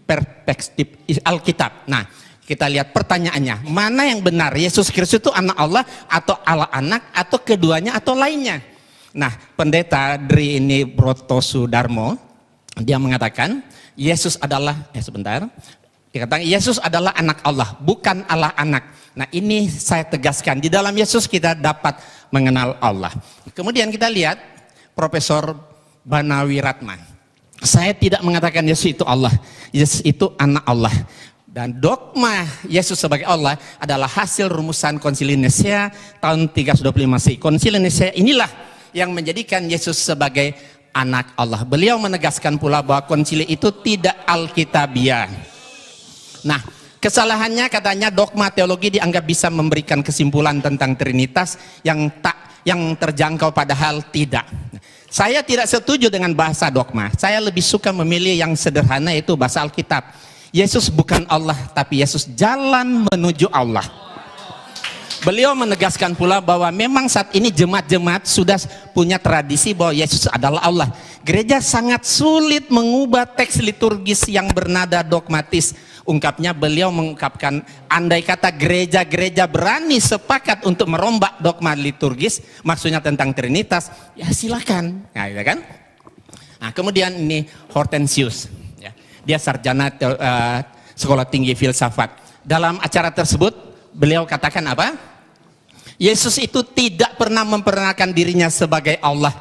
perspektif Alkitab. Nah, kita lihat pertanyaannya, mana yang benar? Yesus Kristus itu anak Allah atau Allah anak atau keduanya atau lainnya? Nah, pendeta Dri ini Broto Sudarmo, dia mengatakan Yesus adalah dikatakan Yesus adalah anak Allah, bukan Allah anak. Nah, ini saya tegaskan, di dalam Yesus kita dapat mengenal Allah. Kemudian kita lihat Profesor Banawi Ratma. Saya tidak mengatakan Yesus itu Allah. Yesus itu anak Allah. Dan dogma Yesus sebagai Allah adalah hasil rumusan Konsili Nisea tahun 325 Masehi. Konsili Nisea inilah yang menjadikan Yesus sebagai anak Allah. Beliau menegaskan pula bahwa konsili itu tidak alkitabiah. Nah, kesalahannya katanya dogma teologi dianggap bisa memberikan kesimpulan tentang Trinitas yang terjangkau, padahal tidak. Saya tidak setuju dengan bahasa dogma. Saya lebih suka memilih yang sederhana, yaitu bahasa Alkitab. Yesus bukan Allah, tapi Yesus jalan menuju Allah. beliau menegaskan pula bahwa memang saat ini jemaat-jemaat sudah punya tradisi bahwa Yesus adalah Allah. Gereja sangat sulit mengubah teks liturgis yang bernada dogmatis. Ungkapnya beliau mengungkapkan, andai kata gereja-gereja berani sepakat untuk merombak dogma liturgis, maksudnya tentang Trinitas, ya silakan. Nah, gitu kan? Nah, kemudian ini Hortensius, ya. Dia sarjana sekolah tinggi filsafat. Dalam acara tersebut beliau katakan apa? Yesus itu tidak pernah memperkenalkan dirinya sebagai Allah.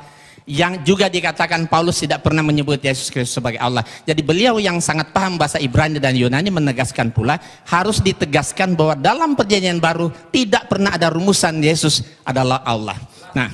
Yang juga dikatakan Paulus tidak pernah menyebut Yesus Kristus sebagai Allah. Jadi beliau yang sangat paham bahasa Ibrani dan Yunani menegaskan pula, harus ditegaskan bahwa dalam perjanjian baru tidak pernah ada rumusan Yesus adalah Allah. Nah,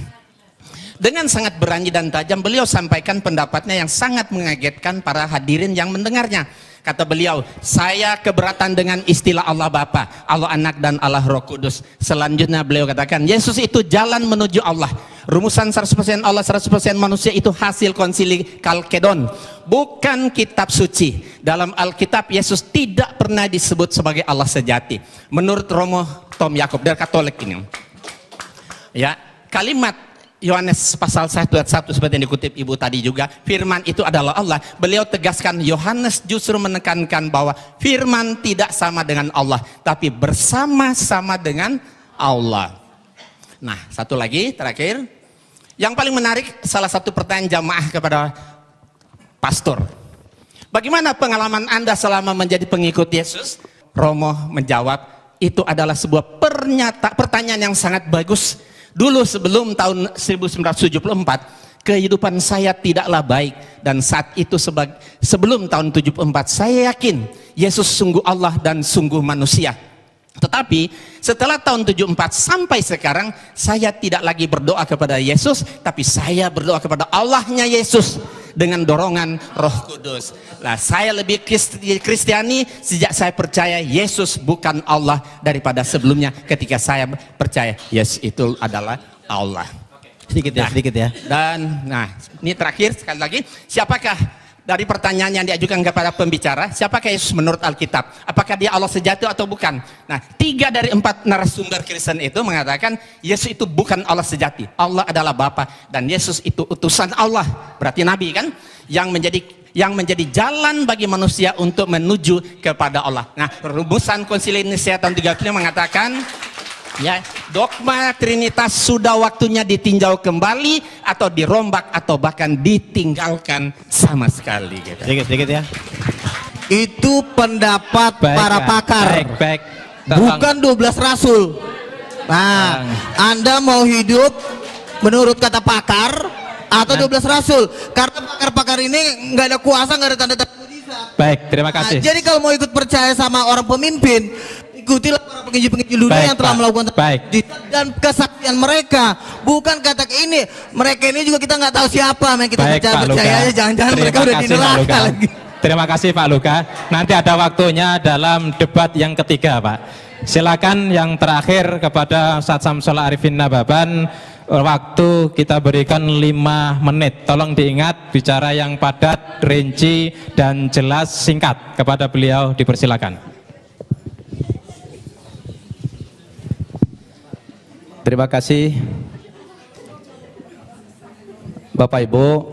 dengan sangat berani dan tajam beliau sampaikan pendapatnya yang sangat mengagetkan para hadirin yang mendengarnya. Kata beliau, saya keberatan dengan istilah Allah Bapa, Allah Anak dan Allah Roh Kudus. Selanjutnya beliau katakan, Yesus itu jalan menuju Allah. Rumusan 100% Allah, 100% manusia itu hasil konsili Kalkedon, bukan kitab suci. Dalam Alkitab Yesus tidak pernah disebut sebagai Allah sejati. Menurut Romo Tom Yakob dari Katolik ini. Ya, kalimat Yohanes pasal 1 ayat 1 seperti yang dikutip Ibu tadi juga, firman itu adalah Allah. Beliau tegaskan, Yohanes justru menekankan bahwa firman tidak sama dengan Allah, tapi bersama-sama dengan Allah. Nah, satu lagi terakhir, yang paling menarik, salah satu pertanyaan jamaah kepada pastor, bagaimana pengalaman Anda selama menjadi pengikut Yesus? Romo menjawab, itu adalah sebuah pertanyaan yang sangat bagus. Dulu sebelum tahun 1974, kehidupan saya tidaklah baik, dan saat itu sebelum tahun 74 saya yakin Yesus sungguh Allah dan sungguh manusia. Tetapi setelah tahun 74 sampai sekarang saya tidak lagi berdoa kepada Yesus, tapi saya berdoa kepada Allahnya Yesus dengan dorongan Roh Kudus. Nah, saya lebih Kristiani sejak saya percaya Yesus bukan Allah daripada sebelumnya ketika saya percaya Yesus itu adalah Allah. Sedikit ya, sedikit ya. Dan nah, ini terakhir sekali lagi, siapakah dari pertanyaan yang diajukan kepada pembicara, siapakah Yesus menurut Alkitab? Apakah dia Allah sejati atau bukan? Nah, 3 dari 4 narasumber Kristen itu mengatakan Yesus itu bukan Allah sejati. Allah adalah Bapa dan Yesus itu utusan Allah. Berarti Nabi kan? Yang menjadi jalan bagi manusia untuk menuju kepada Allah. Nah, rumusan Konsili Nicea tahun 35 mengatakan, ya, dogma Trinitas sudah waktunya ditinjau kembali atau dirombak atau bahkan ditinggalkan sama sekali. Gitu. Sedikit ya. Itu pendapat para pakar, bukan 12 rasul. Nah, Anda mau hidup menurut kata pakar atau 12 rasul? Karena pakar-pakar ini nggak ada kuasa, nggak ada tanda-tanda mujizat. Baik, terima kasih. Nah, jadi kalau mau ikut percaya sama orang pemimpin, ikutilah para penginjil-penginjil dunia yang telah melakukan dan kesaksian mereka. Bukan kata ini, mereka ini juga kita nggak tahu siapa, yang kita percaya aja, jangan-jangan mereka udah di neraka lagi. Terima kasih Pak Luka. Nanti ada waktunya dalam debat yang ketiga, Pak. Silakan yang terakhir kepada Ustadz Samsul Arifin Nababan, waktu kita berikan 5 menit. Tolong diingat, bicara yang padat, rinci dan jelas, singkat. Kepada beliau dipersilakan. Terima kasih Bapak Ibu,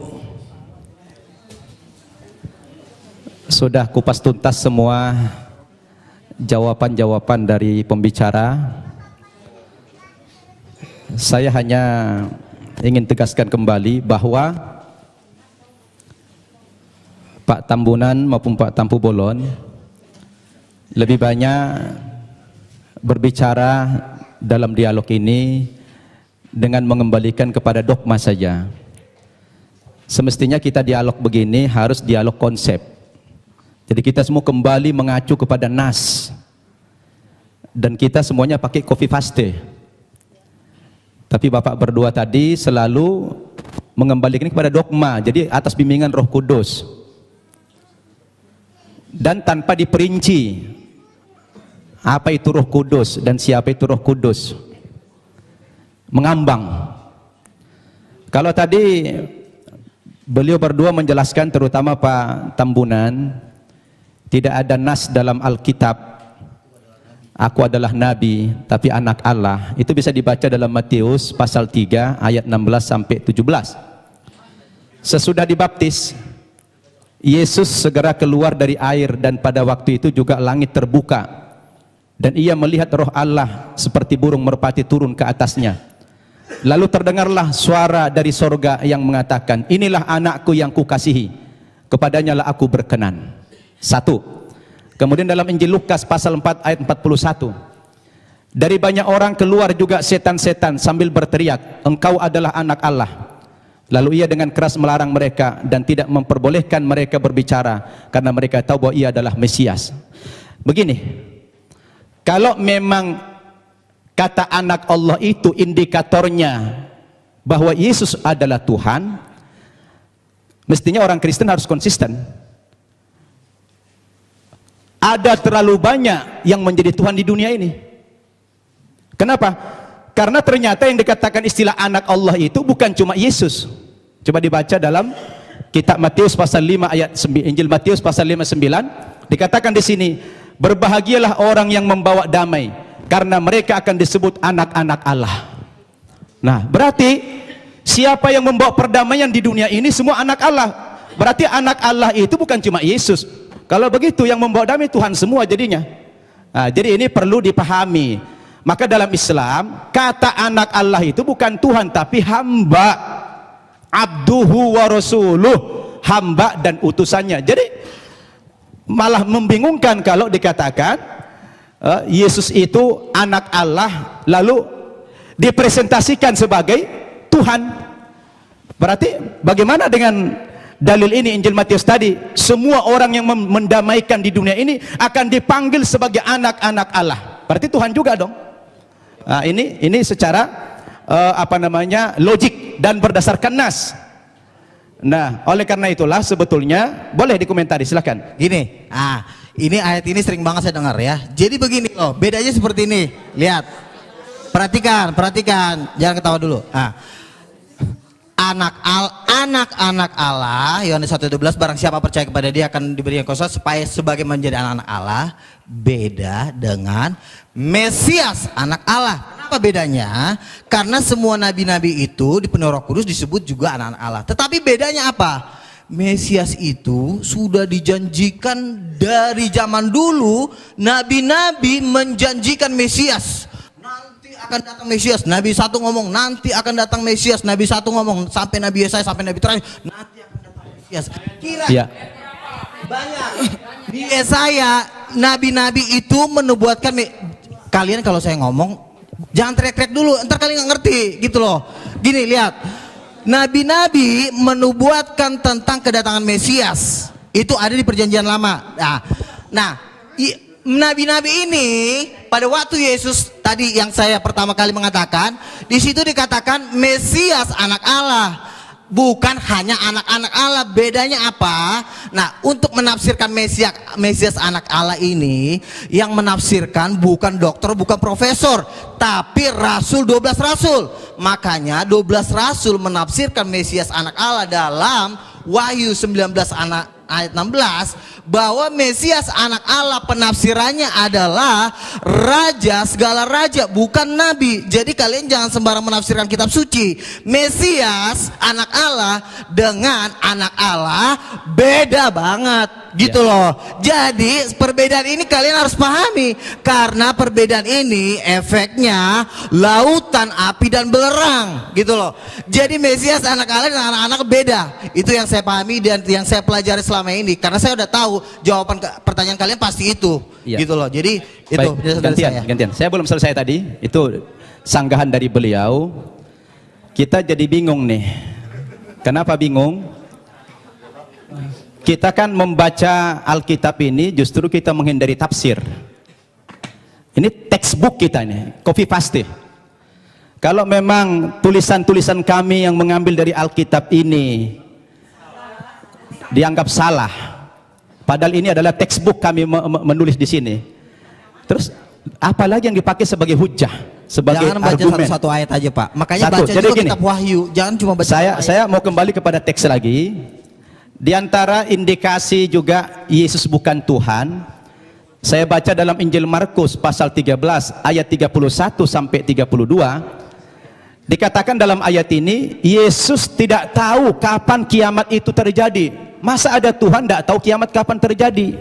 sudah kupas tuntas semua jawaban-jawaban dari pembicara. Saya hanya ingin tegaskan kembali bahwa Pak Tambunan maupun Pak Tampu Bolon lebih banyak berbicara dalam dialog ini dengan mengembalikan kepada dogma saja. Semestinya kita dialog begini harus dialog konsep. Jadi kita semua kembali mengacu kepada nas. Dan kita semuanya pakai copy paste. Tapi Bapak berdua tadi selalu mengembalikan kepada dogma. Jadi atas bimbingan Roh Kudus. Dan tanpa diperinci apa itu Roh Kudus dan siapa itu Roh Kudus. Mengambang. Kalau tadi beliau berdua menjelaskan, terutama Pak Tambunan, tidak ada nas dalam Alkitab aku adalah nabi tapi anak Allah, itu bisa dibaca dalam Matius pasal 3 ayat 16 sampai 17. Sesudah dibaptis, Yesus segera keluar dari air dan pada waktu itu juga langit terbuka dan ia melihat roh Allah seperti burung merpati turun ke atasnya. Lalu terdengarlah suara dari sorga yang mengatakan, inilah anakku yang kukasihi, kepadanya lah aku berkenan. 1. Kemudian dalam Injil Lukas pasal 4 ayat 41, dari banyak orang keluar juga setan-setan sambil berteriak, engkau adalah anak Allah. Lalu ia dengan keras melarang mereka dan tidak memperbolehkan mereka berbicara karena mereka tahu bahwa ia adalah Mesias. Begini, kalau memang kata anak Allah itu indikatornya bahwa Yesus adalah Tuhan, mestinya orang Kristen harus konsisten. Ada terlalu banyak yang menjadi Tuhan di dunia ini. Kenapa? Karena ternyata yang dikatakan istilah anak Allah itu bukan cuma Yesus. Coba dibaca dalam kitab Matius pasal 5 ayat 9, Injil Matius pasal 5 9, dikatakan di sini, berbahagialah orang yang membawa damai karena mereka akan disebut anak-anak Allah. Nah, berarti siapa yang membawa perdamaian di dunia ini semua anak Allah. Berarti anak Allah itu bukan cuma Yesus. Kalau begitu yang membawa damai Tuhan semua jadinya. Nah, jadi ini perlu dipahami. Maka dalam Islam kata anak Allah itu bukan Tuhan tapi hamba, abduhu wa rasuluh, hamba dan utusannya. Jadi malah membingungkan kalau dikatakan Yesus itu anak Allah lalu dipresentasikan sebagai Tuhan. Berarti bagaimana dengan dalil ini Injil Matius tadi? Semua orang yang mendamaikan di dunia ini akan dipanggil sebagai anak-anak Allah. Berarti Tuhan juga dong. Nah, ini secara logik dan berdasarkan nas. Nah, oleh karena itulah sebetulnya boleh dikomentari, silakan. Gini, ini ayat ini sering banget saya dengar ya. Jadi begini loh, bedanya seperti ini. Lihat, perhatikan, jangan ketawa dulu. Anak-anak Allah, Yohanes 1:12, barang siapa percaya kepada dia akan diberikan kuasa supaya sebagai menjadi anak-anak Allah. Beda dengan Mesias, anak Allah. Kenapa bedanya? Karena semua nabi-nabi itu dipenuhi Roh Kudus disebut juga anak-anak Allah. Tetapi bedanya apa? Mesias itu sudah dijanjikan dari zaman dulu. Nabi-nabi menjanjikan Mesias. Akan datang Mesias. Nabi satu ngomong nanti akan datang Mesias. Nabi satu ngomong sampai Nabi Yesaya sampai Nabi terakhir nanti akan datang Mesias. Kira banyak di Yesaya nabi-nabi itu menubuatkan. Kalian kalau saya ngomong jangan teriak-teriak dulu, ntar kalian nggak ngerti gitu loh. Gini, lihat, nabi-nabi menubuatkan tentang kedatangan Mesias itu ada di Perjanjian Lama. Nah, nabi-nabi ini pada waktu Yesus tadi yang saya pertama kali mengatakan, di situ dikatakan Mesias anak Allah, bukan hanya anak-anak Allah. Bedanya apa? Nah, untuk menafsirkan Mesias anak Allah ini, yang menafsirkan bukan dokter, bukan profesor, tapi rasul, 12 rasul. Makanya 12 rasul menafsirkan Mesias anak Allah dalam Wahyu 19 ayat 16 bahwa Mesias anak Allah penafsirannya adalah raja, segala raja, bukan nabi. Jadi kalian jangan sembarang menafsirkan kitab suci. Mesias anak Allah dengan anak Allah beda banget gitu loh. Jadi perbedaan ini kalian harus pahami, karena perbedaan ini efeknya lautan api dan belerang gitu loh. Jadi Mesias anak Allah dan anak-anak beda. Itu yang saya pahami dan yang saya pelajari selama ini, karena saya udah tahu jawaban pertanyaan kalian pasti itu gitu loh. Jadi itu gantian. Saya belum selesai tadi. Itu sanggahan dari beliau. Kita jadi bingung nih. Kenapa bingung? Kita kan membaca Alkitab ini justru kita menghindari tafsir. Ini textbook kita nih, copy paste. Kalau memang tulisan-tulisan kami yang mengambil dari Alkitab ini dianggap salah, padahal ini adalah textbook kami menulis di sini. Terus apalagi yang dipakai sebagai hujah, sebagai jangan baca argumen. satu ayat aja, Pak. Makanya Satu. baca Jadi juga gini, kitab Wahyu. Jangan cuma baca. Saya mau kembali kepada teks lagi. Di antara indikasi juga Yesus bukan Tuhan, Saya baca dalam Injil Markus pasal 13 ayat 31 sampai 32. Dikatakan dalam ayat ini, Yesus tidak tahu kapan kiamat itu terjadi. Masa ada Tuhan tidak tahu kiamat kapan terjadi?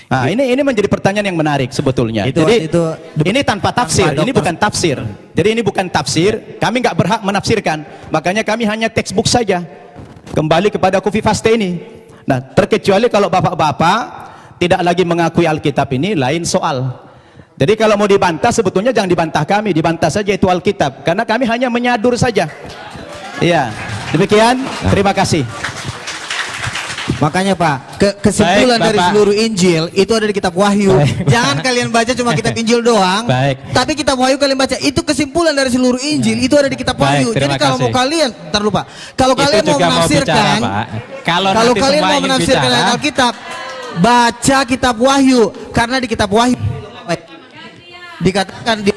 Nah, ini menjadi pertanyaan yang menarik sebetulnya. Jadi ini tanpa tafsir, ini bukan tafsir. Jadi ini bukan tafsir, kami nggak berhak menafsirkan. Makanya kami hanya textbook saja. Kembali kepada Kofi Faste ini. Nah, terkecuali kalau bapak-bapak tidak lagi mengakui Alkitab, ini lain soal. Jadi kalau mau dibantah sebetulnya jangan dibantah kami, dibantah saja itu Alkitab, karena kami hanya menyadur saja. Iya, demikian. Terima kasih. Makanya Pak, kesimpulan dari seluruh Injil itu ada di kitab Wahyu. Jangan kalian baca cuma kitab Injil doang. Tapi kitab Wahyu kalian baca, itu kesimpulan dari seluruh Injil itu ada di kitab Wahyu. Jadi kalau mau kalian, ntar lupa. Kalau kalian mau menafsirkan, kalau kalian mau menafsirkan ayat Alkitab, baca kitab Wahyu, karena di kitab Wahyu dikatakan di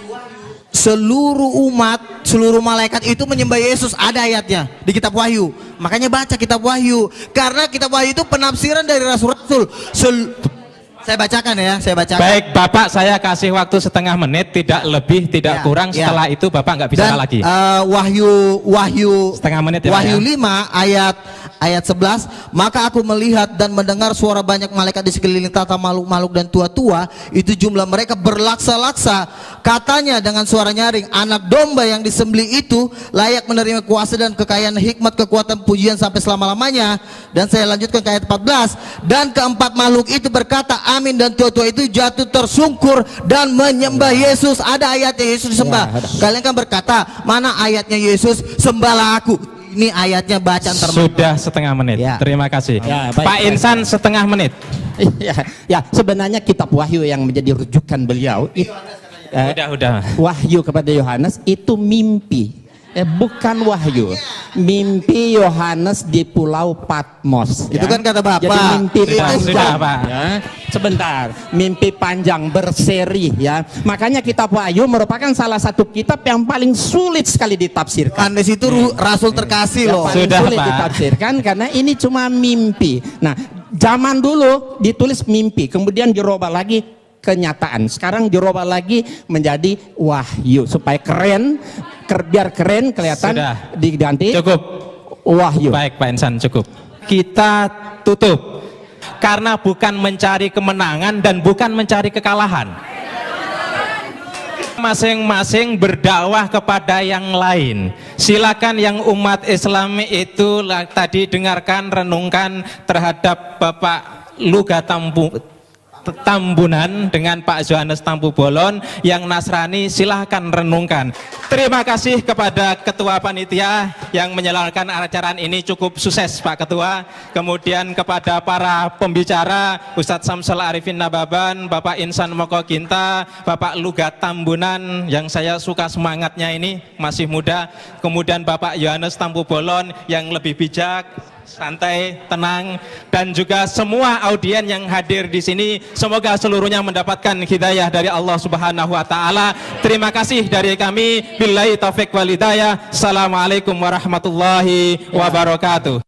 seluruh umat, seluruh malaikat itu menyembah Yesus, ada ayatnya di kitab Wahyu. Makanya baca kitab Wahyu, karena kitab Wahyu itu penafsiran dari rasul-rasul. Saya bacakan ya, saya bacakan. Baik, Bapak, saya kasih waktu setengah menit, tidak lebih, tidak kurang. Setelah itu Bapak nggak bicara lagi. Wahyu setengah menit ya, Wahyu Pak, ya? 5 ayat 11, maka aku melihat dan mendengar suara banyak malaikat di sekeliling tata makhluk-makhluk dan tua-tua, itu jumlah mereka berlaksa-laksa. Katanya dengan suara nyaring, anak domba yang disembelih itu layak menerima kuasa dan kekayaan, hikmat, kekuatan, pujian sampai selama-lamanya. Dan saya lanjutkan ke ayat 14, dan keempat makhluk itu berkata amin, dan tua-tua itu jatuh tersungkur dan menyembah Yesus. Ada ayatnya Yesus disembah. Kalian kan berkata, mana ayatnya Yesus sembahlah aku? Ini ayatnya bacaan terbaik. Sudah setengah menit. Terima kasih. Pak Insan setengah menit. Ya, sebenarnya kitab Wahyu yang menjadi rujukan beliau udah. Wahyu kepada Yohanes itu mimpi, bukan wahyu. Mimpi Yohanes di Pulau Patmos. Itu kan kata Bapak. Jadi mimpi panjang. Pak. Ya. Sebentar, mimpi panjang berseri ya. Makanya kitab Wahyu merupakan salah satu kitab yang paling sulit sekali ditafsirkan. Anda situ rasul terkasih loh. Paling sulit ditafsirkan karena ini cuma mimpi. Nah, zaman dulu ditulis mimpi, kemudian dirubah lagi kenyataan. Sekarang dirubah lagi menjadi wahyu supaya keren, biar keren kelihatan. Diganti cukup wahyu. Baik Pak Insan, cukup. Kita tutup karena bukan mencari kemenangan dan bukan mencari kekalahan. Masing-masing berdakwah kepada yang lain. Silakan yang umat Islam itu tadi dengarkan, renungkan terhadap Bapak Luga Tambunan dengan Pak Yohanes Tampu Bolon. Yang Nasrani silahkan renungkan. Terima kasih kepada Ketua Panitia yang menyelenggarakan acara ini, cukup sukses Pak Ketua. Kemudian kepada para pembicara, Ustadz Samsul Arifin Nababan, Bapak Insan Moko Ginta, Bapak Luga Tambunan yang saya suka semangatnya ini, masih muda. Kemudian Bapak Yohanes Tampu Bolon yang lebih bijak, santai, tenang, dan juga semua audien yang hadir di sini, semoga seluruhnya mendapatkan hidayah dari Allah Subhanahu wa taala. Terima kasih dari kami. Billahi taufik wal hidayah. Assalamualaikum warahmatullahi wabarakatuh.